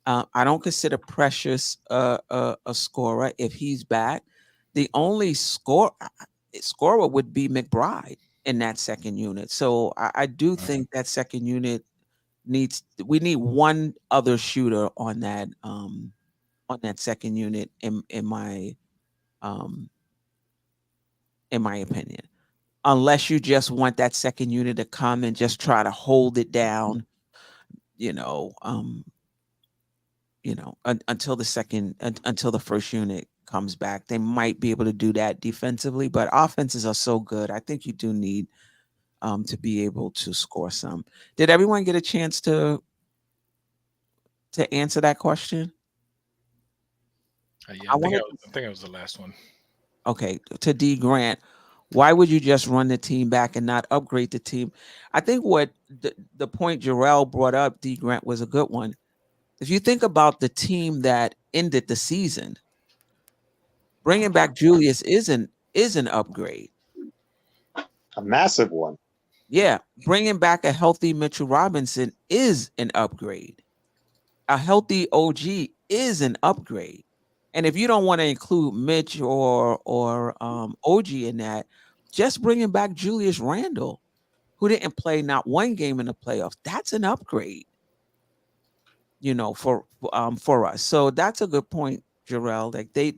I don't consider Precious a scorer if he's back. the only scorer would be McBride in that second unit. So I do think that second unit we need one other shooter on that second unit um in my opinion. Unless you just want that second unit to come and just try to hold it down, you know, until until the first unit comes back. They might be able to do that defensively, but offenses are so good. I think you do need to be able to score some. Did everyone get a chance to answer that question? Yeah, I think I was the last one. Okay, to D Grant, why would you just run the team back and not upgrade the team? I think what the point Jerrell brought up, D Grant, was a good one. If you think about the team that ended the season, bringing back Julius is an upgrade. A massive one. Yeah, bringing back a healthy Mitchell Robinson is an upgrade. A healthy OG is an upgrade. And if you don't want to include Mitch or OG in that, just bringing back Julius Randle, who didn't play not one game in the playoffs, that's an upgrade. For us. So that's a good point, Jerrell. Like they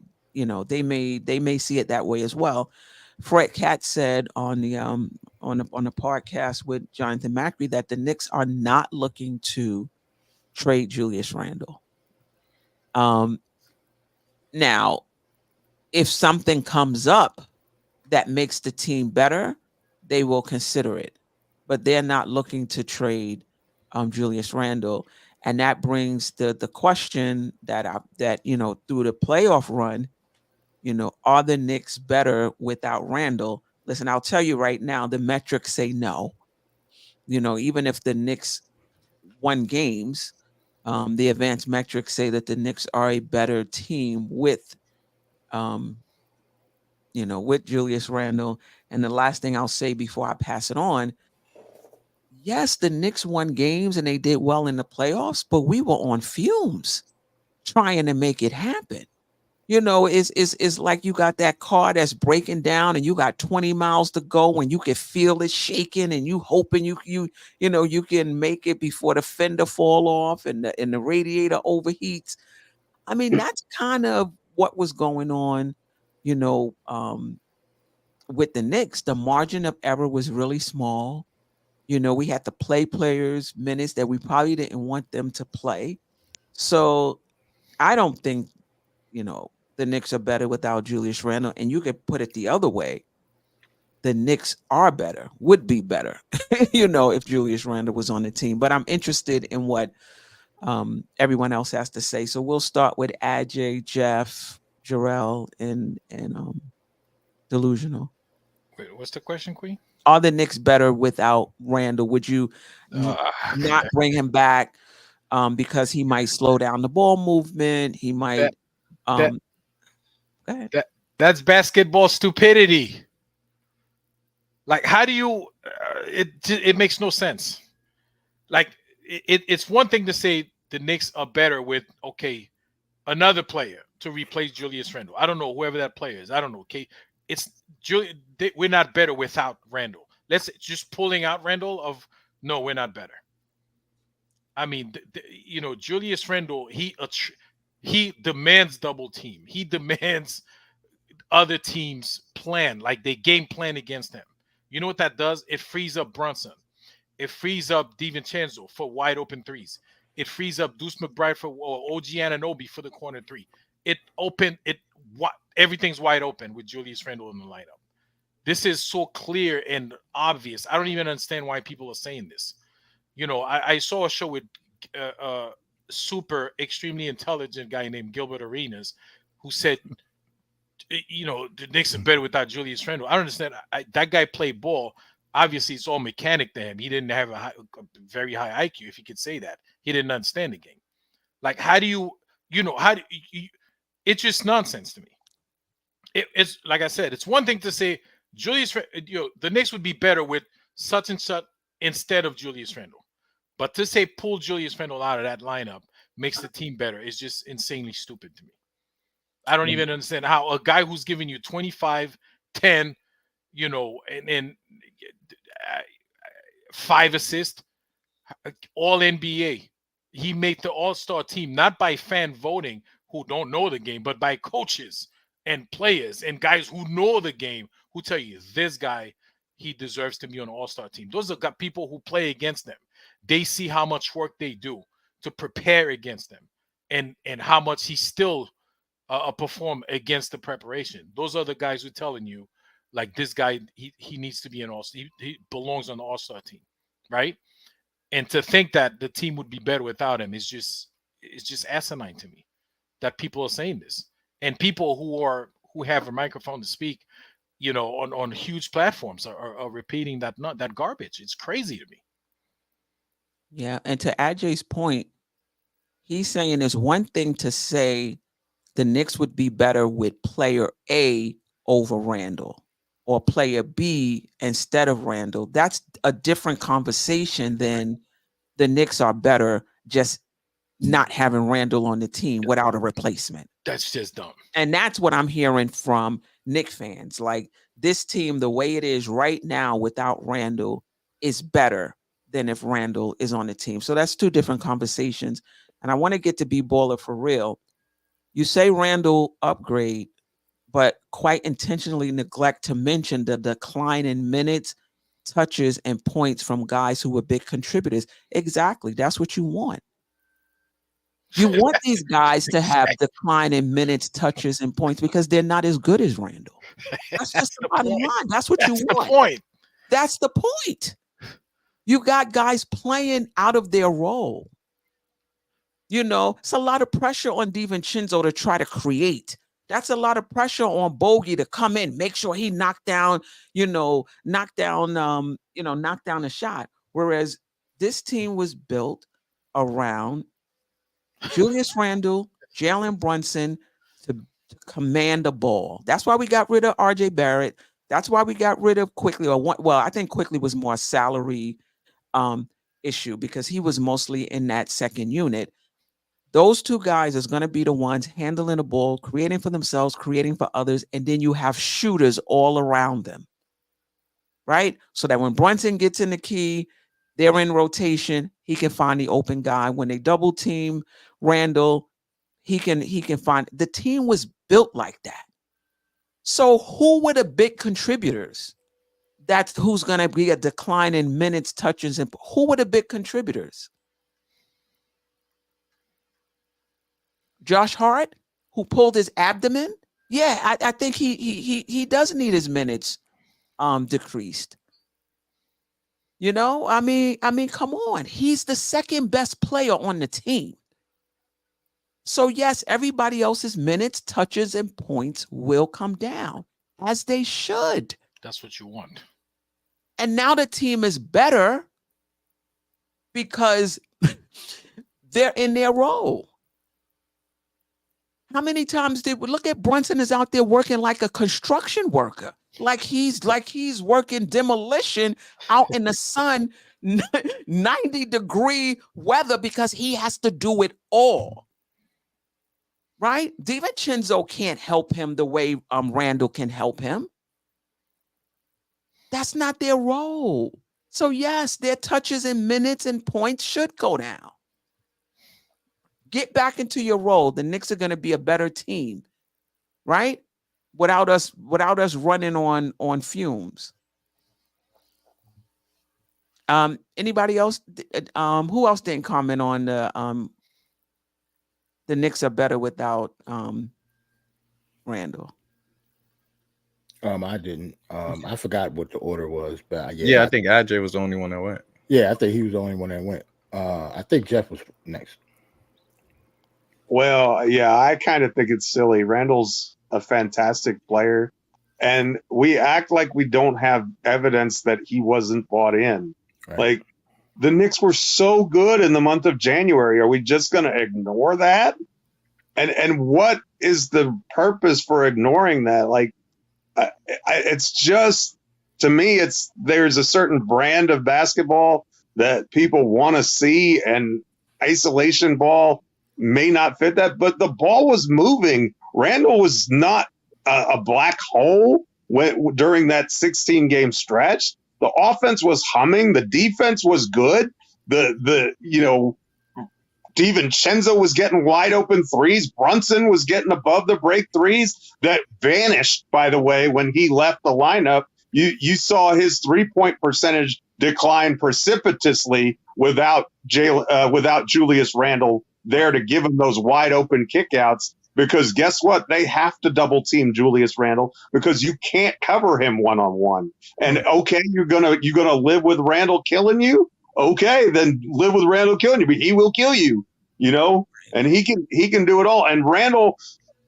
may see it that way as well. Fred Katz said on the podcast with Jonathan Macri that the Knicks are not looking to trade Julius Randle. Now, if something comes up that makes the team better, they will consider it. But they're not looking to trade Julius Randle. And that brings the question that through the playoff run, are the Knicks better without Randle? Listen, I'll tell you right now, the metrics say no. Even if the Knicks won games, the advanced metrics say that the Knicks are a better team with Julius Randle. And the last thing I'll say before I pass it on, yes, the Knicks won games and they did well in the playoffs, but we were on fumes trying to make it happen. It's like you got that car that's breaking down and you got 20 miles to go and you can feel it shaking and you hoping you can make it before the fender fall off and the radiator overheats. I mean, that's kind of what was going on, with the Knicks. The margin of error was really small. We had to play players minutes that we probably didn't want them to play. So I don't think, the Knicks are better without Julius Randle. And you could put it the other way. The Knicks are better, would be better, if Julius Randle was on the team. But I'm interested in what everyone else has to say. So we'll start with Ajay, Geoff, Jerrell, and Delusional. Wait, what's the question, Queen? Are the Knicks better without Randle? Would you not bring him back because he might slow down the ball movement? He might. Go ahead. That's basketball stupidity. Like, how do you? It makes no sense. Like, it's one thing to say the Knicks are better with another player to replace Julius Randle. I don't know whoever that player is. I don't know. Okay, we're not better without Randle. Let's just pulling out Randle no, we're not better. I mean, Julius Randle, he demands double team. He demands other teams plan, like they game plan against him. You know what that does? It frees up Brunson. It frees up DiVincenzo for wide open threes. It frees up Deuce McBride or OG Anunoby for the corner three. Everything's wide open with Julius Randle in the lineup. This is so clear and obvious. I don't even understand why people are saying this. I saw a show with a super extremely intelligent guy named Gilbert Arenas who said, the Knicks are better without Julius Randle. I don't understand. That guy played ball. Obviously, it's all mechanic to him. He didn't have a very high IQ, if you could say that. He didn't understand the game. Like, how do you, it's just nonsense to me. It's like I said, it's one thing to say the Knicks would be better with such and such instead of Julius Randle. But to say pull Julius Randle out of that lineup makes the team better is just insanely stupid to me. I don't even understand how a guy who's giving you 25, 10, and 5 assists, all NBA. He made the All-Star team, not by fan voting who don't know the game, but by coaches and players and guys who know the game who tell you this guy, he deserves to be on an All-Star team. Those are people who play against them. They see how much work they do to prepare against them and how much he still perform against the preparation. Those are the guys who are telling you, like, this guy, he needs to be an All-Star. He belongs on the All-Star team, right? And to think that the team would be better without him is just asinine to me. That people are saying this, and people who have a microphone to speak, on huge platforms are repeating that garbage. It's crazy to me. Yeah, and to Ajay's point, he's saying it's one thing to say the Knicks would be better with player A over Randle or player B instead of Randle. That's a different conversation than the Knicks are better just not having Randle on the team without a replacement. That's just dumb. And that's what I'm hearing from Knicks fans. Like, this team, the way it is right now without Randle, is better than if Randle is on the team. So that's two different conversations. And I want to get to B-Baller for real. You say Randle upgrade, but quite intentionally neglect to mention the decline in minutes, touches, and points from guys who were big contributors. Exactly. That's what you want. You want these guys to have decline in minutes, touches, and points because they're not as good as Randle. That's just the bottom line. That's what you want. The point. That's the point. You got guys playing out of their role. It's a lot of pressure on DiVincenzo to try to create. That's a lot of pressure on Bogey to come in, make sure he knock down a shot. Whereas this team was built around Julius Randle, Jaylen Brunson to command the ball. That's why we got rid of RJ Barrett. That's why we got rid of Quickly. I think Quickly was more a salary issue because he was mostly in that second unit. Those two guys is going to be the ones handling the ball, creating for themselves, creating for others, and then you have shooters all around them, right? So that when Brunson gets in the key, they're in rotation, he can find the open guy. When they double team Randle, he can find. The team was built like that. So who were the big contributors? That's who's going to be a decline in minutes, touches, and who were the big contributors? Josh Hart, who pulled his abdomen. Yeah, I think he does need his minutes decreased. I mean, come on. He's the second best player on the team. So yes, everybody else's minutes, touches, and points will come down, as they should. That's what you want. And now the team is better because they're in their role. How many times did we look at Brunson is out there working like a construction worker, like he's working demolition out in the sun, 90-degree weather because he has to do it all. Right? DiVincenzo can't help him the way Randle can help him. That's not their role. So yes, their touches and minutes and points should go down. Get back into your role. The Knicks are going to be a better team, right? Without us running on fumes. Anybody else? Who else didn't comment on the Knicks are better without Randle? I didn't. I forgot what the order was, but I think Ajay was the only one that went. Yeah, I think he was the only one that went. I think Geoff was next. Well, yeah, I kind of think it's silly. Randall's a fantastic player, and we act like we don't have evidence that he wasn't bought in. Right. Like, the Knicks were so good in the month of January. Are we just going to ignore that? And what is the purpose for ignoring that? Like, it's just, to me, there's a certain brand of basketball that people want to see, and isolation ball may not fit that, but the ball was moving Randle was not a black hole during that 16-game stretch. The offense was humming. The defense was good. DiVincenzo was getting wide open threes. Brunson was getting above the break threes that vanished, by the way, when he left the lineup. You saw his 3-point percentage decline precipitously without Julius Randle there to give him those wide open kickouts. Because guess what? They have to double team Julius Randle because you can't cover him one-on-one. And okay, you're gonna live with Randle killing you. Okay, then live with Randle killing you, but he will kill you, and he can do it all. And Randle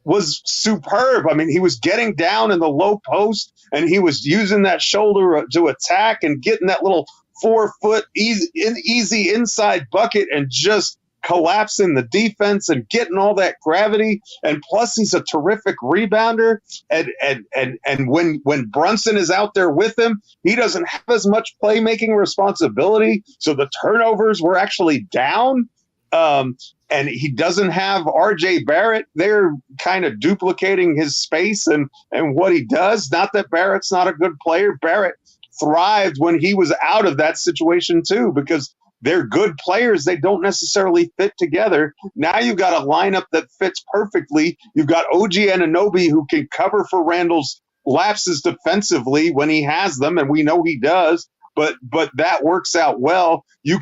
was superb. I mean, he was getting down in the low post and he was using that shoulder to attack and getting that little 4-foot easy inside bucket and just collapsing the defense and getting all that gravity. And plus he's a terrific rebounder. And when Brunson is out there with him, he doesn't have as much playmaking responsibility. So the turnovers were actually down. And he doesn't have RJ Barrett there kind of duplicating his space and what he does. Not that Barrett's not a good player. Barrett thrived when he was out of that situation too, because they're good players. They don't necessarily fit together. Now you've got a lineup that fits perfectly. You've got OG Anunoby who can cover for Randle's lapses defensively when he has them, and we know he does. But that works out well. You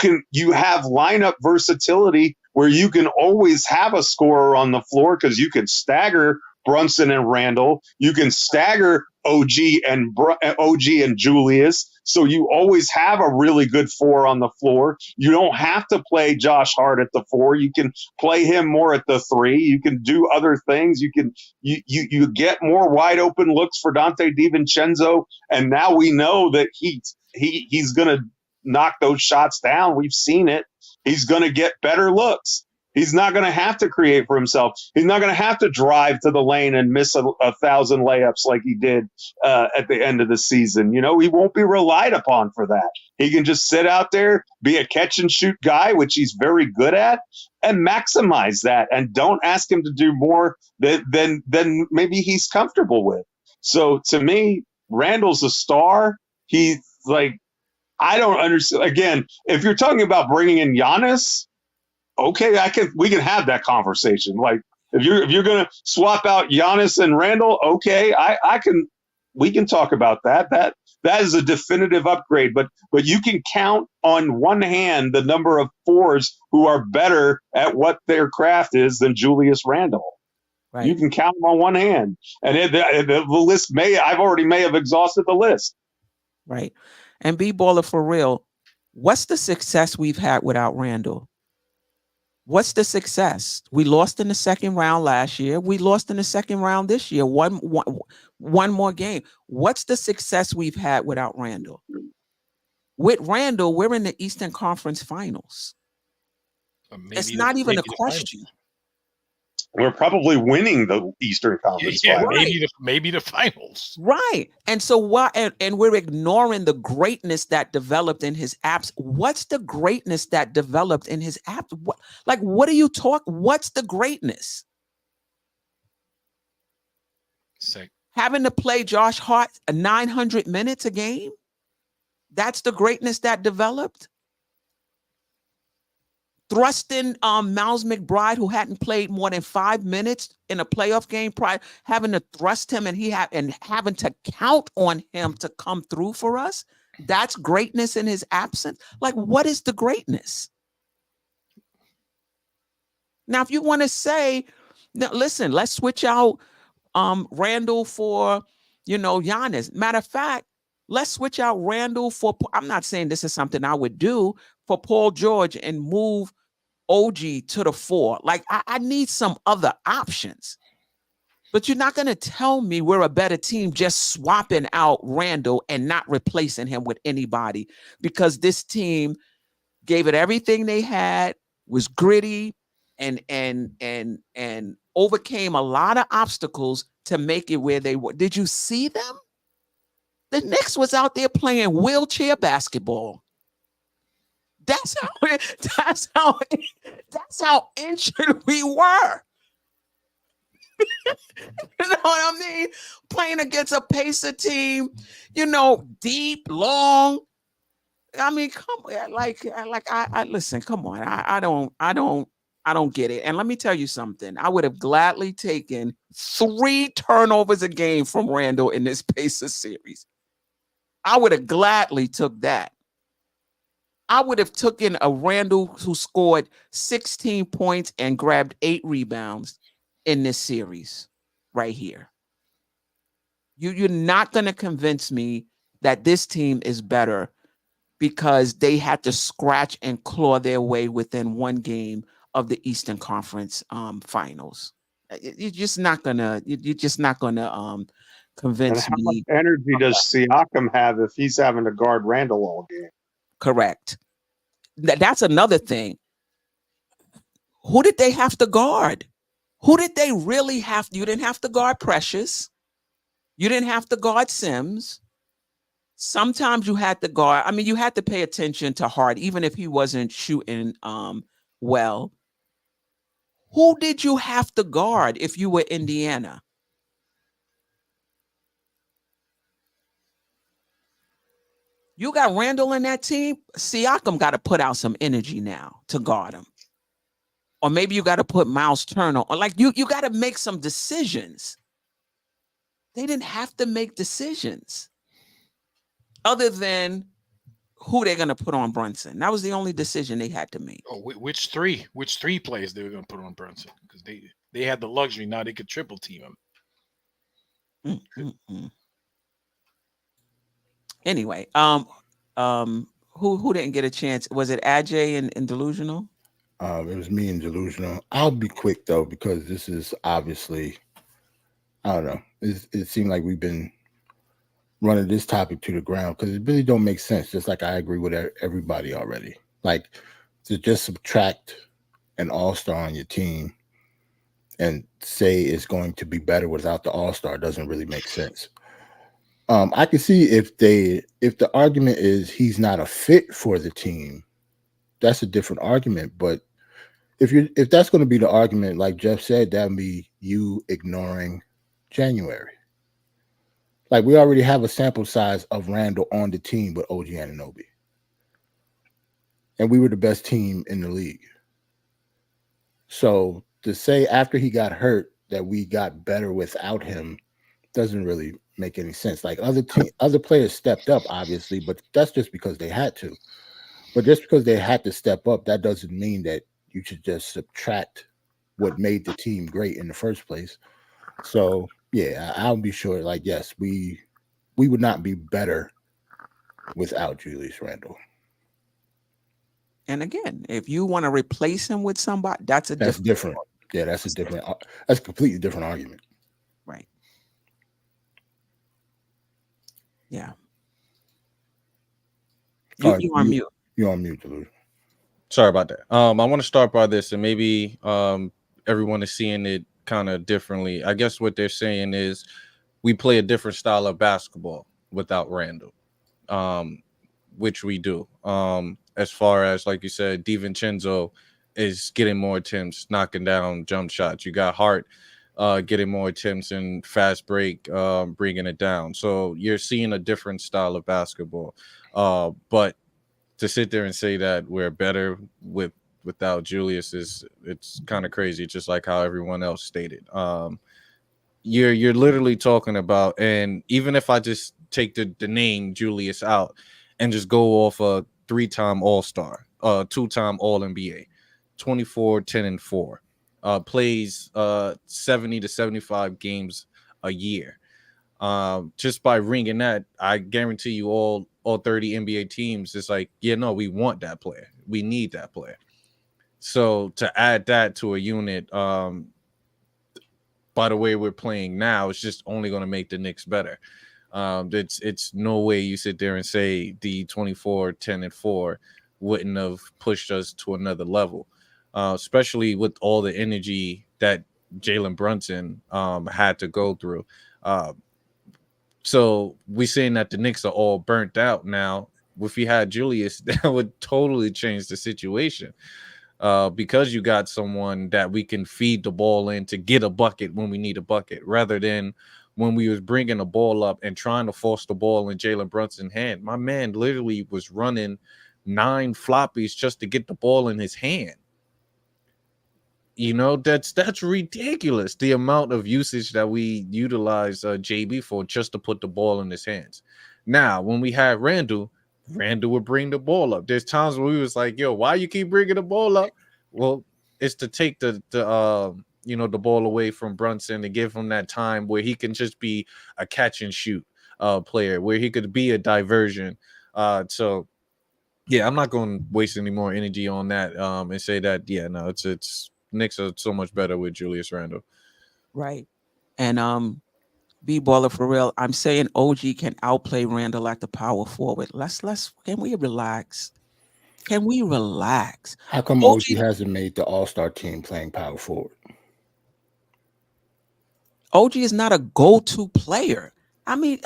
have lineup versatility where you can always have a scorer on the floor because you can stagger Brunson and Randle. You can stagger OG and Julius. So you always have a really good 4 on the floor. You don't have to play Josh Hart at the 4. You can play him more at the 3. You can do other things. You get more wide open looks for Dante DiVincenzo. And now we know that he's going to knock those shots down. We've seen it. He's going to get better looks. He's not going to have to create for himself. He's not going to have to drive to the lane and miss 1,000 layups like he did at the end of the season. He won't be relied upon for that. He can just sit out there, be a catch and shoot guy, which he's very good at, and maximize that. And don't ask him to do more than maybe he's comfortable with. So to me, Randle's a star. He's like, I don't understand. Again, if you're talking about bringing in Giannis, okay, we can have that conversation. Like if you're going to swap out Giannis and Randle, okay, we can talk about that. That is a definitive upgrade, but you can count on one hand the number of 4s who are better at what their craft is than Julius Randle. Right. You can count them on one hand, and the list I've already have exhausted the list. Right, and B-baller for real. What's the success we've had without Randle? What's the success? We lost in the second round last year. We lost in the second round this year. One more game. What's the success we've had without Randle? With Randle, we're in the Eastern Conference Finals. It's not even a question. We're probably winning the Eastern Conference Finals. Maybe the finals. Right. And so why and we're ignoring the greatness that developed in his apps. What's the greatness that developed in his apps? What are you talking? What's the greatness? Sick. Having to play Josh Hart 900 minutes a game? That's the greatness that developed? Thrusting Miles McBride, who hadn't played more than 5 minutes in a playoff game prior, having to thrust him and having to count on him to come through for us. That's greatness in his absence. Like, what is the greatness? Now, if you want to say, now, listen, let's switch out Randle for, Giannis. Matter of fact, let's switch out Randle for, I'm not saying this is something I would do, for Paul George and move OG to the 4. Like, I need some other options. But you're not going to tell me we're a better team just swapping out Randle and not replacing him with anybody, because this team gave it everything they had, was gritty, and overcame a lot of obstacles to make it where they were. Did you see them? The Knicks was out there playing wheelchair basketball. That's how injured we were. You know what I mean? Playing against a Pacer team, you know, deep, long. I mean, come on, I listen, come on. I don't get it. And let me tell you something. I would have gladly taken 3 turnovers a game from Randle in this Pacers series. I would have gladly took that. I would have taken a Randle who scored 16 points and grabbed 8 rebounds in this series right here. You're not going to convince me that this team is better because they had to scratch and claw their way within one game of the Eastern Conference Finals. You're just not gonna. You're just not gonna And convince how much me. energy does Siakam have if he's having to guard Randall all game? Correct. That's another thing. Who did they have to guard? Who did they really have? You didn't have to guard Precious. You didn't have to guard Sims. Sometimes you had to guard. I mean, you had to pay attention to Hart, even if he wasn't shooting well. Who did you have to guard if you were Indiana? You got Randle in that team. Siakam got to put out some energy now to guard him. Or maybe you got to put Miles Turner on. Like you got to make some decisions. They didn't have to make decisions other than who they're going to put on Brunson. That was the only decision they had to make. Oh, which three players they were going to put on Brunson? Because they had the luxury now they could triple team him. Anyway, who didn't get a chance? Was it Ajay and Delusional? It was me and Delusional. I'll be quick though, because this is obviously, I don't know. It seemed like we've been running this topic to the ground because it really don't make sense. Just like I agree with everybody already. Like to just subtract an all-star on your team and say it's going to be better without the all-star doesn't really make sense. I can see if the argument is he's not a fit for the team, that's a different argument. But if that's going to be the argument, like Geoff said, that'd be you ignoring January. Like we already have a sample size of Randle on the team with OG Anunoby. And we were the best team in the league. So to say after he got hurt that we got better without him doesn't really make any sense. Like other players stepped up, obviously, but that's just because they had to. But just because they had to step up, that doesn't mean that you should just subtract what made the team great in the first place. So yeah, I'll be sure. Like, yes, we would not be better without Julius Randle. And again, if you want to replace him with somebody, that's different. Yeah, that's a completely different argument. Right. Yeah. You're on mute. You're on mute, Delusion. Sorry about that. I want to start by this, and maybe everyone is seeing it kind of differently. I guess what they're saying is we play a different style of basketball without Randle, which we do. As far as, like you said, DiVincenzo is getting more attempts, knocking down jump shots. You got Hart getting more attempts and fast break, bringing it down. So you're seeing a different style of basketball. But to sit there and say that we're better without Julius it's kind of crazy, just like how everyone else stated. You're literally talking about, and even if I just take the name Julius out and just go off a 3-time All-Star, 2-time All-NBA, 24, 10, and 4, plays 70 to 75 games a year. Just by ringing that, I guarantee you all 30 NBA teams, it's like, yeah, no, we want that player. We need that player. So to add that to a unit, by the way we're playing now, it's just only going to make the Knicks better. It's no way you sit there and say the 24, 10, and 4 wouldn't have pushed us to another level, especially with all the energy that Jaylen Brunson had to go through. So we're saying that the Knicks are all burnt out now. If you had Julius, that would totally change the situation. because you got someone that we can feed the ball in to get a bucket when we need a bucket, rather than when we was bringing the ball up and trying to force the ball in Jaylen Brunson's hand. My man literally was running 9 floppies just to get the ball in his hand. You know, that's ridiculous, the amount of usage that we utilize JB for just to put the ball in his hands. Now, when we had Randle would bring the ball up. There's times where we was like, yo, why you keep bringing the ball up? Well, it's to take the the ball away from Brunson and give him that time where he can just be a catch and shoot player, where he could be a diversion. So yeah, I'm not going to waste any more energy on that and say that, yeah, no, it's Knicks are so much better with Julius Randle. Right. And B baller for real. I'm saying OG can outplay Randall at the power forward. Can we relax? Can we relax? How come OG OG hasn't made the All-Star team playing power forward? OG is not a go-to player. I mean,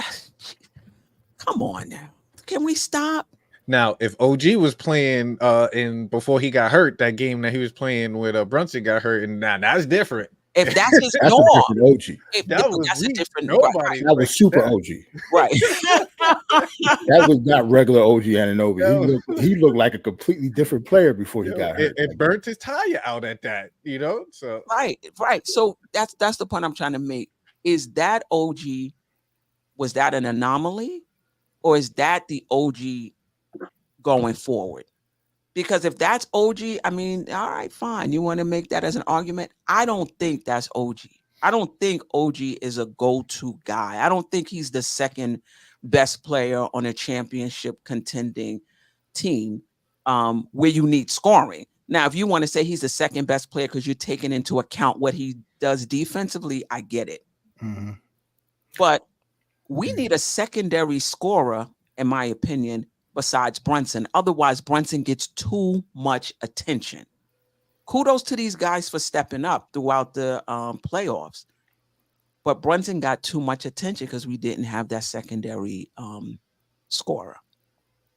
come on now. Can we stop? Now, if OG was playing in before he got hurt, that game that he was playing with Brunson got hurt, and now that's different. If that's his That's norm, a different OG. that's a different nobody. That was super OG. Right. That was not regular OG Anunoby. He looked like a completely different player before he got hurt. It burnt his tire out at that, So right. So that's the point I'm trying to make. Is that OG? Was that an anomaly, or is that the OG going forward? Because if that's OG, I mean, all right, fine. You want to make that as an argument? I don't think that's OG. I don't think OG is a go-to guy. I don't think he's the second best player on a championship contending team where you need scoring. Now, if you want to say he's the second best player because you're taking into account what he does defensively, I get it. Mm-hmm. But we need a secondary scorer, in my opinion, besides Brunson. Otherwise, Brunson gets too much attention. Kudos to these guys for stepping up throughout the playoffs. But Brunson got too much attention because we didn't have that secondary scorer.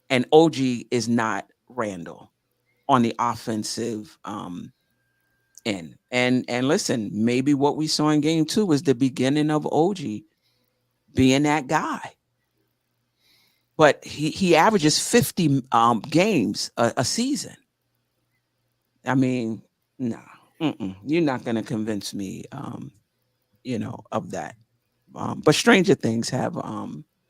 And OG is not Randle on the offensive end. And listen, maybe what we saw in game 2 was the beginning of OG being that guy. But he averages 50 games a season. I mean, no, you're not going to convince me, of that. But stranger things have happened.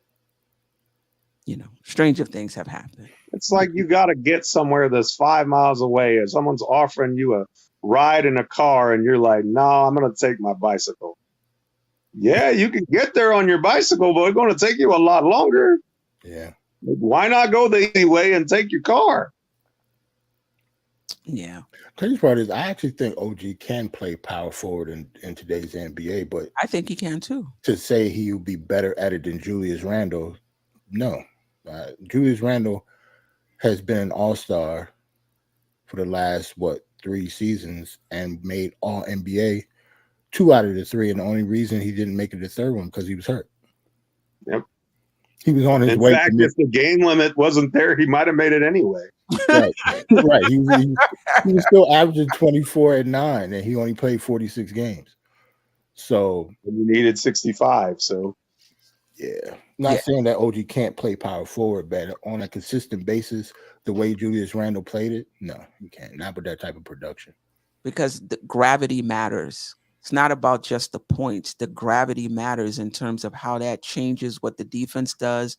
It's like you got to get somewhere that's 5 miles away, and someone's offering you a ride in a car, and you're like, "No, I'm going to take my bicycle." Yeah, you can get there on your bicycle, but it's going to take you a lot longer. Yeah. Why not go the easy way and take your car? Yeah. Crazy part is, I actually think OG can play power forward in today's NBA, but I think he can too. To say he would be better at it than Julius Randle, no. Julius Randle has been an all-star for the last, 3 seasons and made all NBA 2 out of the 3, and the only reason he didn't make it the third one because he was hurt. Yep. He was on his way. In fact, if the game limit wasn't there, he might have made it anyway. Right. He was still averaging 24 and 9, and he only played 46 games. So and you needed 65. So yeah, not saying that OG can't play power forward, but on a consistent basis, the way Julius Randle played it, no, you can't. Not with that type of production. Because the gravity matters. It's not about just the points. The gravity matters in terms of how that changes what the defense does.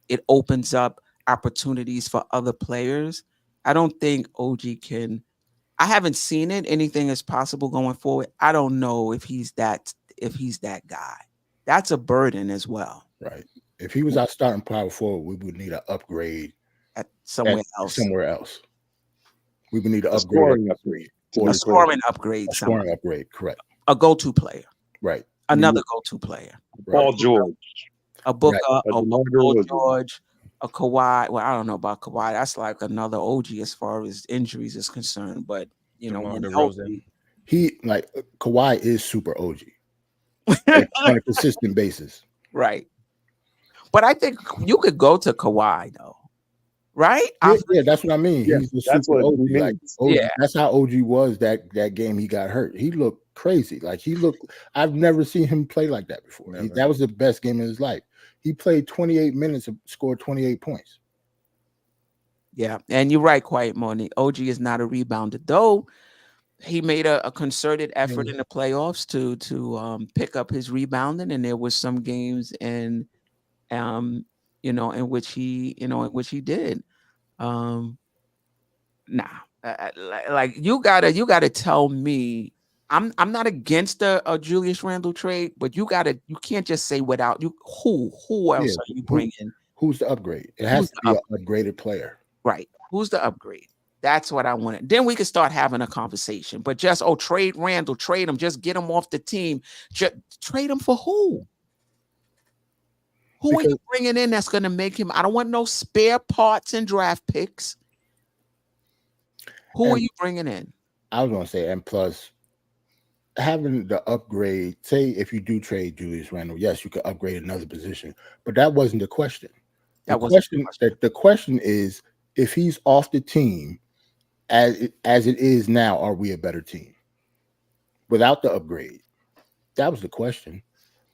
It opens up opportunities for other players. I don't think OG can. I haven't seen it. Anything is possible going forward. I don't know if he's that guy. That's a burden as well. Right. If he was our starting power forward, we would need an upgrade somewhere else. We would need an scoring upgrade. A scoring upgrade. Scoring upgrade. Correct. A go-to player. Right. Another go-to player. Paul George. A Booker, right. a Paul George, a Kawhi. Well, I don't know about Kawhi. That's like another OG as far as injuries is concerned. But when healthy, Kawhi is super OG on a consistent basis. Right. But I think you could go to Kawhi though. right? Yeah, that's what I mean. Yeah, He's the that's super what OG. he Like means. OG, Yeah. that's how OG was that game he got hurt. He looked crazy. Like I've never seen him play like that before. Never. That was the best game of his life. He played 28 minutes and scored 28 points. Yeah, and you're right, Quiet Money. OG is not a rebounder, though. He made a concerted effort in the playoffs to pick up his rebounding, and there was some games in in which he did. Nah, like you gotta tell me. I'm not against a Julius Randle trade, but you can't just say without you. Who else are you bringing? Who's the upgrade? It has to be an upgraded player. Right. Who's the upgrade? That's what I wanted. Then we could start having a conversation. But just, trade Randall, trade him, just get him off the team. Just trade him for who? Who are you bringing in that's going to make him? I don't want no spare parts and draft picks. Who are you bringing in? I was going to say, and plus, having the upgrade, say if you do trade Julius Randle, yes, you could upgrade another position. But that wasn't the question. The question is, if he's off the team, as it is now, are we a better team without the upgrade? That was the question.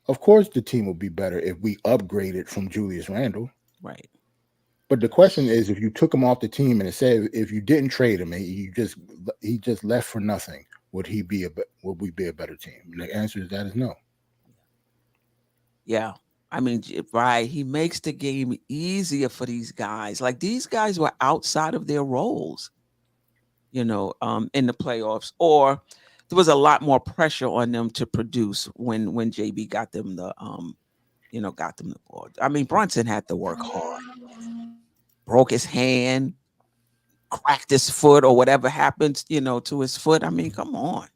Of course, the team will be better if we upgraded from Julius Randle. Right. But the question is, if you took him off the team and it said if you didn't trade him and he just left for nothing, would we be a better team? And the answer is no. Yeah. I mean, right. He makes the game easier for these guys. Like these guys were outside of their roles, in the playoffs, or there was a lot more pressure on them to produce when JB got them the ball. I mean, Brunson had to work hard. Broke his hand, cracked his foot, or whatever happened, to his foot. I mean, come on.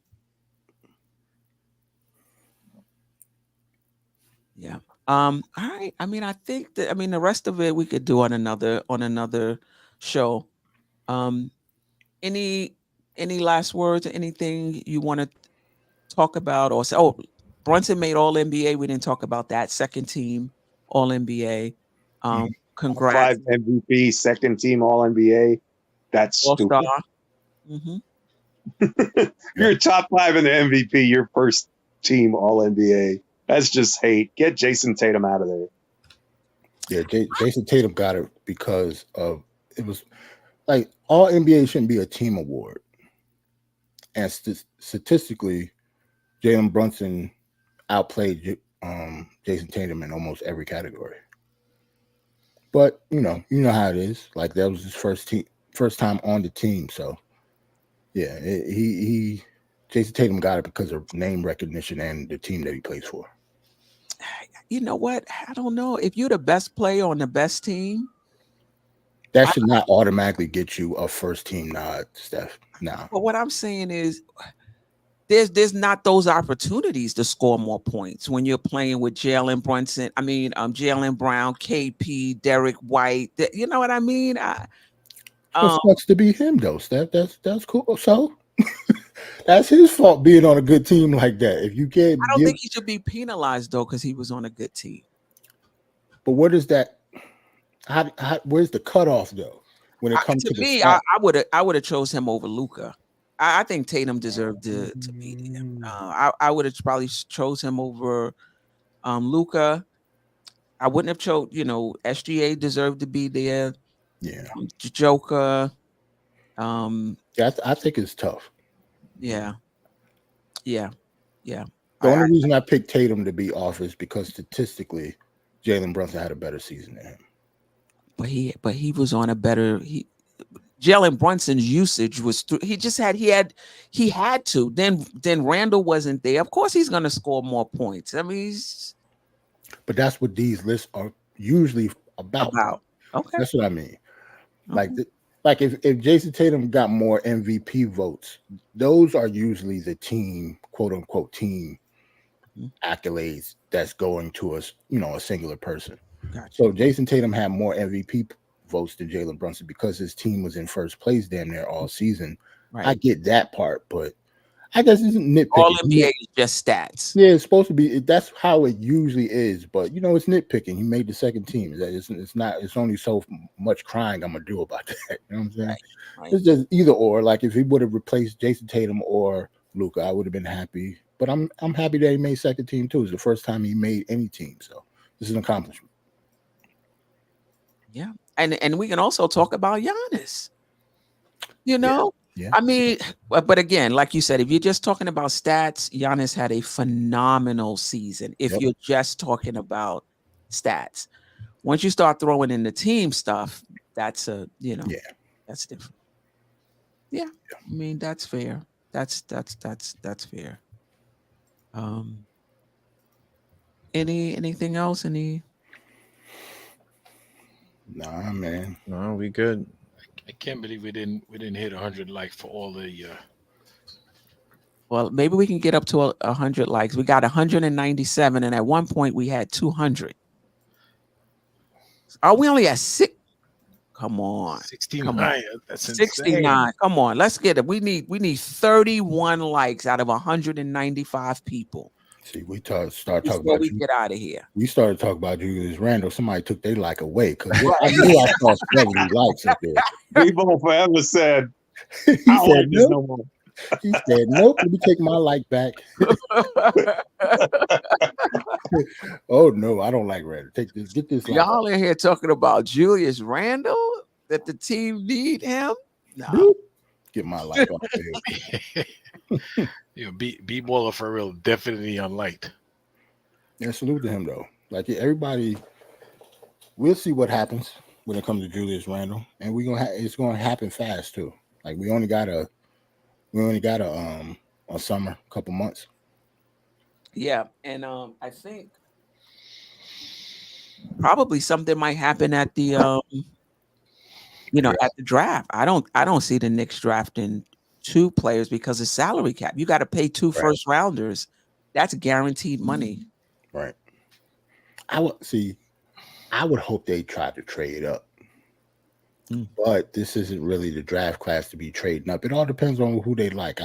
Yeah. All right. I mean, I think that the rest of it we could do on another show. Any last words or anything you want to talk about or say? Oh, Brunson made All NBA. We didn't talk about that. Second team All NBA. Congrats. 5 MVP, second team All NBA. That's stupid. All-star. Mm-hmm. You're top 5 in the MVP. You're first team All NBA. That's just hate. Get Jason Tatum out of there. Yeah, Jason Tatum got it because of it was like All NBA shouldn't be a team award. And statistically, Jaylen Brunson outplayed Jason Tatum in almost every category. But you know how it is. Like that was his first time on the team. So yeah, Jason Tatum got it because of name recognition and the team that he plays for. You know what? I don't know. If you're the best player on the best team, that should not automatically get you a first team nod, Steph. No. But what I'm saying is there's not those opportunities to score more points when you're playing with Jaylen Brunson. I mean, Jaylen Brown, KP, Derek White. You know what I mean? It sucks to be him though, Steph. That's cool. So that's his fault being on a good team like that. If you can't, I don't think he should be penalized though because he was on a good team. But what is that? Where's the cutoff though? When it comes to me, I would have chose him over Luka. I think Tatum deserved to beat him. I would have probably chose him over Luka. I wouldn't have chose. SGA deserved to be there. Yeah, Joker. Yeah, I think it's tough. Yeah. The only reason I picked Tatum to be off is because statistically, Jaylen Brunson had a better season than him. But he was on a better. Jaylen Brunson's usage was he had to. Then Randall wasn't there. Of course, he's going to score more points. I mean, but that's what these lists are usually about. Okay, that's what I mean. Like if Jason Tatum got more MVP votes, those are usually the team, quote unquote, team accolades that's going to us, a singular person. Gotcha. So Jason Tatum had more MVP votes than Jaylen Brunson because his team was in first place damn near all season. Right. I get that part, but I guess it's nitpicking. All NBA is just stats. Yeah, it's supposed to be. That's how it usually is. But it's nitpicking. He made the second team. It's not. It's only so much crying I'm gonna do about that. You know what I'm saying? Right. It's just either or. Like if he would have replaced Jason Tatum or Luka, I would have been happy. But I'm happy that he made second team too. It's the first time he made any team. So this is an accomplishment. Yeah, and we can also talk about Giannis. Yeah. I mean, but again, like you said, if you're just talking about stats, Giannis had a phenomenal season. If you're just talking about stats, once you start throwing in the team stuff, that's that's different. Yeah, I mean that's fair. That's fair. Anything else? Nah, man. No, we good. I can't believe we didn't hit 100 likes for all the. Well, maybe we can get up to 100 likes. We got 197, and at one point we had 200. Are we only at 6? Come on, 69. Come on. That's 69. insane. Come on, let's get it. We need 31 likes out of 195 people. See, we start talking Before about we get out of here. We started talking about Julius Randle. Somebody took their like away because I knew I saw 70 likes up there. People forever said, He I don't said like this nope. no more. He said nope. Let me take my like back. Oh no, I don't like Randle. Take this. Get this. Y'all in here talking about Julius Randle, that the team need him. No. Get my like off there. B Baller for real, definitely unliked. Yeah, salute to him though. Like everybody, we'll see what happens when it comes to Julius Randle, and it's gonna happen fast too. Like we only got a summer, couple months. Yeah, and I think probably something might happen at the at the draft. I don't see the Knicks drafting 2 players because of salary cap. You got to pay 2 first rounders. That's guaranteed money. Right. I would hope they try to trade up. But this isn't really the draft class to be trading up. It all depends on who they like.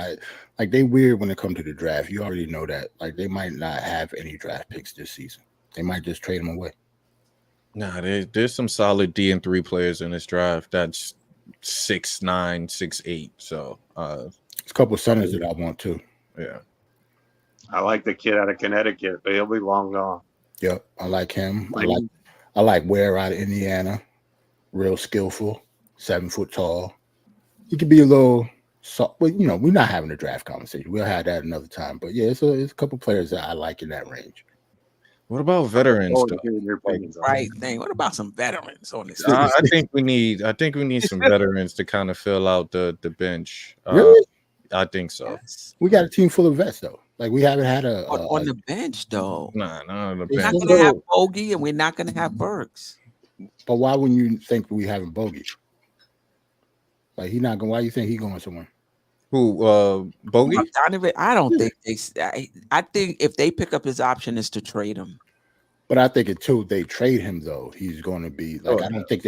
They weird when it comes to the draft. You already know that. Like they might not have any draft picks this season. They might just trade them away. Nah, there's some solid D and 3 players in this draft. That's 6'9", 6'8". So it's a couple of centers that I want too. Yeah. I like the kid out of Connecticut, but he'll be long gone. Yep, I like him. I like Ware out of Indiana. Real skillful, 7 foot tall. He could be a little soft, but we're not having a draft conversation. We'll have that another time. But yeah, it's a couple players that I like in that range. What about veterans? Right thing. What about some veterans on this? I think we need some veterans to kind of fill out the bench. Really? I think so. Yes. We got a team full of vets though. Like we haven't had on the bench though. Nah, on the We're bench. not gonna have Bogey and we're not gonna have Burks. But why wouldn't you think we having Bogey? Like he not going. Why you think he going somewhere? Who? Bogey? Donovan, I don't think I think if they pick up his option is to trade him. But I think until they trade him, though, he's going to be like I don't think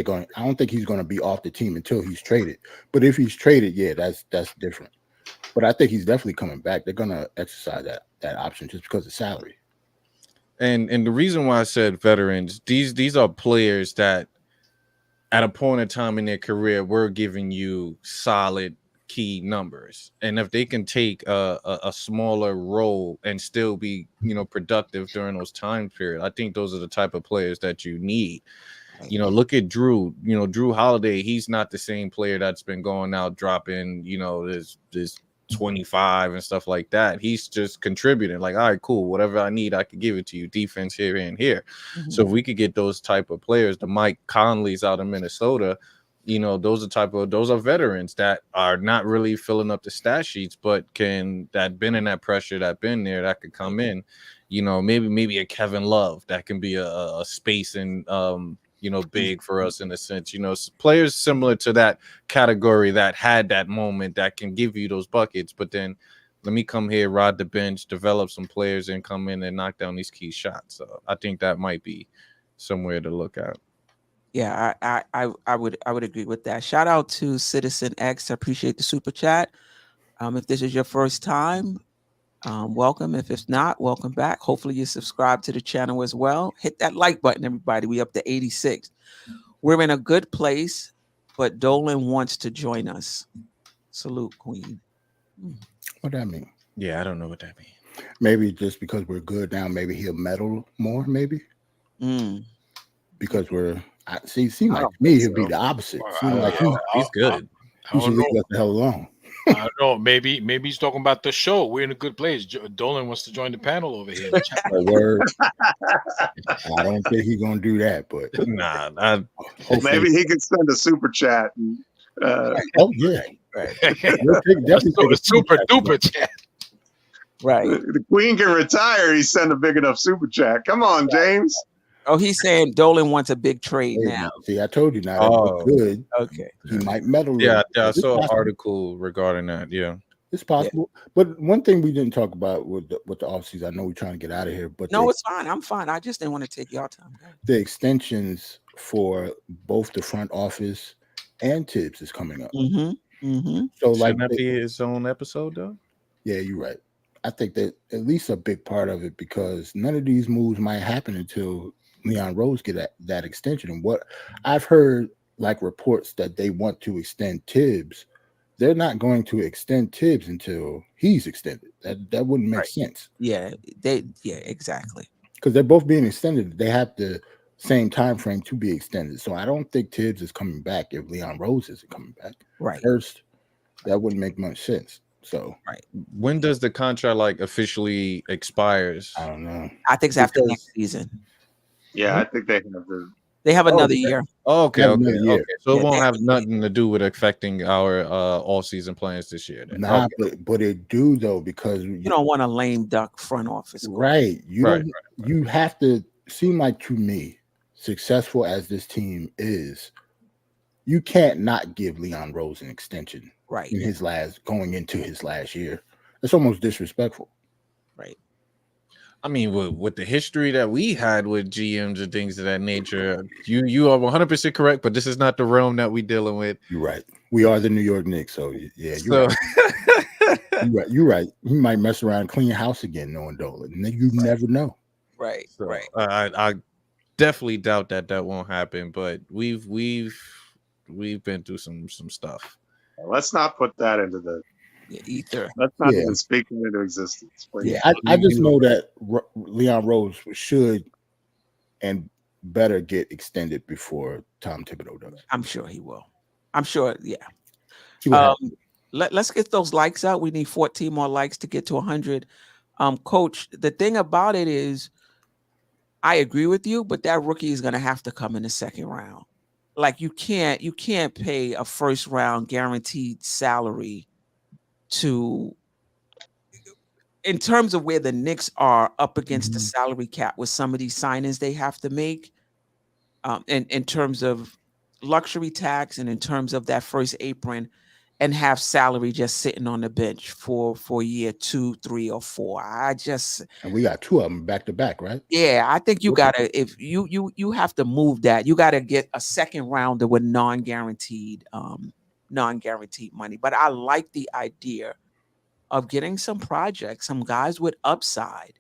he's going to be off the team until he's traded. But if he's traded, yeah, that's different. But I think he's definitely coming back. They're going to exercise that option just because of salary. And the reason why I said veterans, these are players that at a point in time in their career were giving you solid key numbers. And if they can take a smaller role and still be, productive during those time period, I think those are the type of players that you need. Look at Drew. Drew Holiday, he's not the same player that's been going out dropping, this 25 and stuff like that. He's just contributing like, all right, cool, whatever I need I could give it to you, defense here and here. So if we could get those type of players, the Mike Conleys out of Minnesota, those are veterans that are not really filling up the stat sheets, but that been in that pressure, that been there, that could come in, maybe a Kevin Love that can be a spacing big for us in a sense, players similar to that category that had that moment that can give you those buckets. But then let me come here, ride the bench, develop some players and come in and knock down these key shots. So I think that might be somewhere to look at. Yeah, I would agree with that. Shout out to Citizen X. I appreciate the super chat. If this is your first time, welcome. If it's not, welcome back. Hopefully you subscribe to the channel as well. Hit that like button, everybody. We up to 86. We're in a good place, but Dolan wants to join us. Salute, Queen. What that mean? Yeah, I don't know what that means. Maybe just because we're good now, maybe he'll meddle more. Maybe because we're. Seem like to me he'll be the opposite. Seem like He's good. he should leave us the hell alone. I don't know. Maybe he's talking about the show. We're in a good place. Dolan wants to join the panel over here. A word. I don't think he's gonna do that, but Nah, Maybe he could send a super chat. And, oh yeah, right. Definitely a super duper chat. Right. The Queen can retire. He send a big enough super chat. Come on, James. Oh, he's saying Dolan wants a big trade now. See, I told you now. That good. Okay. He might meddle. Yeah, I saw an article regarding that. Yeah, it's possible. Yeah. But one thing we didn't talk about with the offseason, I know we're trying to get out of here, but no, it's fine. I'm fine. I just didn't want to take your time. The extensions for both the front office and Tibbs is coming up. So, shouldn't that be his own episode, though? Yeah, you're right. I think that at least a big part of it, because none of these moves might happen until Leon Rose get that extension. And what I've heard, like reports that they want to extend Tibbs, they're not going to extend Tibbs until he's extended. That wouldn't make sense. Yeah, exactly. Because they're both being extended. They have the same time frame to be extended. So I don't think Tibbs is coming back if Leon Rose isn't coming back. Right. First, that wouldn't make much sense. So when does the contract officially expires? I don't know. I think it's after next season. Yeah, I think they have the. They have another year. Okay. So it won't have nothing to do with affecting our all-season plans this year. Then. Nah, but it do though, because you don't want a lame duck front office. Right. You have to seem like, to me, successful as this team is, you can't not give Leon Rose an extension. Right. In going into his last year. It's almost disrespectful. Right. I mean, with the history that we had with GMs and things of that nature, you are 100% correct, but this is not the realm that we're dealing with. You're right. We are the New York Knicks, so yeah, you're right. You're right. He might mess around and clean house again, knowing Dolan. You never know. Right. So, right. I definitely doubt that won't happen, but we've been through some stuff. Let's not put that into the ether. Let's not even speak it into existence. Please. Yeah, I just know that Leon Rose should and better get extended before Tom Thibodeau does. I'm sure he will. I'm sure. Yeah. Let's get those likes out. We need 14 more likes to get to 100. Coach, the thing about it is, I agree with you, but that rookie is going to have to come in the second round. Like you can't pay a first round guaranteed salary in terms of where the Knicks are up against the salary cap with some of these signings they have to make, in terms of luxury tax and in terms of that first apron, and have salary just sitting on the bench for year 2, 3, or 4. And we got 2 of them back to back, right? Yeah, I think you gotta, if you have to move that, you gotta get a second rounder with non-guaranteed money. But I like the idea of getting some projects, some guys with upside,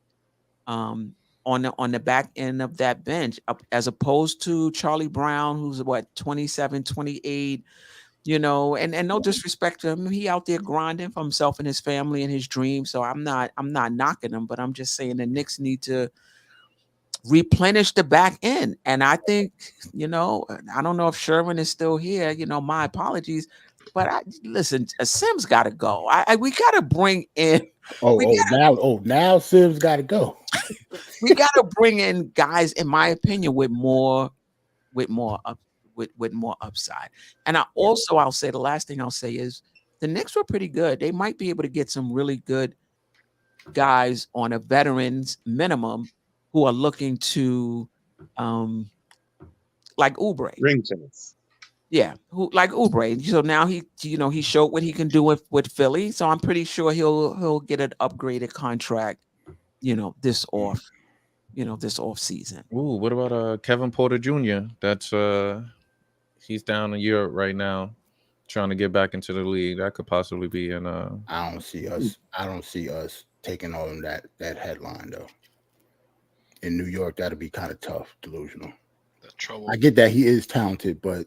on the back end of that bench, as opposed to Charlie Brown, who's 27, 28. And no disrespect to him, he out there grinding for himself and his family and his dreams. So I'm not knocking him, but I'm just saying the Knicks need to replenish the back end. And I think, I don't know if Sherman is still here. My apologies, but listen, Sims got to go. We got to bring in. Now Sims got to go. We got to bring in guys, in my opinion, with more upside. And I'll say the last thing I'll say is the Knicks were pretty good. They might be able to get some really good guys on a veterans minimum who are looking to like Oubre. Ring tennis. Yeah, like Oubre. So now he showed what he can do with Philly. So I'm pretty sure he'll get an upgraded contract, this off season. Ooh, what about Kevin Porter Jr.? That's he's down in Europe right now. trying to get back into the league. That could possibly be in I don't see us taking on that headline though. In New York, that'll be kind of tough. Delusional. The trouble. I get that he is talented, but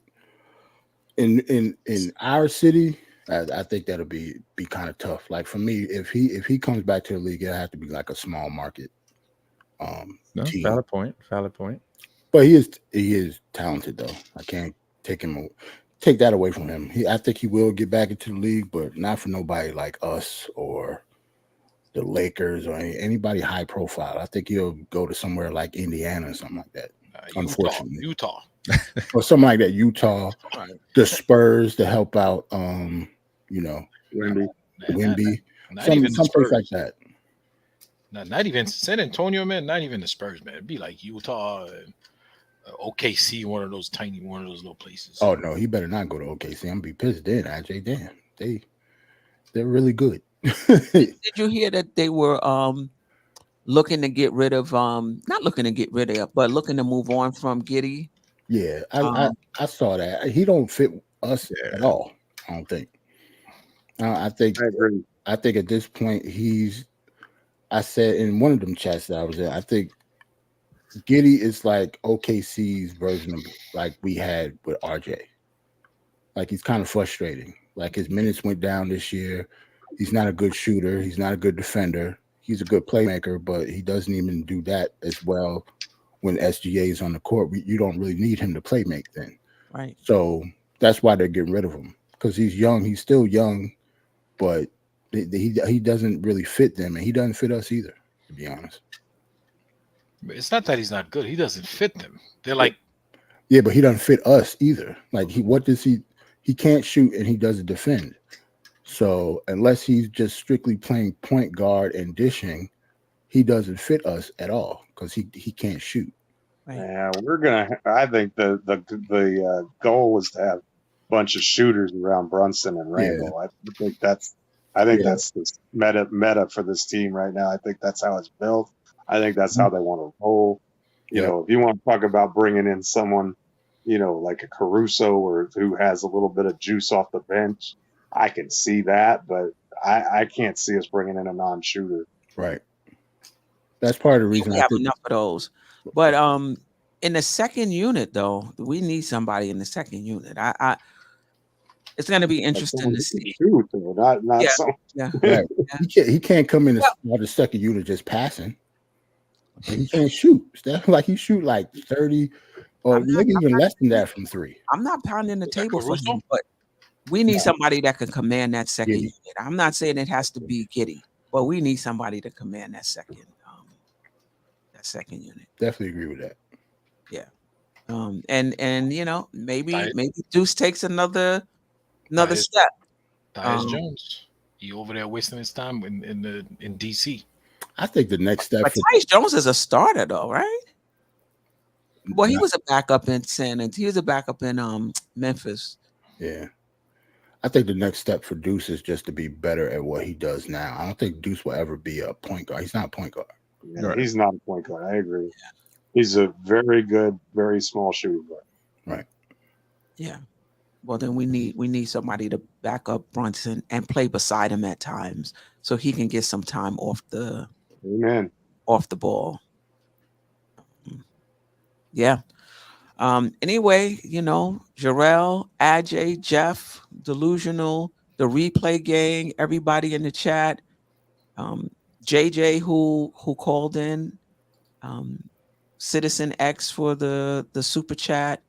in our city, I think that'll be kind of tough. Like for me, if he comes back to the league, it'll have to be like a small market team. Valid point. But he is talented though. I can't take that away from him. I think he will get back into the league, but not for nobody like us or the Lakers or anybody high profile. I think he'll go to somewhere like Indiana or something like that. Unfortunately, Utah or something like that. Utah, the Spurs to help out. Wimby, some place like that. Not even San Antonio, man. Not even the Spurs, man. It'd be like Utah, and OKC, one of those little places. Oh no, he better not go to OKC. I'm gonna be pissed then. AJ, damn, they're really good. Did you hear that they were looking to get rid of not looking to get rid of, but looking to move on from Giddey? Yeah, I saw that. He don't fit us at all. I don't think. I think at this point I said in one of them chats that I was in, I think Giddey is like OKC's version of like we had with RJ. Like he's kind of frustrating. Like his minutes went down this year. He's not a good shooter. He's not a good defender. He's a good playmaker, but he doesn't even do that as well when SGA is on the court. You don't really need him to play make then. Right. So that's why they're getting rid of him because he's young. He's still young, but he doesn't really fit them, and he doesn't fit us either, to be honest. It's not that he's not good. He doesn't fit them. They're like, yeah, but he doesn't fit us either. Like he can't shoot and he doesn't defend. So unless he's just strictly playing point guard and dishing, he doesn't fit us at all because he can't shoot. Right. Yeah, I think the goal was to have a bunch of shooters around Brunson and Randle. Yeah. I think that's the meta for this team right now. I think that's how it's built. I think that's how they want to roll. You know, if you want to talk about bringing in someone, like a Caruso or who has a little bit of juice off the bench, I can see that, but I can't see us bringing in a non-shooter. Right. That's part of the reason we have enough of those. But in the second unit, though, we need somebody in the second unit. It's going to be interesting to see. Right. He can't come in the second unit just passing. He can't shoot. Like he shoot like 30 or maybe even less than that from three. I'm not pounding the table for him, but we need somebody that can command that second unit. I'm not saying it has to be Giddey, but we need somebody to command that second unit. Definitely agree with that. Yeah. And maybe Deuce takes another step. Tyus Jones. He over there wasting his time in DC. I think the next step. But Tyus Jones is a starter, though, right? Well, he was a backup in He was a backup in Memphis. Yeah, I think the next step for Deuce is just to be better at what he does now. I don't think Deuce will ever be a point guard. He's not a point guard. Yeah, he's not a point guard. I agree. Yeah. He's a very good, very small shooting guard. Right. Yeah. Well, then we need somebody to back up Brunson and play beside him at times so he can get some time off the ball. Yeah. Anyway, Jerrell, Ajay, Geoff, Delusional, the replay gang, everybody in the chat, JJ who called in, Citizen X for the super chat.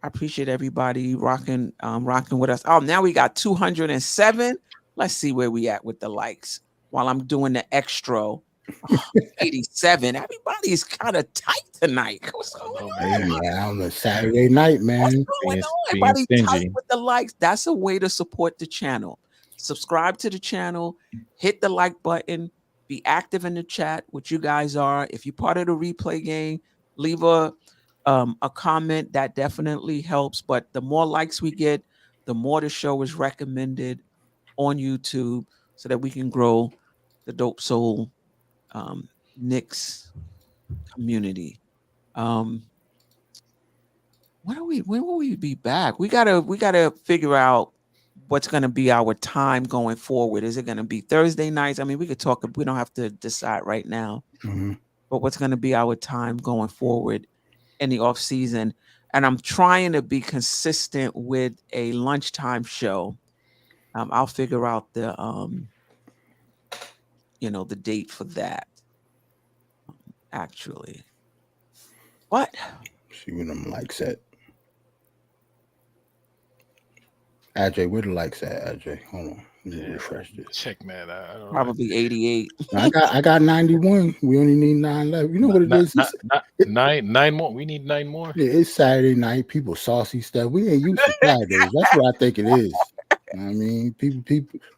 I appreciate everybody rocking with us. Oh, now we got 207. Let's see where we at with the likes while I'm doing the extra. 87. Everybody's kind of tight tonight. What's going on? On a Saturday night, man. What's going on? Everybody tight with the likes. That's a way to support the channel. Subscribe to the channel. Hit the like button. Be active in the chat, which you guys are. If you're part of the replay game, leave a comment. That definitely helps. But the more likes we get, the more the show is recommended on YouTube so that we can grow the Dope Soul Knicks community. When will we be back? We gotta figure out what's going to be our time going forward? Is it going to be Thursday nights? I mean, we could talk. We don't have to decide right now. But what's going to be our time going forward in the off season? And I'm trying to be consistent with a lunchtime show. I'll figure out the the date for that. Actually, what? See when them likes at. Ajay, where the likes at? Ajay, hold on. Let me refresh this. Check, man. Probably 88. I got 91. We only need 9 left. You know what it is? Nine more. We need 9 more. Yeah, it's Saturday night. People saucy stuff. We ain't used to Saturdays. That's what I think it is. You know what I mean,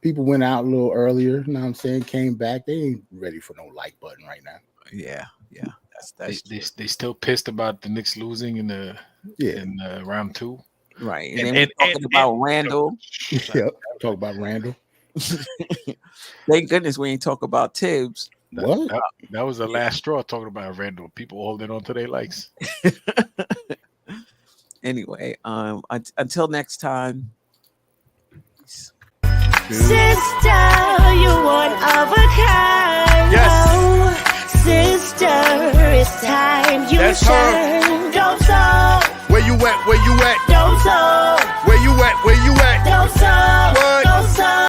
people went out a little earlier. You know what I'm saying? Came back. They ain't ready for no like button right now. Yeah. That's they still pissed about the Knicks losing in round 2. Right. And then we're talking about Randle. Yep. Talk about Randle. Thank goodness we ain't talk about Tibbs. What? That was the last straw talking about Randle. People holding on to their likes. Anyway, until next time. Sister, you one of a kind. Yes. Oh, sister, it's time you That's shine. Don't talk. Where you at? Where you at? Don't talk. Where you at? Where you at?